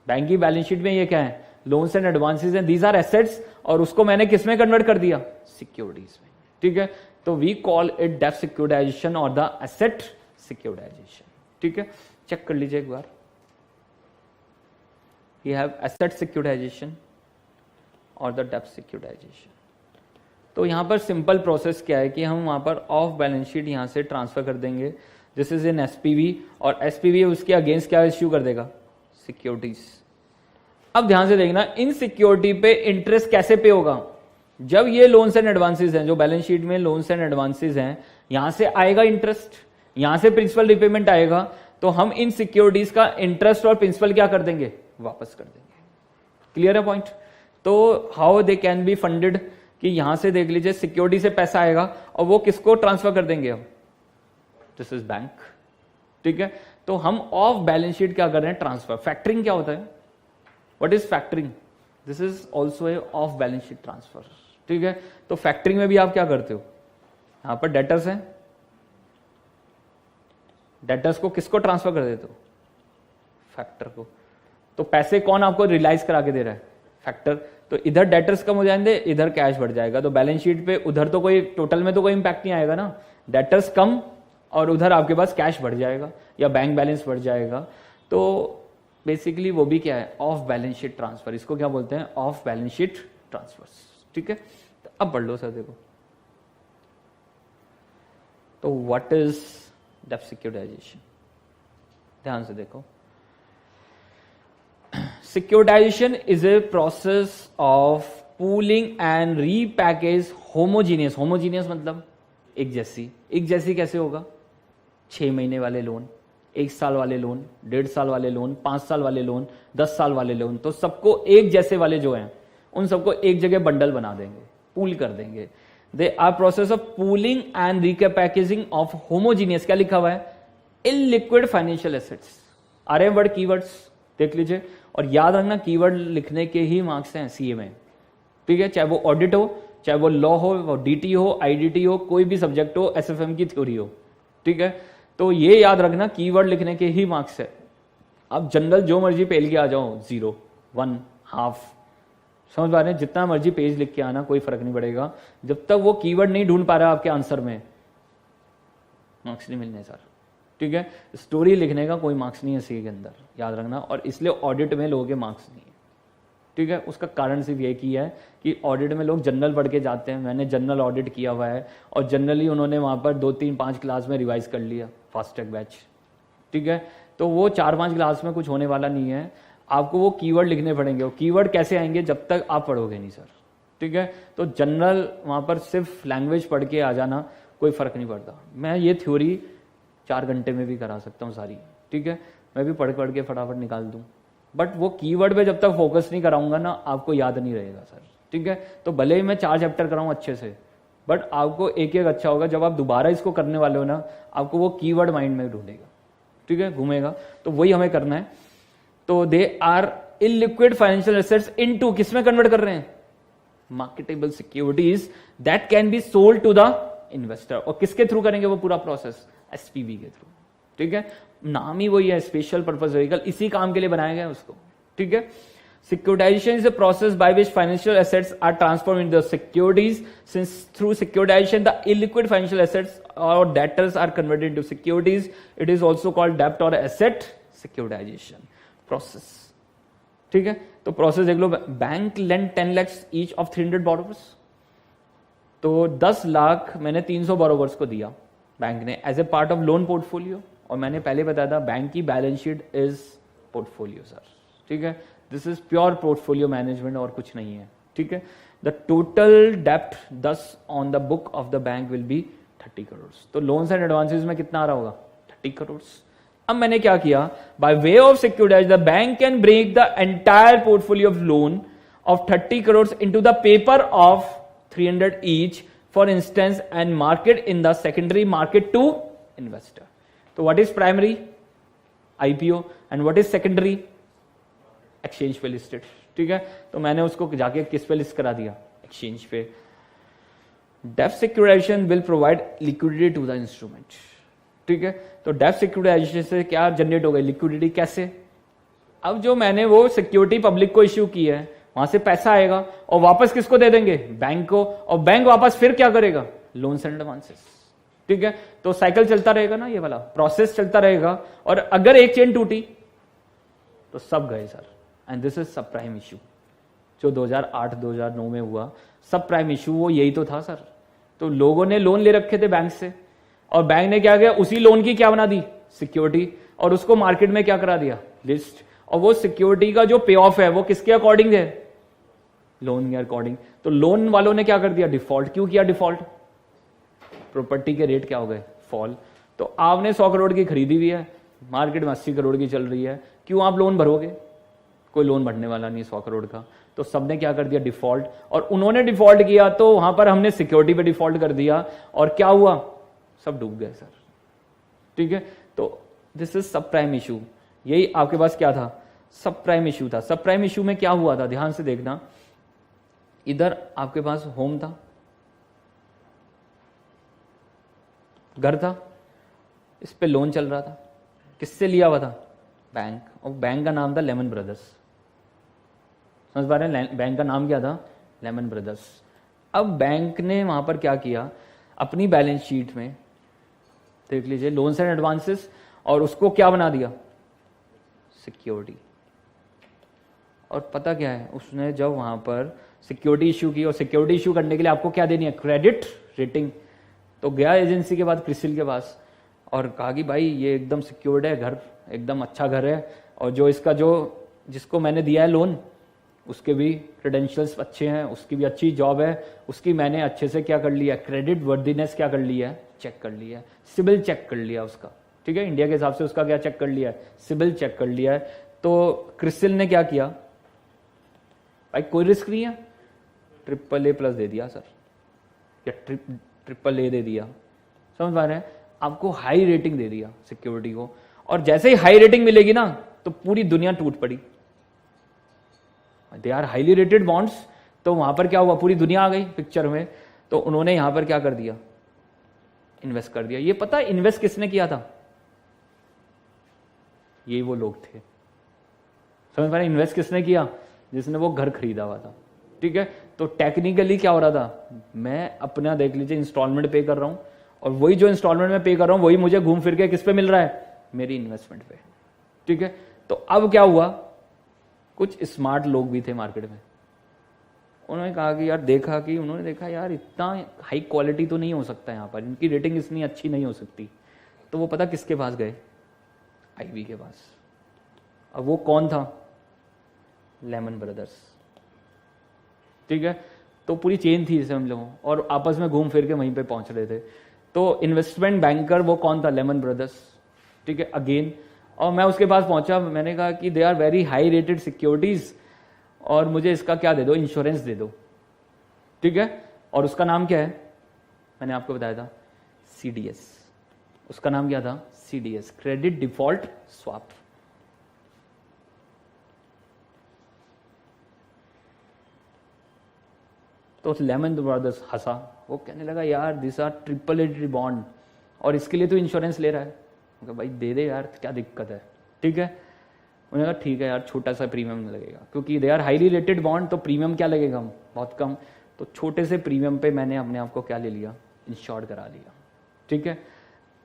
बैंक की बैलेंस शीट में, ये क्या है, लोन्स एंड एडवांसेस हैं, दीज आर एसेट्स, और उसको मैंने किस में कन्वर्ट कर दिया, सिक्योरिटीज में, ठीक है। तो वी कॉल इट डेब्ट सिक्योरिटाइजेशन और द एसेट सिक्योरिटाइजेशन, ठीक है। चेक कर लीजिए एक बार, you have asset securitization और द डेब्ट सिक्योरिटाइजेशन। तो यहां पर सिंपल प्रोसेस क्या है कि हम वहां पर ऑफ बैलेंस शीट यहां से ट्रांसफर कर देंगे, दिस इज इन एसपीवी, और एसपीवी उसके अगेंस्ट क्या इश्यू कर देगा, सिक्योरिटीज। अब ध्यान से देखना, इन सिक्योरिटी पे इंटरेस्ट कैसे पे होगा, जब ये लोन्स एंड एडवांसेस हैं, जो बैलेंस शीट में लोन्स एंड एडवांसेस हैं, यहां से आएगा इंटरेस्ट, यहां से प्रिंसिपल रिपेमेंट आएगा, तो हम इन सिक्योरिटीज का इंटरेस्ट और प्रिंसिपल क्या कर देंगे, वापस कर देंगे। क्लियर है पॉइंट। तो how they can be funded, कि यहां से देख लीजिए सिक्योरिटी से पैसा आएगा और वो किसको ट्रांसफर कर देंगे, हम दिस इज बैंक, ठीक है। तो हम ऑफ बैलेंस शीट क्या कर रहे हैं, ट्रांसफर। फैक्टरिंग क्या होता है, what is factoring, this is also a of balance sheet transfer, ठीक है। तो फैक्टरिंग में भी आप क्या करते हो, यहां पर डेटर्स हैं, डेटर्स को किसको ट्रांसफर कर देते हो, फैक्टर को। तो पैसे कौन आपको रियलाइज करा के दे रहा है, फैक्टर। तो इधर डेटर्स कम हो जाएंगे, इधर कैश बढ़ जाएगा, तो बैलेंस शीट पे उधर तो कोई टोटल में तो कोई इंपैक्ट नहीं आएगा ना, डेटर्स कम और उधर आपके पास कैश बढ़ जाएगा या बैंक बैलेंस बढ़ जाएगा। तो बेसिकली वो भी क्या है, ऑफ बैलेंस शीट ट्रांसफर, इसको क्या बोलते हैं, ऑफ बैलेंस शीट ट्रांसफर, ठीक है। तो अब पढ़ लो सर, देखो तो व्हाट इज डेब्ट सिक्योरिटाइजेशन, ध्यान से देखो। Securitization is a process of pooling and repackage homogeneous, homogeneous मतलब एक जैसी कैसे होगा, 6 महीने वाले लोन, 1 साल वाले लोन, 1.5 साल वाले लोन, 5 साल वाले लोन, 10 साल वाले लोन, तो सबको एक जैसे वाले जो हैं उन सबको एक जगह बंडल बना देंगे, पूल कर देंगे। They are process of pooling and repackaging of homogeneous, क्या लिखा हुआ है, इलिक्विड फाइनेंशियल एसेट्स। आ रहे हैं वर्ड, कीवर्ड्स देख लीजिए, और याद रखना कीवर्ड लिखने के ही मार्क्स हैं सीए में, ठीक है। चाहे वो ऑडिट हो, चाहे वो लॉ हो, वो डीटी हो, आईडीटी हो, कोई भी सब्जेक्ट हो, एसएफएम की थ्योरी हो, ठीक है। तो ये याद रखना कीवर्ड लिखने के ही मार्क्स है। आप जनरल जो मर्जी पेल के आ जाओ, 0, 1, हाफ, समझ पा रहे हैं, जितना मर्जी पेज लिख के आना, कोई फर्क नहीं पड़ेगा, जब तक वो कीवर्ड नहीं ढूंढ पा रहा आपके आंसर में, मार्क्स नहीं मिलने सर, ठीक है। स्टोरी लिखने का कोई मार्क्स नहीं है सी के अंदर, याद रखना, और इसलिए ऑडिट में लोगों के मार्क्स नहीं है, ठीक है। उसका कारण सिर्फ ये की है कि ऑडिट में लोग जनरल पढ़ के जाते हैं, मैंने जनरल ऑडिट किया हुआ है, और जनरली उन्होंने वहां पर 2, 3, 5 क्लास में रिवाइज कर लिया, फास्ट ट्रैक बैच, ठीक है। तो वो 4-5 क्लास में कुछ होने वाला नहीं है, आपको वो कीवर्ड लिखने पड़ेंगे, और कीवर्ड कैसे आएंगे, जब तक आप पढ़ोगे नहीं सर, ठीक है। तो जनरल वहां पर सिर्फ लैंग्वेज पढ़ के आ जाना, कोई फर्क नहीं पड़ता। मैं ये थ्योरी 4 घंटे में भी करा सकता हूँ सारी, ठीक है, मैं भी पढ़ के फटाफट निकाल दूं, बट वो कीवर्ड पे जब तक फोकस नहीं कराऊंगा ना, आपको याद नहीं रहेगा सर, ठीक है। तो भले ही मैं 4 चैप्टर कराऊं अच्छे से, बट आपको एक एक अच्छा होगा, जब आप दोबारा इसको करने वाले हो ना, आपको वो कीवर्ड माइंड में ढूंढेगा, ठीक है, घूमेगा। तो वही हमें करना है। तो they are illiquid financial assets into, किसमें कन्वर्ट कर रहे हैं, marketable securities that can be sold to the investor. और किसके थ्रू करेंगे वो पूरा प्रोसेस, एसपीवी के थ्रू, ठीक है। नाम ही वही है, स्पेशल पर्पस व्हीकल, इसी काम के लिए बनाया गया है उसको, ठीक है। Securitization is a process by which financial assets are transformed into securities. Since through securitization, the illiquid financial assets or debtors are converted into securities, it is also called debt or asset securitization process. ठीक है, तो process देख लो। Bank lend 10 lakhs each of 300 borrowers. तो 10 लाख मैंने 300 borrowers को दिया bank ने as a part of loan portfolio, और मैंने पहले बताया था बैंक की balance sheet is portfolio sir, ठीक है। This is pure portfolio management और कुछ नहीं है, ठीक है। द टोटल डेप्ट दस on the book of the bank will be 30 crore. तो लोन्स एंड एडवांसेस में कितना आ रहा होगा, 30 करोड़। अब मैंने क्या किया, by way of securitize the bank can break the entire portfolio of loan of 30 crore into the paper of 300 each for instance and market in the secondary market to investor. तो what is primary, IPO, and what is secondary, exchange पे listed, ठीक है। तो मैंने उसको जाके किस पे लिस्ट करा दिया, एक्सचेंज पे। डेब्ट securitisation will provide liquidity to the instrument, ठीक है। तो डेब्ट सिक्योराइजेशन से क्या जनरेट हो गई, लिक्विडिटी। कैसे, अब जो मैंने वो सिक्योरिटी पब्लिक को इश्यू की है, वहां से पैसा आएगा और वापस किसको दे देंगे? बैंक को, और बैंक वापस फिर क्या करेगा? Loans and advances. ठीक है, तो साइकिल चलता रहेगा ना, ये वाला प्रोसेस चलता रहेगा। और अगर एक चेन टूटी तो सब गए सर। एंड दिस इज सब प्राइम इश्यू जो 2008-2009 में हुआ। सब प्राइम इश्यू वो यही तो था सर। तो लोगों ने लोन ले रखे थे बैंक से, और बैंक ने क्या किया? उसी लोन की क्या बना दी? सिक्योरिटी, और उसको मार्केट में क्या करा दिया? लिस्ट। और वो सिक्योरिटी का जो पे ऑफ है वो किसके अकॉर्डिंग है? लोन के अकॉर्डिंग। तो लोन वालों ने क्या कर दिया? डिफॉल्ट। क्यों किया डिफॉल्ट? प्रॉपर्टी के रेट क्या हो गए? फॉल। तो आपने 100 करोड़ की खरीदी हुई है, मार्केट में 80 करोड़ की चल रही है, क्यों आप लोन भरोगे? कोई लोन भरने वाला नहीं 100 करोड़ का। तो सबने क्या कर दिया? डिफॉल्ट। और उन्होंने डिफॉल्ट किया तो वहां पर हमने सिक्योरिटी पे डिफॉल्ट कर दिया, और क्या हुआ? सब डूब गए सर। ठीक है, तो दिस इज सब प्राइम इशू। यही आपके पास क्या था? सब प्राइम इशू था। सब प्राइम इशू में क्या हुआ था? ध्यान से देखना, इधर आपके पास होम था, घर था, इस पे लोन चल रहा था। किससे लिया हुआ था? बैंक। और बैंक का नाम था लेमन ब्रदर्स। समझ पा रहे हैं? बैंक का नाम क्या था? Lehman Brothers. अब बैंक ने वहां पर क्या किया? अपनी बैलेंस शीट में देख लीजिए लोन्स एंड एडवांसेस, और उसको क्या बना दिया? सिक्योरिटी। और पता क्या है? उसने जब वहां पर सिक्योरिटी इश्यू की, और सिक्योरिटी इश्यू करने के लिए आपको क्या देनी है? Credit rating. तो गया एजेंसी के बाद, क्रिसिल के पास, और कहा कि भाई ये एकदम सिक्योर्ड है घर, एकदम अच्छा घर है, और जो इसका जिसको मैंने दिया है लोन उसके भी क्रेडेंशियल्स अच्छे हैं, उसकी भी अच्छी जॉब है, उसकी मैंने अच्छे से क्या कर लिया? क्रेडिट वर्दीनेस क्या कर लिया है? चेक कर लिया है। सिबिल चेक कर लिया उसका। ठीक है, इंडिया के हिसाब से उसका क्या चेक कर लिया है? सिबिल चेक कर लिया है। तो क्रिसिल ने क्या किया? भाई कोई रिस्क नहीं है, AAA+ दे दिया सर, या AAA दे दिया। समझ पा रहे हैं? आपको हाई रेटिंग दे दिया सिक्योरिटी को, और जैसे ही हाई रेटिंग मिलेगी ना तो पूरी दुनिया टूट पड़ी। They are highly rated bonds, तो वहां पर क्या हुआ? पूरी दुनिया आ गई पिक्चर में। तो उन्होंने यहां पर क्या कर दिया? इन्वेस्ट कर दिया। ये पता है इन्वेस्ट किसने किया था? ये वो लोग थे। समझ पा रहे? इन्वेस्ट किसने किया? जिसने वो घर खरीदा हुआ था। ठीक है, तो टेक्निकली क्या हो रहा था? मैं अपना देख लीजिए इंस्टॉलमेंट पे कर रहा हूं, और वही जो इंस्टॉलमेंट में पे कर रहा हूं वही मुझे घूम फिर के किस पे मिल रहा है? मेरी इन्वेस्टमेंट पे। ठीक है, तो अब क्या हुआ? कुछ स्मार्ट लोग भी थे मार्केट में, उन्होंने कहा कि यार उन्होंने देखा यार इतना हाई क्वालिटी तो नहीं हो सकता यहाँ पर, इनकी रेटिंग इतनी अच्छी नहीं हो सकती। तो वो पता किसके पास गए? आईबी के पास। अब वो कौन था? Lehman Brothers. ठीक है, तो पूरी चेन थी इसे हम लोगों, और आपस में घूम फिर के वहीं पे पहुंच रहे थे। तो इन्वेस्टमेंट बैंकर वो कौन था? Lehman Brothers. ठीक है, अगेन, और मैं उसके पास पहुंचा, मैंने कहा कि they are very high rated securities, और मुझे इसका क्या दे दो? इंश्योरेंस दे दो। ठीक है, और उसका नाम क्या है? मैंने आपको बताया था CDS। उसका नाम क्या था? CDS, credit default swap. तो लेमन ब्रदर्स हंसा, वो कहने लगा यार दिस आर AAA बॉन्ड, और इसके लिए तो इंश्योरेंस ले रहा है। भाई दे दे यार, क्या दिक्कत है? ठीक है, उन्होंने कहा ठीक है यार, छोटा सा प्रीमियम लगेगा, क्योंकि they are highly rated bond, तो प्रीमियम क्या लगेगा? बहुत कम। तो छोटे से प्रीमियम पे मैंने अपने आप को क्या ले लिया? इंश्योर्ड करा लिया। ठीक है,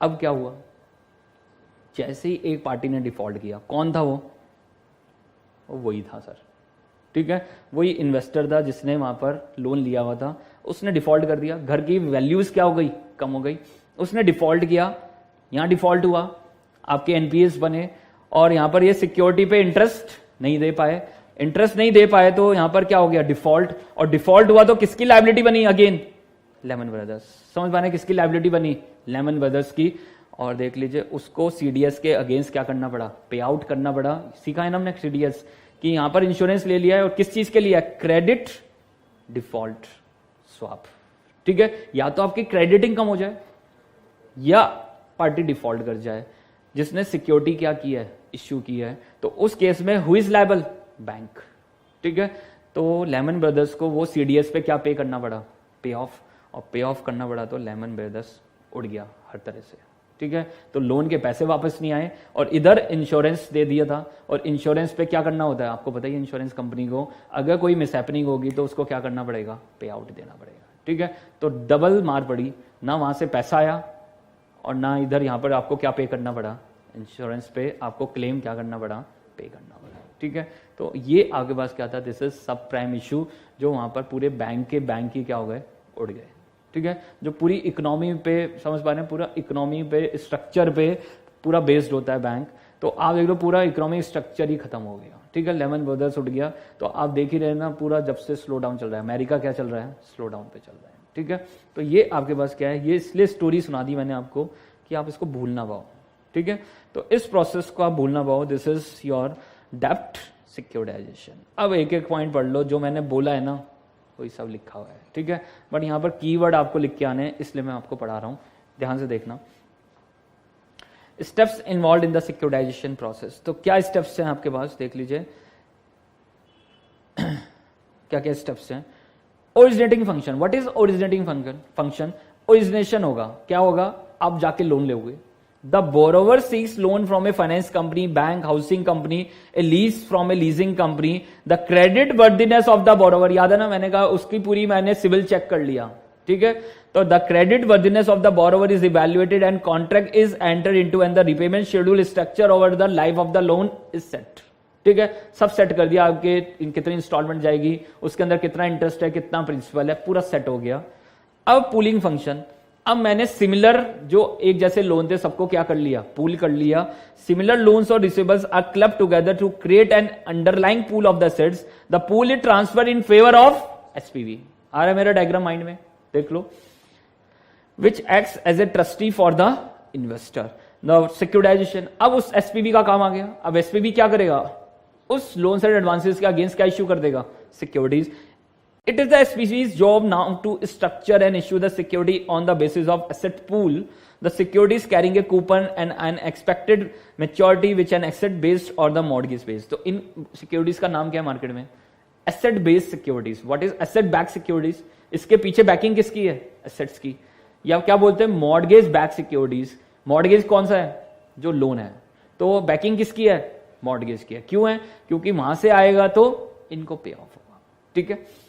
अब क्या हुआ? जैसे ही एक पार्टी ने डिफॉल्ट किया, कौन था वो? वही था सर। ठीक है, वही इन्वेस्टर था जिसने वहां पर लोन लिया हुआ था, उसने डिफॉल्ट कर दिया। घर की वैल्यूज क्या हो गई? कम हो गई। उसने डिफॉल्ट किया, यहां डिफॉल्ट हुआ, आपके एनपीएस बने, और यहां पर ये सिक्योरिटी पे इंटरेस्ट नहीं दे पाए। इंटरेस्ट नहीं दे पाए तो यहां पर क्या हो गया? डिफॉल्ट। और डिफॉल्ट हुआ तो किसकी लायबिलिटी बनी? Again Lehman Brothers. समझ पाने किसकी लायबिलिटी बनी? लेमन ब्रदर्स की। और देख लीजिए उसको CDS के अगेंस्ट क्या करना पड़ा? पे आउट करना पड़ा। सीखा है ना हमने CDS कि यहां पर इंश्योरेंस ले लिया है, और किस चीज के लिए? Credit default swap. ठीक है, या तो आपकी क्रेडिटिंग कम हो जाए, या पार्टी डिफॉल्ट कर जाए जिसने सिक्योरिटी क्या की है? इश्यू की है। तो उस केस में हु इज लायबल? बैंक। ठीक है, तो लेमन ब्रदर्स को वो CDS पे क्या पे करना पड़ा? पे ऑफ। और पे ऑफ करना पड़ा तो लेमन ब्रदर्स उड़ गया हर तरह से। ठीक है। तो लोन के पैसे वापस नहीं आए और इधर इंश्योरेंस दे दिया था, और इंश्योरेंस पे क्या करना होता है आपको पता ही है, इंश्योरेंस कंपनी को अगर कोई मिसहैपनिंग होगी तो उसको क्या करना पड़ेगा, पे आउट देना पड़ेगा, ठीक है। तो डबल मार पड़ी, ना वहां से पैसा आया और ना इधर यहाँ पर आपको क्या पे करना पड़ा, इंश्योरेंस पे आपको क्लेम क्या करना पड़ा, पे करना पड़ा, ठीक है। तो ये आपके पास क्या था, दिस इज सब प्राइम इशू, जो वहां पर पूरे बैंक ही क्या हो गए, उड़ गए, ठीक है। जो पूरी इकोनॉमी पे समझ पा रहे हैं, पूरा इकोनॉमी पे स्ट्रक्चर पे पूरा बेस्ड होता है बैंक, तो आप देख लो पूरा इकोनॉमिक स्ट्रक्चर ही खत्म हो गया, ठीक है। लेमन ब्रदर्स उठ गया, तो आप देख ही रहे ना पूरा जब से स्लो डाउन चल रहा है, अमेरिका क्या चल रहा है, स्लो डाउन पे चल रहा है, ठीक है। तो ये आपके पास क्या है, ये इसलिए स्टोरी सुना दी मैंने आपको कि आप इसको भूल ना पाओ, ठीक है। तो इस प्रोसेस को आप भूल ना पाओ, दिस इज योर डेप्ट सिक्योरिटाइजेशन। अब एक एक पॉइंट पढ़ लो, जो मैंने बोला है ना वही सब लिखा हुआ है, ठीक है। बट यहाँ पर कीवर्ड आपको लिख के आने हैं, इसलिए मैं आपको पढ़ा रहा हूं, ध्यान से देखना। Steps involve in the securitisation process, तो क्या स्टेप्स हैं आपके पास, देख लीजिए क्या क्या स्टेप्स हैं। Originating function, what is originating function, origination होगा, क्या होगा, आप जाके लोन लोगे, the borrower seeks loan from a finance company, bank, housing company, a lease from a leasing company, the credit worthiness of the borrower, याद है ना मैंने कहा उसकी पूरी मैंने सिविल चेक कर लिया, ठीक है। तो the credit worthiness of the borrower is evaluated and contract is enter into and the repayment schedule structure over the life of the loan is set, ठीक है। सब सेट कर दिया, आपके कितनी इंस्टॉलमेंट जाएगी, उसके अंदर कितना इंटरेस्ट है, कितना प्रिंसिपल है, पूरा सेट हो गया। अब पूलिंग फंक्शन, अब मैंने सिमिलर जो एक जैसे लोन थे सबको क्या कर लिया, पूल कर लिया। सिमिलर लोन्स और receivables are club together to create an underlying pool of the assets, the pool is transfer in favour of SPV. आ रहा है मेरा डायग्राम माइंड में, देख लो, which acts as a trustee for the investor, the securitization. अब उस SPV का काम आ गया, अब एसपीवी क्या करेगा, उस लोन्स एंड एडवांसेस के अगेंस्ट क्या इश्यू कर देगा, securities. It is the SPV's job now to structure and issue the security on the basis of asset pool. The securities carrying a coupon and an expected maturity which an asset based or the mortgage based. तो इन securities का नाम क्या है market में, asset based securities. What is asset backed securities? इसके पीछे banking किसकी है, assets की, या क्या बोलते हैं mortgage backed securities. mortgage कौन सा है, जो लोन है, तो बैकिंग किसकी है, mortgage की है। क्यों है, क्योंकि वहां से आएगा तो इनको पे ऑफ होगा, ठीक है।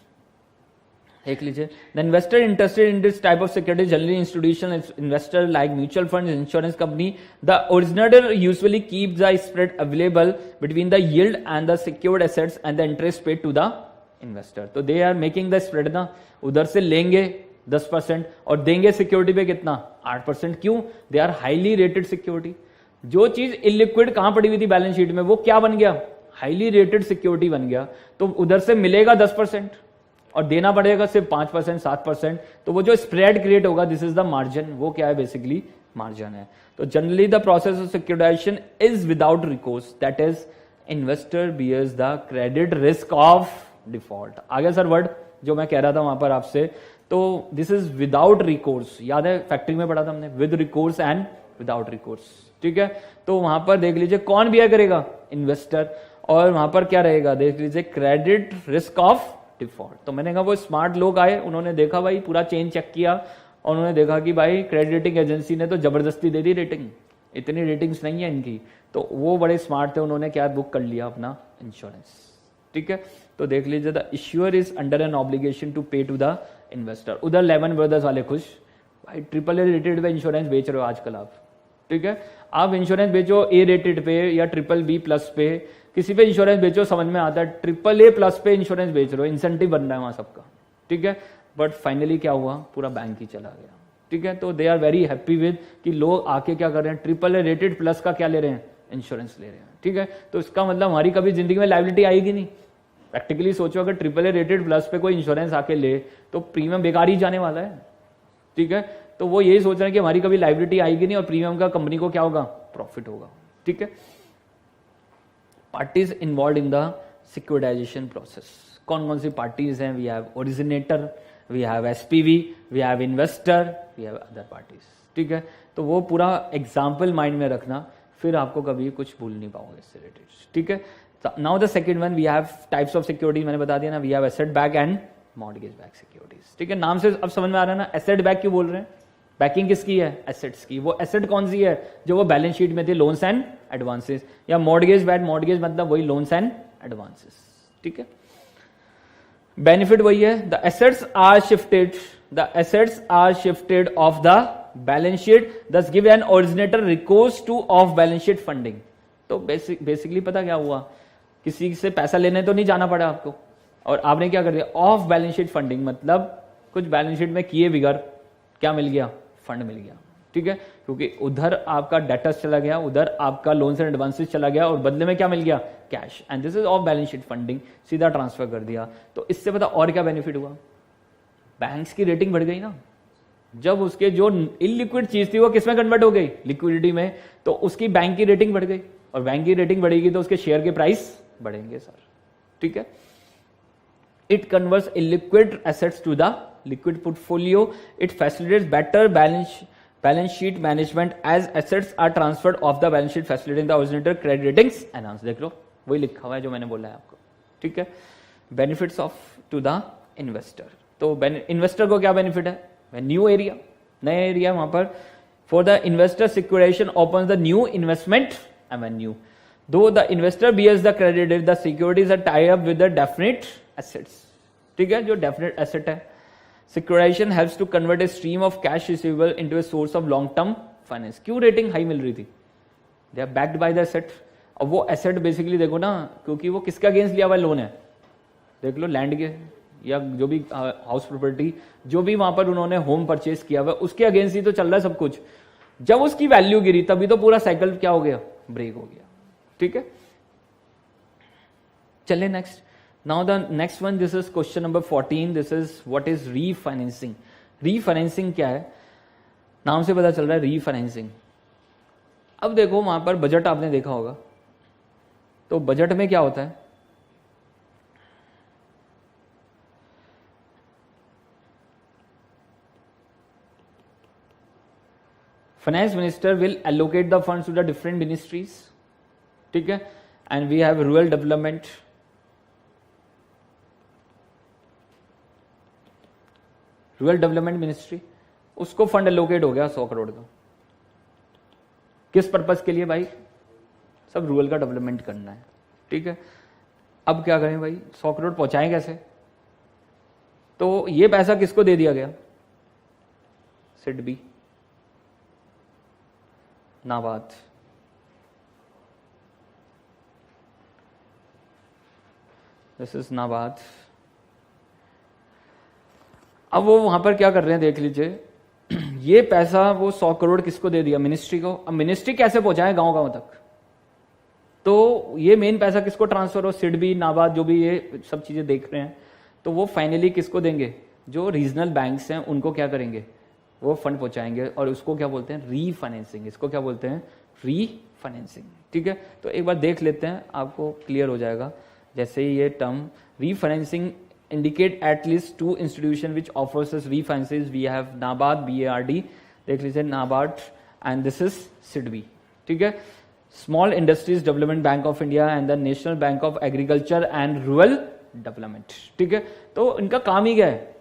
देख लीजिए, the investor interested in this type of security generally institutional investor like mutual fund, insurance company, the originator usually keep the spread available between the yield and the secured assets and the interest paid to the investor. तो they are making the spread ना, उधर से लेंगे 10% और देंगे security पे कितना, 8%। क्यों, they are highly rated security. जो चीज इलिक्विड कहां पड़ी हुई थी बैलेंस शीट में, वो क्या बन गया, हाईली रेटेड सिक्योरिटी बन गया। तो उधर से मिलेगा 10% और देना पड़ेगा सिर्फ 5%, 7%। तो वो जो स्प्रेड क्रिएट होगा, दिस इज द मार्जिन, वो क्या है, बेसिकली मार्जिन है। तो generally the process of securitisation is without recourse, that is investor bears the credit risk of default. आगे सर वर्ड जो मैं कह रहा था वहां पर आपसे, तो दिस इज विदाउट रिकोर्स, याद है फैक्ट्री में पढ़ा था हमने, with recourse and without recourse, ठीक है। तो वहां पर देख लीजिए कौन बियर करेगा, इन्वेस्टर, और वहां पर क्या रहेगा, देख लीजिए क्रेडिट रिस्क ऑफ डिफॉल्ट। तो मैंने कहा वो स्मार्ट लोग आए, उन्होंने देखा भाई पूरा चेन चेक किया और उन्होंने देखा कि भाई क्रेडिट रेटिंग एजेंसी ने तो जबरदस्ती दे दी रेटिंग, इतनी रेटिंग्स नहीं है इनकी। तो वो बड़े स्मार्ट थे, उन्होंने क्या बुक कर लिया अपना इंश्योरेंस, ठीक है। तो देख लीजिए, the issuer is under an obligation to pay to the investor. उधर लेमन ब्रदर्स वाले खुश, भाई AAA रेटेड पे इंश्योरेंस बेच रहे हो आजकल आप, ठीक है। आप इंश्योरेंस बेचो A रेटेड पे या BBB+ पे, किसी पे इंश्योरेंस बेचो समझ में आता है, AAA+ पे इंश्योरेंस बेच रहे हो, इंसेंटिव बन रहा है वहां सबका, ठीक है। बट फाइनली क्या हुआ, पूरा बैंक ही चला गया, ठीक है। तो they are very happy with कि लोग आके क्या कर रहे हैं, AAA रेटेड प्लस का क्या ले रहे हैं, इंश्योरेंस ले रहे हैं, ठीक है। तो इसका मतलब हमारी कभी जिंदगी में लायबिलिटी आएगी नहीं। प्रैक्टिकली सोचो, अगर AAA रेटेड प्लस पे कोई इंश्योरेंस आके ले तो प्रीमियम बेकार ही जाने वाला है, ठीक है। तो वो यही सोच रहे हैं कि हमारी कभी लायबिलिटी आएगी नहीं और प्रीमियम का कंपनी को क्या होगा, प्रॉफिट होगा, ठीक है। Parties involve in the securitisation process, कौन कौन सी पार्टीज हैं, we have originator, we have SPV, we have investor, we have other parties, ठीक है। तो वो पूरा एग्जाम्पल माइंड में रखना, फिर आपको कभी कुछ भूल नहीं पाओगे इससे रिलेटेड, ठीक है। Now the second one, we have types of security, मैंने बता दिया ना, we have asset back and mortgage back securities, ठीक है। नाम से अब समझ में आ रहा है ना, एसेट बैक क्यों बोल रहे हैं, बैकिंग किसकी है? एसेट्स की। वो एसेट कौन सी है? जो वो बैलेंस शीट में थी, लोन्स एंड एडवांसेस, या मॉर्गेज बैड, मॉर्गेज मतलब वही लोन्स एंड एडवांसेस, ठीक है। बेनिफिट वही है, the assets are shifted off the balance sheet, thus give an originator recourse to off balance sheet funding. तो बेसिकली पता क्या हुआ, किसी से पैसा लेने तो नहीं जाना पड़ा आपको, और आपने क्या कर दिया? ऑफ बैलेंस शीट फंडिंग, मतलब कुछ बैलेंस शीट में किए बिगर क्या मिल गया? फंड मिल गया, ठीक है। क्योंकि उधर आपका डेटर्स चला गया, उधर आपका लोन्स एंड एडवांसेस चला गया, और बदले में क्या मिल गया? Cash. And this is off balance sheet funding, सीधा ट्रांसफर कर दिया। तो इससे पता और क्या बेनिफिट हुआ? बैंक्स की रेटिंग बढ़ गई ना। जब उसके जो इलिक्विड चीज थी वो किसमें कन्वर्ट हो गई? लिक्विडिटी में। तो उसकी बैंक की रेटिंग बढ़ गई, और बैंक की रेटिंग बढ़ेगी तो उसके शेयर के प्राइस बढ़ेंगे सर, ठीक है। It converts illiquid assets to the liquid portfolio. It facilitates better balance sheet management as assets are transferred off the balance sheet, facilitating the originator credit ratings enhance. देख लो वही लिखा हुआ है जो मैंने बोला है आपको, ठीक है। Benefits of to the investor, तो इन्वेस्टर को क्या बेनिफिट है? न्यू एरिया, नया एरिया वहां पर। For the investor securitisation open the new investment avenue, though the investor bears the credit, the securities are tie up with the definite assets, ठीक है, जो डेफिनेट एसेट है। Securitisation helps to convert a stream of cash receivable into a source of long term finance. क्यों rating high मिल रही थी? They are backed by the asset. अब वो एसेट बेसिकली देखो ना, क्योंकि वो किसका अगेंस्ट लिया हुआ लोन है? देख लो, लैंड के या जो भी हाउस प्रॉपर्टी, जो भी वहां पर उन्होंने होम परचेज किया हुआ, उसके अगेंस्ट ही तो चल रहा है सब कुछ। जब उसकी वैल्यू गिरी तभी तो पूरा साइकिल क्या हो गया? ब्रेक हो गया, ठीक है। चलिए next. Now the next one, this is question number 14. This is what is refinancing. Refinancing क्या है? नाम से पता चल रहा है refinancing. अब देखो वहां पर बजट आपने देखा होगा, तो बजट में क्या होता है? Finance minister will allocate the funds to the different ministries, ठीक है, and we have rural development, rural development ministry, उसको फंड एलोकेट हो गया 100 करोड़ का। किस पर्पस के लिए भाई? सब रूरल का डेवलपमेंट करना है, ठीक है। अब क्या करें भाई? 100 करोड़ पहुंचाएं कैसे? तो ये पैसा किसको दे दिया गया? SIDBI, NABARD, this is NABARD. अब वो वहां पर क्या कर रहे हैं देख लीजिए, ये पैसा वो 100 करोड़ किसको दे दिया? मिनिस्ट्री को। अब मिनिस्ट्री कैसे पहुंचाए गांव गांव तक? तो ये मेन पैसा किसको ट्रांसफर हो? सिडबी, नाबार्ड, जो भी ये सब चीजें देख रहे हैं, तो वो फाइनली किसको देंगे? जो रीजनल बैंक्स हैं उनको क्या करेंगे? वो फंड पहुंचाएंगे, और उसको क्या बोलते हैं? रीफाइनेंसिंग। इसको क्या बोलते हैं? रीफाइनेंसिंग, ठीक है। तो एक बार देख लेते हैं, आपको क्लियर हो जाएगा। जैसे ये term refinancing indicate at least two institution which offers us refinances. We have NABARD, BARD, देख लीजिए NABARD, and this is SIDBI, ठीक है। Small Industries Development Bank of India and the National Bank of Agriculture and Rural Development, ठीक है। तो इनका काम ही क्या है?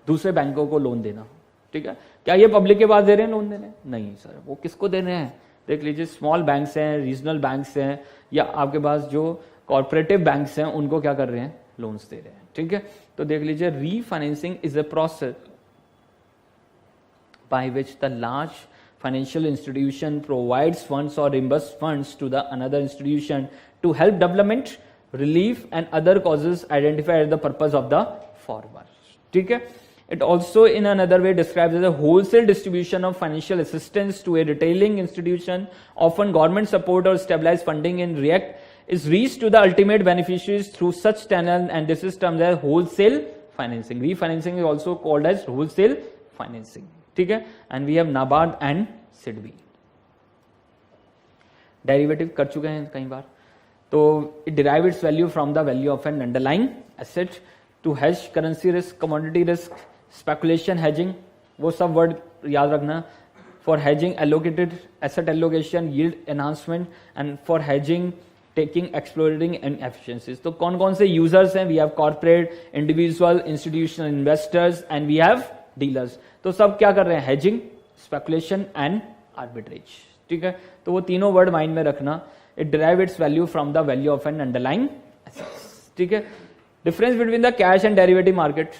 दूसरे बैंकों को लोन देना, ठीक है। क्या ये पब्लिक के पास दे रहे हैं लोन देने? नहीं सर, वो किसको दे रहे हैं? देख लीजिए, स्मॉल बैंक्स हैं, रीजनल बैंक्स हैं, या आपके पास जो कॉर्पोरेटिव बैंक्स हैं उनको क्या कर रहे हैं? लोन्स दे रहे हैं, ठीक है। तो देख लीजिए, refinancing is a process by which the large financial institution provides funds और reimburse funds to the another institution to help development, relief and other causes identified at the purpose of the forward, ठीक है। It also in another way describes as a wholesale distribution of financial assistance to a retailing institution. Often government support or stabilized funding in REACT is reached to the ultimate beneficiaries through such channel, and this is termed as wholesale financing. Refinancing is also called as wholesale financing, ठीक है। And we have NABARD and SIDBI. Derivative कर चुके हैं कई बार, तो it derives its value from the value of an underlying asset to hedge currency risk, commodity risk, speculation hedging, वो सब word याद रखना। For hedging, allocated asset allocation, yield enhancement, and for hedging, taking, exploring and efficiencies. तो कौन कौन से users हैं? We have corporate, individual, institutional investors, and we have dealers. तो सब क्या कर रहे हैं, हेजिंग, स्पेकुलेशन एंड आर्बिट्रेज, ठीक है। तो वो तीनों वर्ड माइंड में रखना। It derive its value from the value of an underlying assets, ठीक है। Difference between the cash and derivative market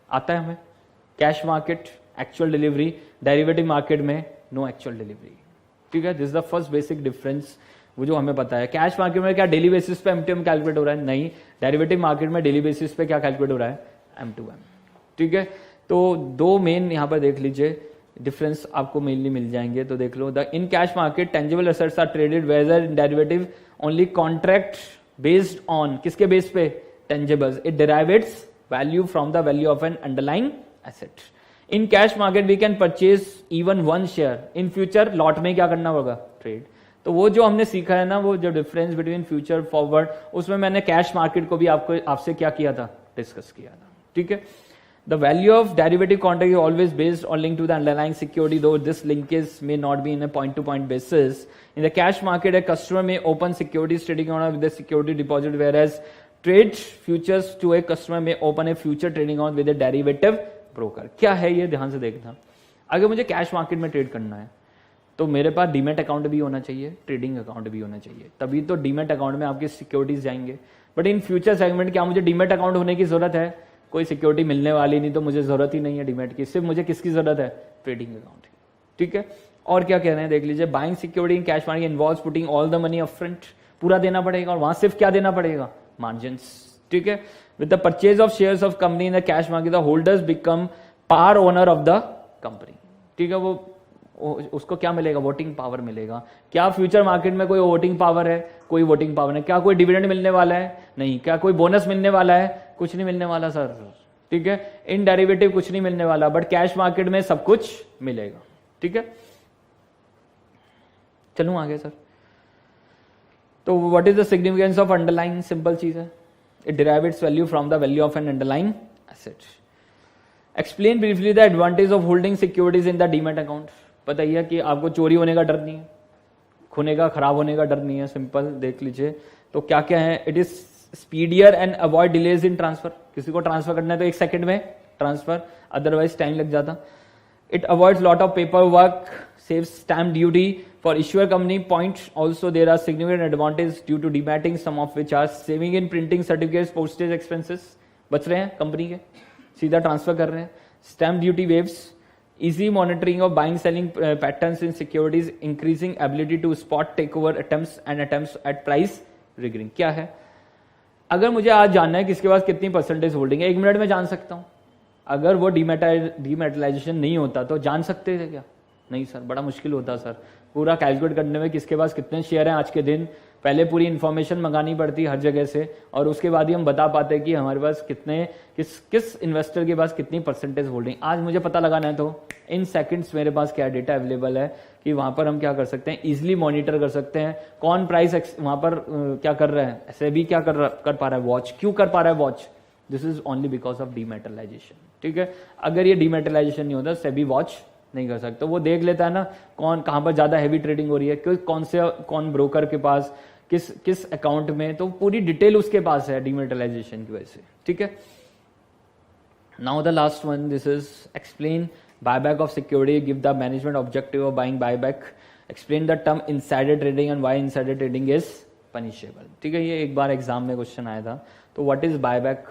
आता है हमें, cash market actual delivery, derivative market में नो एक्चुअल डिलीवरी, ठीक है। This is the first basic difference वो जो हमें पता है। कैश मार्केट में क्या डेली बेसिस पे एमटीएम कैलकुलेट हो रहा है, नहीं। डेरिवेटिव मार्केट में डेली बेसिस पे क्या कैलकुलेट हो रहा है, M2M, ठीक है। तो दो मेन यहां पर देख लीजिए डिफरेंस आपको मेनली मिल जाएंगे। तो देख लो, the in cash market tangible assets are traded whether in derivative only contract based on किसके बेस पे, tangibles. It derive its value from the value of an underlying asset. In cash market we can purchase even one share, in future lot में क्या करना होगा, trade. तो वो जो हमने सीखा है ना, वो जो डिफरेंस बिटवीन फ्यूचर फॉरवर्ड, उसमें मैंने कैश मार्केट को भी आपसे क्या किया था, डिस्कस किया था, ठीक है। The value of derivative contract is always based on link to the underlying security, though this linkage may not be in a point to point basis. In the cash market, a customer may open securities trading account with a security deposit, whereas trade futures to a customer may open a future trading account with a derivative broker। क्या है ये, ध्यान से देखना। अगर मुझे cash market में trade करना है तो मेरे पास डीमेट अकाउंट भी होना चाहिए, ट्रेडिंग अकाउंट भी होना चाहिए, तभी तो डीमेट अकाउंट में आपकी सिक्योरिटीज जाएंगे। बट इन फ्यूचर सेगमेंट क्या मुझे डीमेट अकाउंट होने की जरूरत है, कोई सिक्योरिटी मिलने वाली नहीं, तो मुझे जरूरत ही नहीं है डीमेट की, सिर्फ मुझे किसकी जरूरत है, ट्रेडिंग अकाउंट की, ठीक है। और क्या कह रहे हैं देख लीजिए, buying security in cash market involves putting all the money upfront, पूरा देना पड़ेगा, और वहां सिर्फ क्या देना पड़ेगा, मार्जिन्स, ठीक है। With the purchase of shares of company in the cash market, the holders become part owner of the company, ठीक है। वो उसको क्या मिलेगा, वोटिंग पावर मिलेगा। क्या फ्यूचर मार्केट में कोई वोटिंग पावर है, कोई वोटिंग पावर नहीं। क्या कोई डिविडेंड मिलने वाला है, नहीं। क्या कोई बोनस मिलने वाला है, कुछ नहीं मिलने वाला सर, ठीक है। इन डेरिवेटिव कुछ नहीं मिलने वाला, बट कैश मार्केट में सब कुछ मिलेगा, ठीक है। चलूं आगे सर। तो what is the significance of underlying, simple चीज है, it derive its value from the value of an underlying asset. Explain briefly the advantage of holding securities in the demat account. बताइए कि आपको चोरी होने का डर नहीं है, खोने का, खराब होने का डर नहीं है, सिंपल देख लीजिए। तो क्या क्या है, it is speedier and avoid delays in transfer, किसी को ट्रांसफर करना है तो 1 सेकंड में ट्रांसफर, अदरवाइज टाइम लग जाता। It avoids lot of paper work, saves stamp duty for issuer company point. Also there are significant advantage due to demating, some of which are saving in printing certificates, postage expenses बच रहे हैं company के, सीधा transfer कर रहे हैं। Stamp duty waves, easy monitoring of buying selling patterns in securities, increasing ability to spot takeover attempts and attempts at price rigging। क्या है, अगर मुझे आज जानना है किसके पास कितनी परसेंटेज होल्डिंग है, 1 मिनट में जान सकता हूं। अगर वो डीमेटलाइजेशन नहीं होता तो जान सकते थे क्या, नहीं सर, बड़ा मुश्किल होता सर, पूरा कैलकुलेट करने में किसके पास कितने शेयर हैं आज के दिन, पहले पूरी इंफॉर्मेशन मंगानी पड़ती हर जगह से, और उसके बाद ही हम बता पाते कि हमारे पास कितने, किस इन्वेस्टर के पास कितनी परसेंटेज होल्डिंग। आज मुझे पता लगाना है तो इन सेकंड्स मेरे पास क्या डेटा अवेलेबल है कि वहां पर हम क्या कर सकते हैं, इजीली मॉनिटर कर सकते हैं कौन प्राइस वहां पर क्या कर रहा है। ऐसे भी क्या कर पा रहा है, वॉच क्यों कर पा रहा है watch, this is only because of dematerialisation, ठीक है। अगर ये डीमेटलाइजेशन नहीं होता, सेबी वॉच नहीं कर सकता। वो देख लेता है ना कौन कहां पर ज्यादा हैवी ट्रेडिंग हो रही है, कौन ब्रोकर के पास किस अकाउंट में, तो पूरी डिटेल उसके पास है डीमेटलाइजेशन की वजह से, ठीक है। Now the last one, this is explain buyback of security, give the management objective of buying buyback, explain the term insider trading and why insider trading is punishable, ठीक है। ये एक बार एग्जाम में क्वेश्चन आया था। तो व्हाट इज बायबैक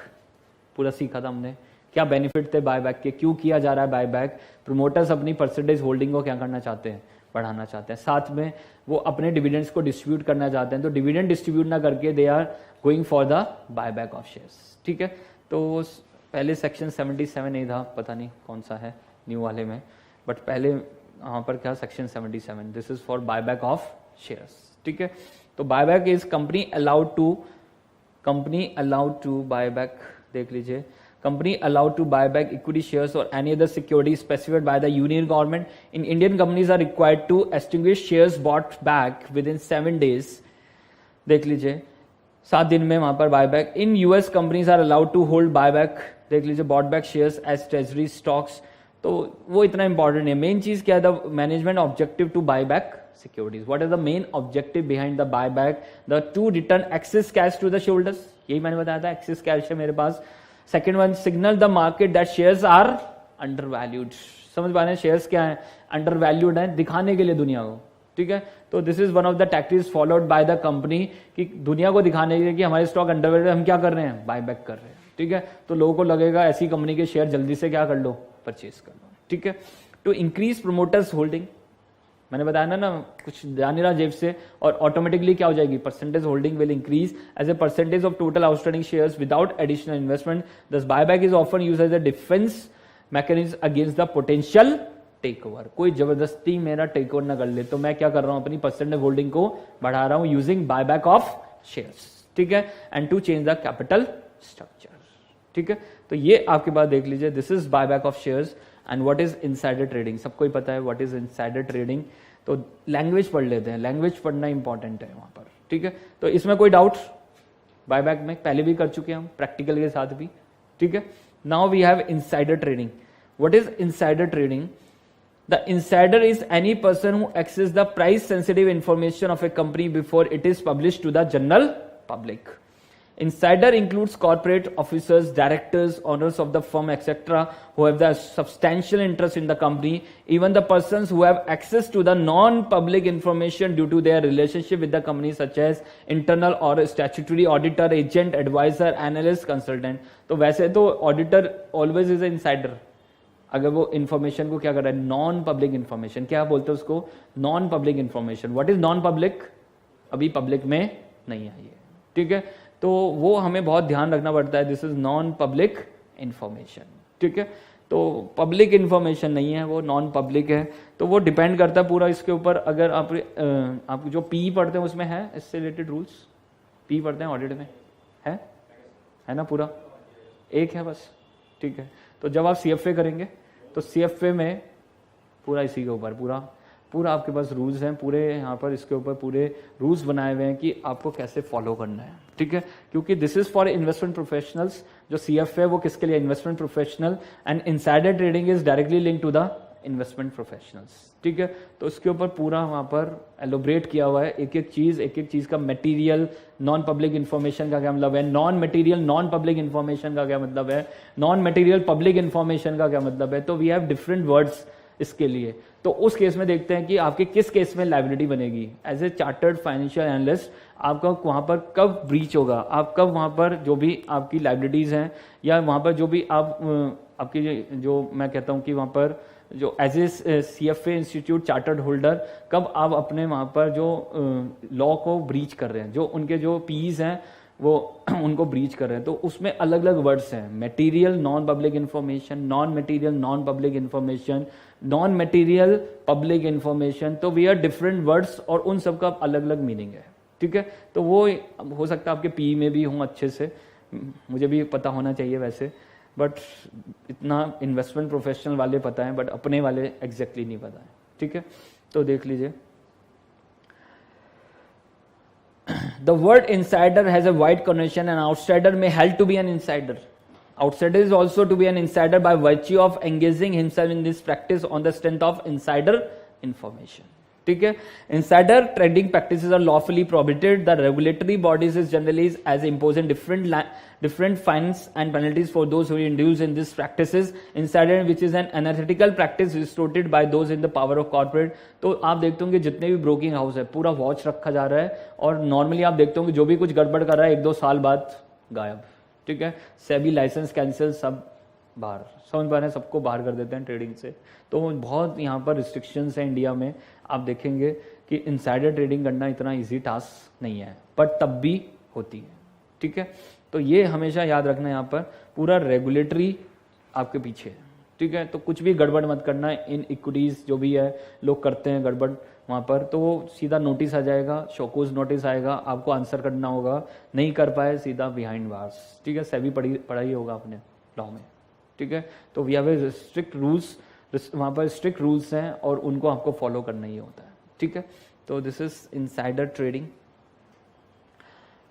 पूरा सीखा था हमने, क्या बेनिफिट थे बायबैक के, क्यों किया जा रहा है बायबैक। प्रमोटर्स अपनी परसेंटेज होल्डिंग को क्या करना चाहते हैं, बढ़ाना चाहते हैं, साथ में वो अपने डिविडेंड्स को डिस्ट्रीब्यूट करना चाहते हैं। तो डिविडेंड डिस्ट्रीब्यूट ना करके they are going for the buyback of shares, ठीक है। तो पहले सेक्शन 77 नहीं था, पता नहीं कौन सा है न्यू वाले में, बट पहले वहां पर क्या section 77, this is for buyback of shares, ठीक है। तो buyback is company allowed to buyback, देख लीजिए, company allowed to buy back equity shares or any other security specified by the union government. In Indian companies are required to extinguish shares bought back within 7 days. देख लीजिए 7 दिन में वहां पर buyback. In US companies are allowed to hold buyback, देख लीजिए, bought back shares as treasury stocks. तो वो इतना इंपॉर्टेंट है। मेन चीज क्या है, the management objective to buy back securities. What is the main objective behind the buy back, the to return excess cash to the shareholders. यही मैंने बताया था, एक्सेस कैश है मेरे पास, second one, signal the market that shares are undervalued. समझ पा रहे हैं शेयर्स क्या है, अंडर वैल्यूड है, दिखाने के लिए दुनिया को, ठीक है। तो this is one of the tactics followed by the company, कि दुनिया को दिखाने के लिए कि हमारे स्टॉक अंडर वैल्यूड, हम क्या कर रहे हैं, बाय बैक कर रहे हैं, ठीक है। तो लोगों को लगेगा ऐसी कंपनी के शेयर जल्दी से क्या कर लो, परचेज कर लो, ठीक है। टू इंक्रीज प्रोमोटर्स होल्डिंग, मैंने बताया ना कुछ ध्यान नहीं रहा जेब से, और ऑटोमेटिकली क्या हो जाएगी, percentage holding will increase as a percentage of total outstanding shares without additional investment. Thus buyback is often used as a defence mechanism against the potential take over. कोई जबरदस्ती मेरा टेक ओवर ना कर ले, तो मैं क्या कर रहा हूं, अपनी परसेंटेज होल्डिंग को बढ़ा रहा हूं यूजिंग बायबैक ऑफ शेयर्स, ठीक है, and to change the capital structure, ठीक है। तो ये आपके पास देख लीजिए, this is buyback of shares and what is insider trading. सबको ही पता है व्हाट इज इनसाइडर ट्रेडिंग, तो लैंग्वेज पढ़ लेते हैं, लैंग्वेज पढ़ना इंपॉर्टेंट है वहां पर, ठीक है। तो इसमें कोई डाउट, बायबैक में पहले भी कर चुके हैं हम प्रैक्टिकल के साथ भी, ठीक है। Now we have insider trading. What is insider trading? The insider is any person who accesses the price sensitive information of a company before it is published to the general public. Insider includes corporate officers, directors, owners of the firm, etc., who have the substantial interest in the company. Even the persons who have access to the non-public information due to their relationship with the company, such as internal or statutory auditor, agent, advisor, analyst, consultant. तो वैसे तो auditor always is an insider. अगर वो information को क्या कर रहा है, नॉन पब्लिक इंफॉर्मेशन, क्या बोलते हैं उसको, non public information. What is non public? अभी पब्लिक में नहीं आई है, ठीक है। तो वो हमें बहुत ध्यान रखना पड़ता है, this is non public information, ठीक है। तो पब्लिक इंफॉर्मेशन नहीं है, वो नॉन पब्लिक है। तो वो डिपेंड करता है पूरा इसके ऊपर। अगर आप जो पी पढ़ते हैं उसमें है इससे रिलेटेड रूल्स, पी पढ़ते हैं ऑडिट में है ना, पूरा एक है बस, ठीक है। तो जब आप सीएफए करेंगे तो सीएफए में पूरा इसी के ऊपर पूरा आपके पास रूल्स हैं, पूरे यहाँ पर इसके ऊपर पूरे रूल्स बनाए हुए हैं कि आपको कैसे फॉलो करना है, ठीक है। क्योंकि this is for investment professionals. जो सीएफए वो किसके लिए, investment professional, and insider trading is directly link to the investment professionals, ठीक है। तो इसके ऊपर पूरा वहां पर एलोब्रेट किया हुआ है, एक एक चीज का मटेरियल नॉन पब्लिक इंफॉर्मेशन का क्या मतलब है, non material non public information का क्या मतलब है, नॉन मटेरियल पब्लिक इंफॉर्मेशन का क्या मतलब है। तो वी हैव डिफरेंट वर्ड्स इसके लिए। तो उस केस में देखते हैं कि आपके किस केस में लायबिलिटी बनेगी। As a chartered financial analyst आपका वहां पर कब ब्रीच होगा, आप कब वहां पर जो भी आपकी लायबिलिटीज हैं, या वहां पर जो भी आपकी जो मैं कहता हूं कि वहां पर जो as a CFA institute chartered holder, कब आप अपने वहां पर जो लॉ को ब्रीच कर रहे हैं, जो उनके जो पीज हैं वो उनको ब्रीच कर रहे हैं। तो उसमें अलग अलग वर्ड्स हैं, material non public information, non material non public information, non material public information. तो वी आर डिफरेंट वर्ड्स और उन सब का अलग अलग मीनिंग है, ठीक है। तो वो हो सकता है आपके पी में भी हों अच्छे से, मुझे भी पता होना चाहिए वैसे, बट इतना इन्वेस्टमेंट प्रोफेशनल वाले पता है, बट अपने वाले एग्जैक्टली नहीं पता है, ठीक है। तो देख लीजिए, the word insider has a wide connotation and outsider may held to be an insider. Outsider is also to be an insider by virtue of engaging himself in this practice on the strength of insider information. ठीक है। insider trading practices are lawfully prohibited. The regulatory bodies is generally as imposing different fines and penalties for those who indulge in these practices. Insider, which is an unethical practice distorted by those in the power of corporate. तो आप देखते होंगे जितने भी broking house है पूरा watch रखा जा रहा है, और नॉर्मली आप देखते होंगे जो भी कुछ गड़बड़ कर रहा है 1-2 साल बाद गायब, ठीक है। सेबी लाइसेंस कैंसिल, सब बाहर, समझ पा रहे हैं, सबको बाहर कर देते हैं ट्रेडिंग से। तो बहुत यहाँ पर रिस्ट्रिक्शंस हैं इंडिया में। आप देखेंगे कि इनसाइडर ट्रेडिंग करना इतना इजी टास्क नहीं है, पर तब भी होती है, ठीक है। तो ये हमेशा याद रखना, यहाँ पर पूरा रेगुलेटरी आपके पीछे है, ठीक है। तो कुछ भी गड़बड़ मत करना, इन इक्विटीज जो भी है लोग करते हैं गड़बड़ वहाँ पर, तो वो सीधा नोटिस आ जाएगा, शोकोज नोटिस आएगा, आपको आंसर करना होगा, नहीं कर पाए सीधा बिहाइंड बार्स, ठीक है। सेबी पढ़ाई होगा अपने लॉ में, ठीक है। तो वी हैव स्ट्रिक्ट रूल्स, वहाँ पर स्ट्रिक्ट रूल्स हैं और उनको आपको फॉलो करना ही होता है, ठीक है। तो this is insider trading.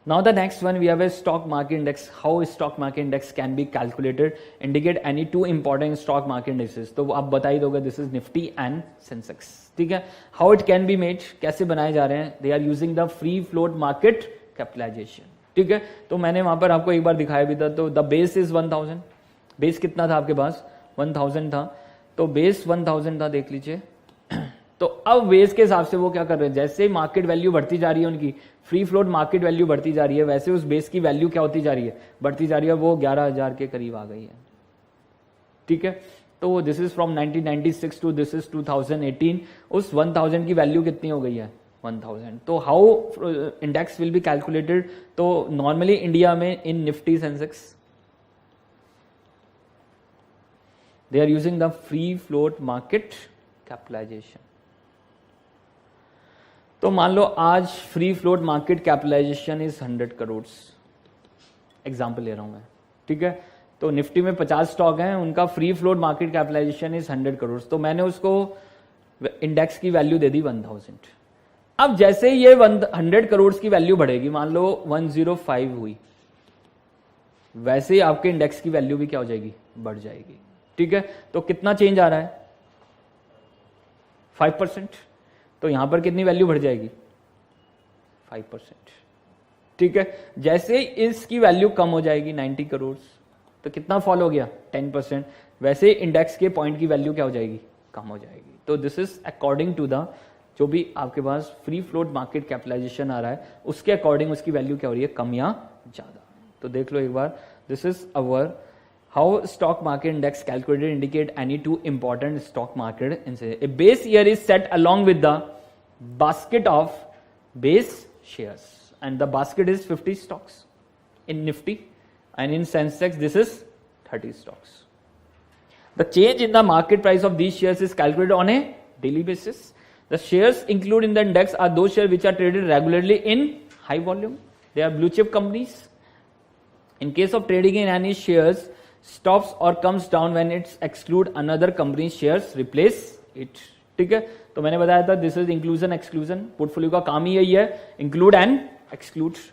Now the next one we have a stock market index. How stock market index can be calculated? Indicate any two important stock market indexes. तो आप बता ही दोगे, this is Nifty and Sensex, ठीक है। How it can be made? कैसे बनाए जा रहे हैं? They are using the free float market capitalization, ठीक है, तो मैंने वहां पर आपको एक बार दिखाया भी था। तो द बेस इज 1000, बेस कितना था आपके पास 1000 था, तो बेस 1000 था, देख लीजिए। तो अब बेस के हिसाब से वो क्या कर रहे हैं, जैसे मार्केट वैल्यू बढ़ती जा रही है उनकी, फ्री फ्लोट मार्केट वैल्यू बढ़ती जा रही है, वैसे उस बेस की वैल्यू क्या होती जा रही है, बढ़ती जा रही है, वो 11000 के करीब आ गई है। ठीक है, तो this is from 1996 to this is 2018, उस 1000 की वैल्यू कितनी हो गई है 1000। तो how index will be calculated, तो नॉर्मली इंडिया में in Nifty Sensex they are using the free float market capitalisation. तो मान लो आज free float market capitalisation is 100 crore, example ले रहा हूं मैं, ठीक है। तो निफ्टी में 50 स्टॉक हैं, उनका free float market capitalisation is 100 crore, तो मैंने उसको इंडेक्स की वैल्यू दे दी 1000। अब जैसे ये 100 करोड़ की वैल्यू बढ़ेगी, मान लो 105 हुई, वैसे ही आपके इंडेक्स की वैल्यू भी क्या हो जाएगी, बढ़ जाएगी। ठीक है, तो कितना चेंज आ रहा है 5%, तो यहां पर कितनी वैल्यू बढ़ जाएगी 5%। ठीक है, जैसे इसकी वैल्यू कम हो जाएगी 90 करोड़, तो कितना फॉल हो गया 10%, वैसे इंडेक्स के पॉइंट की वैल्यू क्या हो जाएगी, कम हो जाएगी। तो this is according to the जो भी आपके पास फ्री फ्लोट मार्केट कैपिटलाइजेशन आ रहा है, उसके अकॉर्डिंग उसकी वैल्यू क्या हो रही है, कम या ज्यादा। तो देख लो एक बार, this is our how stock market index calculated indicate any two important stock market इनसे। A base year is set along with the basket of base shares and the basket is 50 stocks in Nifty and in Sensex this is 30 stocks. The change in the market price of these shares is calculated on a daily basis. The shares included in the index are those shares which are traded regularly in high volume. They are blue chip companies. In case of trading in any shares stops or comes down when it's exclude another company's shares replace it. ठीक है, तो मैंने बताया था this is inclusion exclusion, portfolio का काम ही यही है, include and exclude.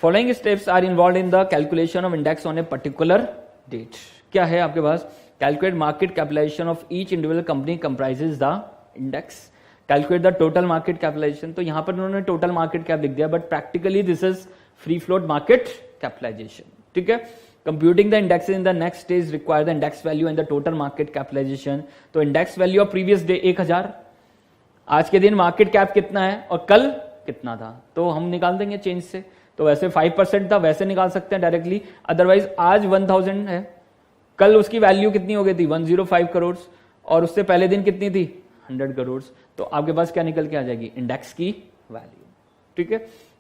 Following steps are involved in the calculation of index on a particular date. क्या है आपके पास, calculate market capitalization of each individual company comprises the index. Calculate the total market capitalization. तो यहां पर उन्होंने total market cap लिख दिया, but practically this is free float market capitalization. ठीक है, computing the indexes in the next stage require the index value and the total market capitalization. तो index value of previous day 1000, आज के दिन market cap कितना है और कल कितना था, तो हम निकाल देंगे चेंज से। तो वैसे 5% था, वैसे निकाल सकते हैं डायरेक्टली, अदरवाइज आज 1000 है, कल उसकी वैल्यू कितनी हो गई थी 105 करोड़, और उससे पहले दिन कितनी थी 100 करोड़, तो आपके पास क्या निकल के आ जाएगी, इंडेक्स की वैल्यू। ठीक है,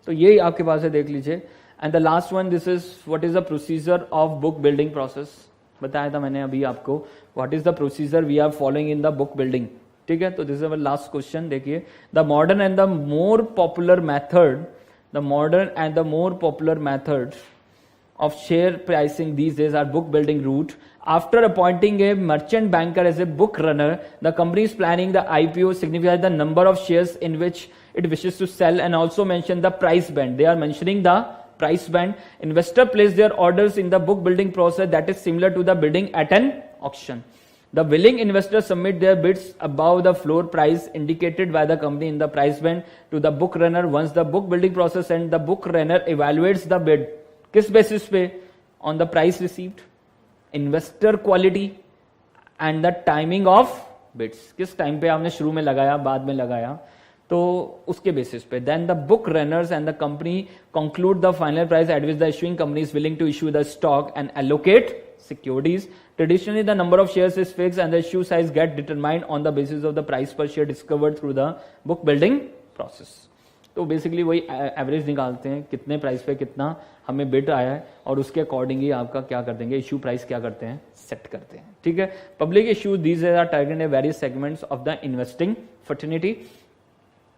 तो यही आपके पास है, देख लीजिए। And the last one, this is what is the procedure of book building process, बताया था मैंने अभी आपको, what is the procedure we are following in the book building. ठीक है, तो this is our last question, देखिए। The modern and the more popular method, the modern and the more popular method of share pricing these days are book building route. After appointing a merchant banker as a book runner, the company is planning the IPO, signifies the number of shares in which it wishes to sell, and also mention the price band. They are mentioning the price band. Investor place their orders in the book building process that is similar to the bidding at an auction. The willing investors submit their bids above the floor price indicated by the company in the price band to the book runner. Once the book building process and the book runner evaluates the bid, किस basis पे, on the price received, investor quality and the timing of bids, किस time पे आपने शुरू में लगाया बाद में लगाया, तो उसके बेसिस पे। Then the book runners and the company conclude the final price at which the issuing company is willing to issue the stock and allocate securities. Traditionally, the number of shares is fixed and the issue size get determined on the basis of the price per share discovered through the book building process. तो basically वही average निकालते हैं, कितने price पे कितना हमें bid आया है, और उसके अकॉर्डिंग ही आपका क्या कर देंगे, इश्यू प्राइस क्या करते हैं, सेट करते हैं। ठीक है, public issue these are targeted in various segments of the investing fraternity.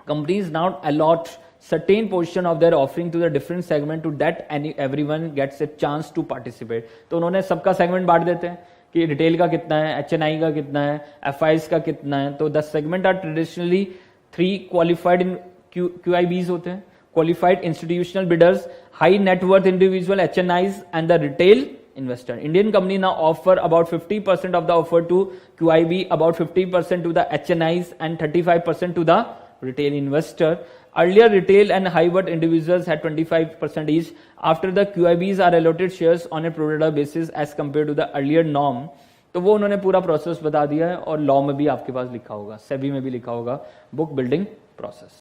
Companies now allot certain portion of their offering to the different segment to that everyone gets a chance to participate. तो उन्होंने सबका segment बांट देते हैं कि retail का कितना है, HNI का कितना है, FIs का कितना है। तो the segment are traditionally 3 qualified in QIBs होते हैं, qualified institutional bidders, high net worth individual HNIs and the retail investor. Indian company now offer about 50% of the offer to QIB, about 50% to the HNIs and 35% to the retail investor. Earlier, retail and high worth individuals had 25% each. After the QIBs are allotted shares on a pro rata basis as compared to the earlier norm. तो वो उन्होंने पूरा process बता दिया है और law में भी आपके पास लिखा होगा, सेबी में भी लिखा होगा, बुक बिल्डिंग प्रोसेस.